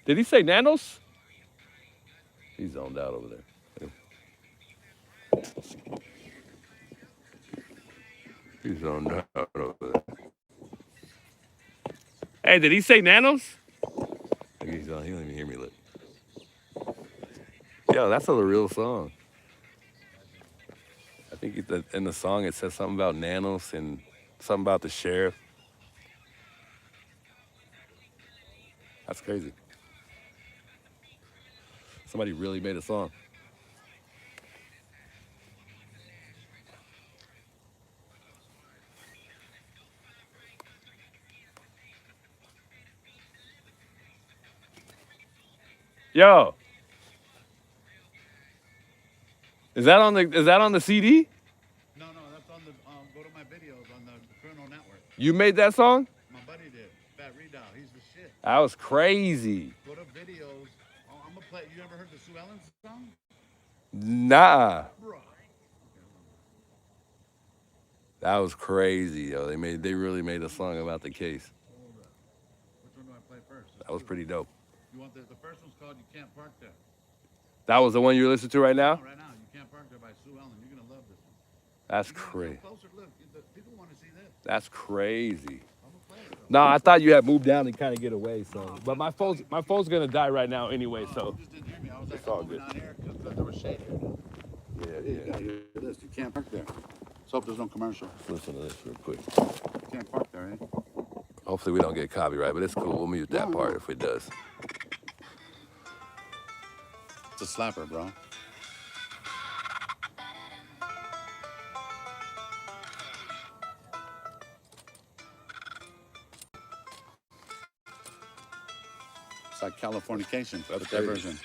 Did he say Nanos? He's zoned out over there. He's zoned out over there. Hey, did he say Nanos? I think he's on. He don't even hear me look. Yo, that's a real song. I think in the song it says something about Nanos and something about the sheriff. That's crazy. Somebody really made a song. Yo. Is that on the CD? No, that's on the go to my videos on the Criminal Network. You made that song? My buddy did. Fat Redow, he's the shit. That was crazy. Go to videos. Oh, I'm gonna play. You ever heard the Sue Ellen song? Nah. Bro. That was crazy, yo. They really made a song about the case. Which one do I play first? That was pretty dope. You want the first one's called "You Can't Park There." That was the one you're listening to right now? Right now, "You Can't Park There" by Sue Ellen. You're gonna love this one. That's crazy. Closer look. People want to see this. That's crazy. I'm gonna play it, bro. No, I thought you had moved down and kind of get away. So, but my phone's gonna die right now anyway. So You just didn't hear me. I was It's like, all good. on air because there was shade here. Yeah, you gotta hear this. You can't park there. Let's hope there's no commercial. let's listen to this real quick. You can't park there, eh? Hopefully we don't get copyright, but it's cool. We'll mute that part if it does. It's a slapper, bro. It's like Californication, but their crazy. version.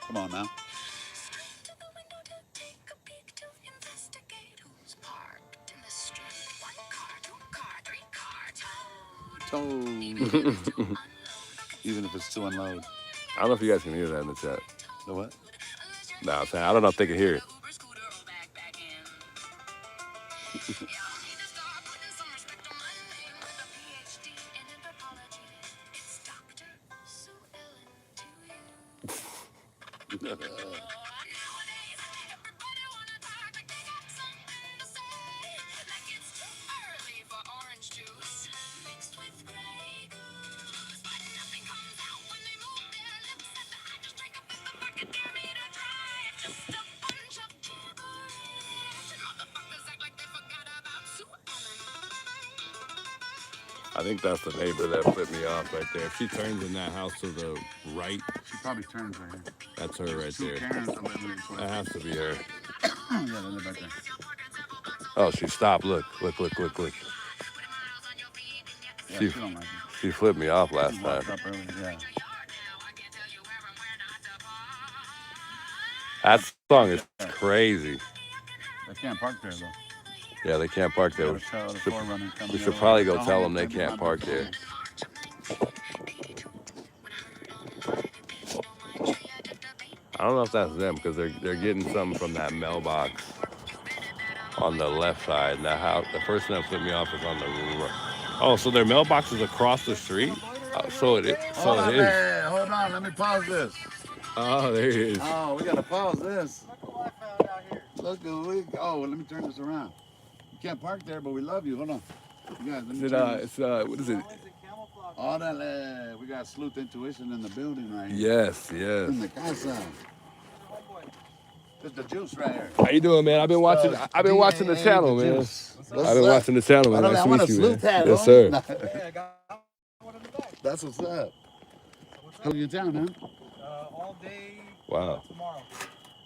Come on now. Toad. Even if it's to unload. I don't know if you guys can hear that in the chat. The what? Nah, I'm saying I don't know if they can hear it. I think that's the neighbor that flipped me off right there. If she turns in that house to the right, She probably turns right here. that's her right Two there. Karens are living in this one. That has to be her. Yeah, they live right there. Oh, she stopped. Look. Yeah, She- she don't like it. She flipped me off last She time. walked up early, yeah. That song is crazy. They can't park there though. Yeah, they can't park there. Got a car, the Forerunner coming We should the other probably way. go Go tell home, them they baby, can't my park big there. boy. I don't know if that's them because they're getting something from that mailbox on the left side. And the house, the person that flipped me off is on the right. Oh, so their mailbox is across the street. So it is. Hold So it on, is. man. Hold on. Let me pause this. Oh, there it is. Oh, we gotta pause this. Look what I found out here. Look, oh, let me turn this around. You can't park there, but we love you. Hold on. You guys, let Is me it? turn this. It's what is it? How is it camouflage? All that, we got Sleuth Intuition in the building right here. Yes, yes. In the casa. This the juice right here. How you doing, man? I've been watching. I've been watching the DAA, channel, the man. juice. What's I've been up? watching the channel, man. I Nice to want a meet you, man. Sleuth hat, Yes, homie. sir. Yeah, I got one in the back. That's what's up. How you in town, huh? All day Wow. tomorrow.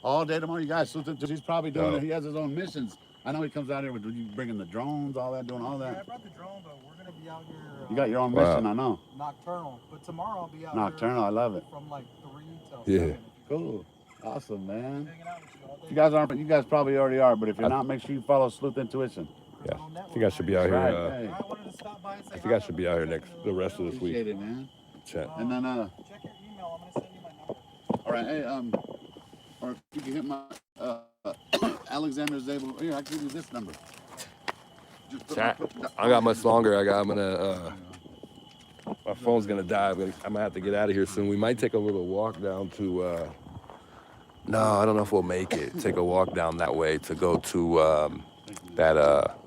All day tomorrow, you guys. Sleuth Intuition, he's probably doing Oh. it. He has his own missions. I know he comes out here with you bringing the drones, all that, doing all Yeah, I that. brought the drone, but we're gonna be out here. You got your own Wow. mission, I know. Nocturnal, but tomorrow I'll be out Nocturnal, I love it. here from like 3 till Yeah. 7. Cool. Awesome, man. Hanging out with you all day. You guys aren't. You guys probably already are, but if you're not, make sure you follow Sleuth Intuition. Yeah. I think I should be out here. Right. Hey. I wanted to stop by and say I think I should be out here the rest of this Appreciate week. it, man. Chat. And then, check your email. I'm gonna send you my number. all right, hey, or if you can hit my Alexander's able. Here, I can give you this number. Just Chat. I got much longer. I'm gonna. My phone's gonna die. I'm gonna have to get out of here soon. We might take a little walk down to. No, I don't know if we'll make it. Take a walk down that way to go to that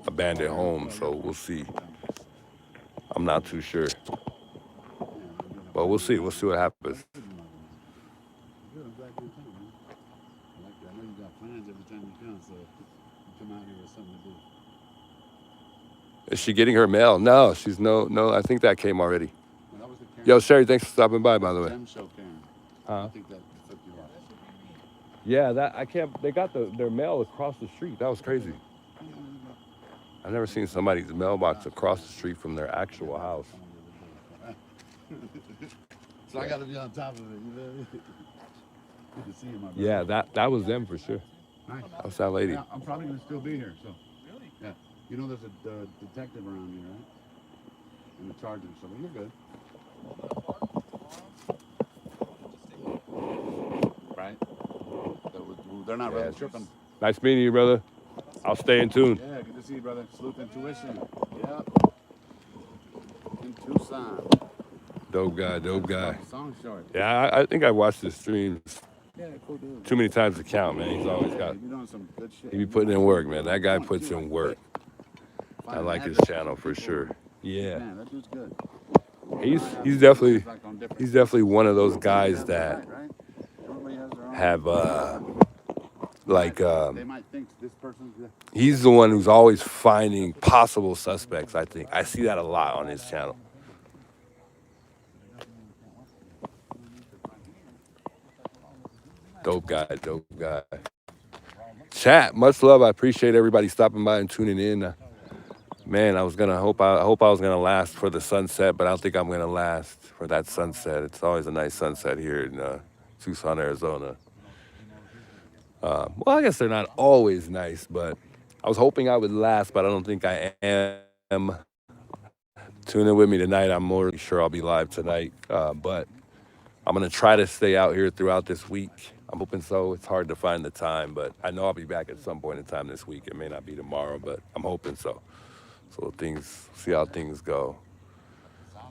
abandoned home. So we'll see. I'm not too sure, but we'll see. We'll see what happens. Good, I'm glad you're in town, man. I like that. I know you got plans every time you come, so you come out here with something to do. Is she getting her mail? No, she's no. I think that came already. Well, that was the Karen. Yo, Sherry, thanks for stopping by the way. Gem show, Karen. Huh? I think that took you off. Yeah, that I can't. They got their mail across the street. That was crazy. I've never seen somebody's mailbox across the street from their actual house. So I got to be on top of it. You know? Good to see you, my brother. Yeah, that was them for sure. Nice. That's that lady. Yeah, I'm probably gonna still be here. So. Really? Yeah. You know, there's a detective around here, right? And the charger. So you're good. Right. They're not really tripping. Nice meeting you, brother. I'll stay in tune. Yeah, good to see you, brother. Sleuth Intuition. Yep. In Tucson. Dope guy. Song short. Yeah, I think I watched his streams Yeah, cool dude. too many times to count, man. He's always Yeah, got. you're doing some good shit. He be putting in work, man. That guy puts in work. I like his channel for sure. Yeah, Man, that dude's good. he's definitely one of those guys that Right? Everybody has their own. have like They might think this person's the. he's the one who's always finding possible suspects. I think I see that a lot on his channel. Dope guy. Chat, much love. I appreciate everybody stopping by and tuning in. Man, I hope I was gonna last for the sunset, but I don't think I'm gonna last for that sunset. It's always a nice sunset here in Tucson, Arizona. Well, I guess they're not always nice, but I was hoping I would last, but I don't think I am. Tune in with me tonight. I'm more sure I'll be live tonight, but I'm gonna try to stay out here throughout this week. I'm hoping so. It's hard to find the time, but I know I'll be back at some point in time this week. It may not be tomorrow, but I'm hoping so. So see how things go.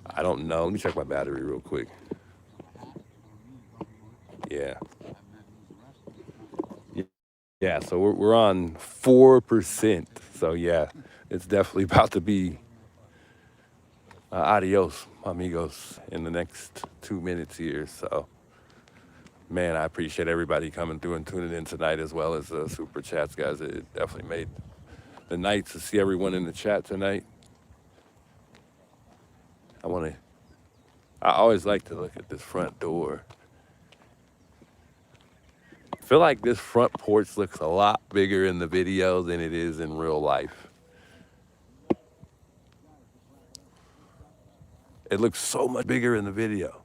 I don't know. Let me check my battery real quick. Yeah. Yeah, so we're on 4%. So yeah, it's definitely about to be adios, amigos, in the next 2 minutes here. So, man, I appreciate everybody coming through and tuning in tonight, as well as the super chats, guys. It definitely made the night to see everyone in the chat tonight. I always like to look at this front door. I feel like this front porch looks a lot bigger in the video than it is in real life. It looks so much bigger in the video.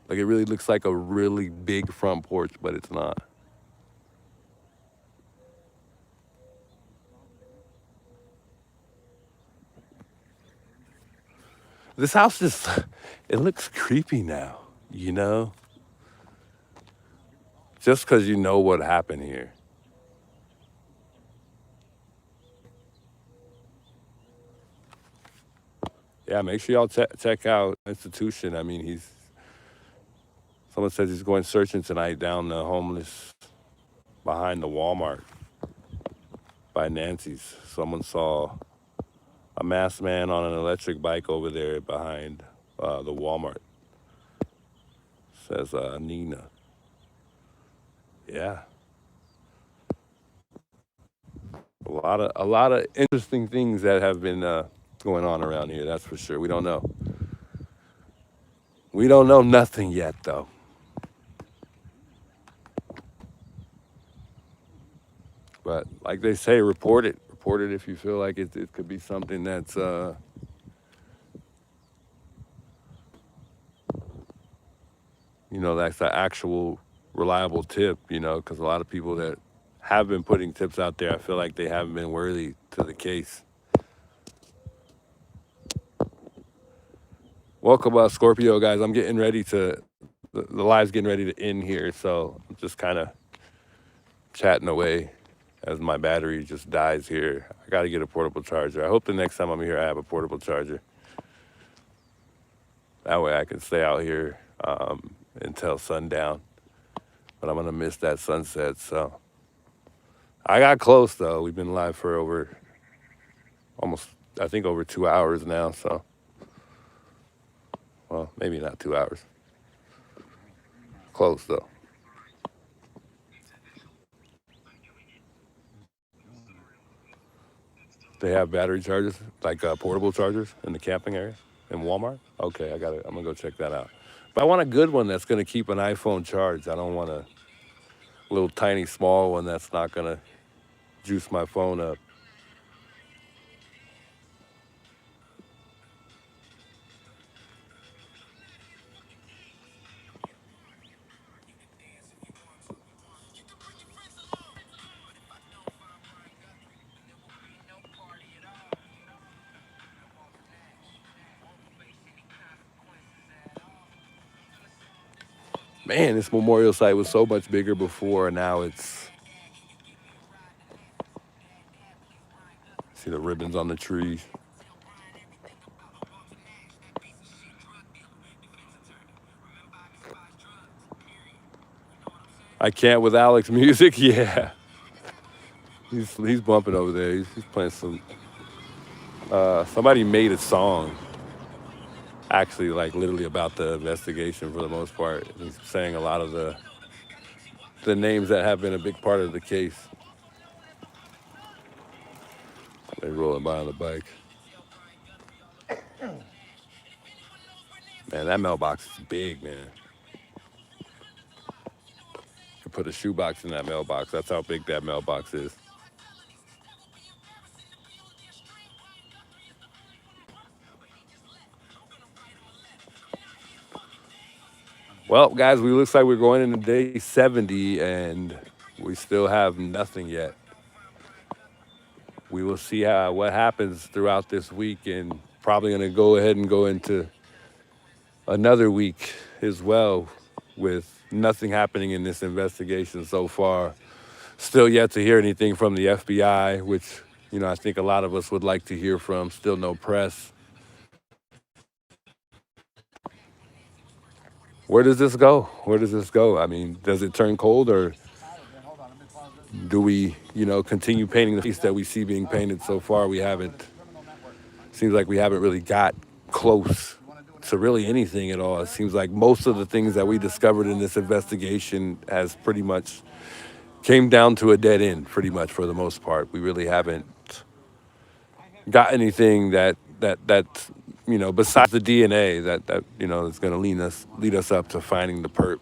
Like it really looks like a really big front porch, but it's not. This house just, it looks creepy now, you know? Just because you know what happened here. Yeah, make sure y'all check out institution. I mean, someone says he's going searching tonight down the homeless behind the Walmart by Nancy's. Someone saw a masked man on an electric bike over there behind the Walmart. Says Nina. Yeah. A lot of interesting things that have been going on around here, that's for sure. We don't know. We don't know nothing yet though. But like they say, report it. Report it if you feel like it could be something that's that's the actual reliable tip, because a lot of people that have been putting tips out there, I feel like they haven't been worthy to the case. Welcome, Scorpio guys. I'm getting ready the live's getting ready to end here, so I'm just kind of chatting away as my battery just dies here. I got to get a portable charger. I hope the next time I'm here I have a portable charger. That way I can stay out here until sundown. But I'm going to miss that sunset, so. I got close, though. We've been live for over 2 hours now, so. Well, maybe not 2 hours. Close, though. They have battery chargers, like portable chargers in the camping area in Walmart? Okay, I'm going to go check that out. But I want a good one that's going to keep an iPhone charged. I don't want a little tiny small one that's not going to juice my phone up. Man, this memorial site was so much bigger before, and now it's. See the ribbons on the trees. I can't with Alex music, yeah. He's bumping over there. He's playing some. Somebody made a song, actually, like literally about the investigation for the most part. He's saying a lot of the names that have been a big part of the case. They rolling by on the bike. Man, that mailbox is big, man. You could put a shoebox in that mailbox. That's how big that mailbox is. Well, guys, we looks like we're going into day 70, and we still have nothing yet. We will see what happens throughout this week, and probably going to go ahead and go into another week as well with nothing happening in this investigation so far. Still yet to hear anything from the FBI, which, I think a lot of us would like to hear from. Still no press. Where does this go? Where does this go? I mean, does it turn cold, or do we, continue painting the piece that we see being painted so far? We haven't. Seems like we haven't really got close to really anything at all. It seems like most of the things that we discovered in this investigation has pretty much came down to a dead end, pretty much for the most part. We really haven't got anything that besides the DNA that is going to lead us up to finding the perp.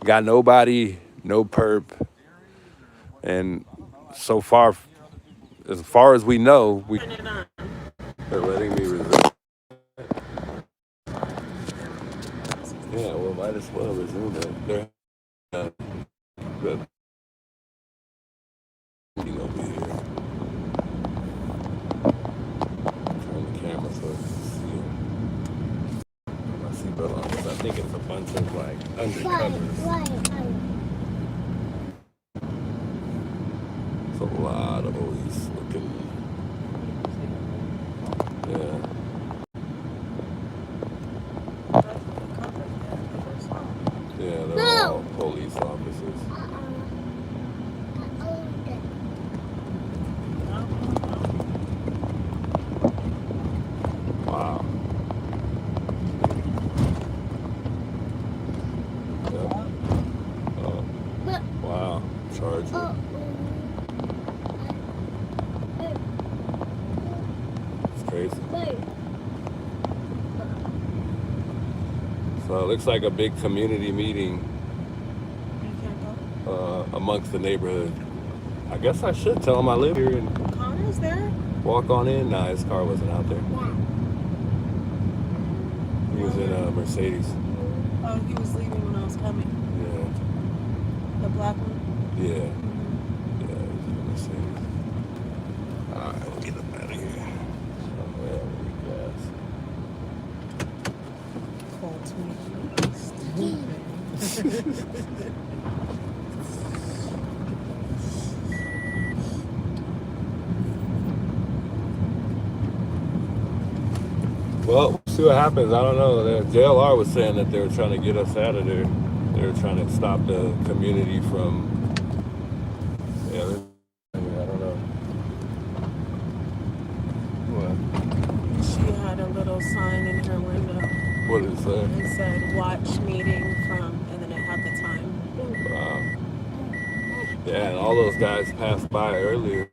Got nobody, no perp, and so far as we know, they're letting me reserve. Yeah, well, might as well resume it. They're good meeting over here. Turn the camera so you can see it. Put my seatbelt on because I think it's a bunch of like undercovers. It's a lot of police looking. Yeah. Yeah, they're all police officers. Wow. Yep. Oh. Wow. Charger. It's crazy. So it looks like a big community meeting amongst the neighborhood. I guess I should tell him I live here and Connor's there? walk on in. Nah, his car wasn't out there. He was in a Mercedes. Oh, he was leaving when I was coming. Yeah. The black one? Yeah. Yeah, he was in a Mercedes. Alright, we'll get him out of here. Somewhere with gas. Call to me. Well, we'll see what happens. I don't know. The JLR was saying that they were trying to get us out of there. They were trying to stop the community from. Yeah, I don't know. What? She had a little sign in her window. What did it say? It said watch meeting from, and then it had the time. Wow. Yeah, and all those guys passed by earlier.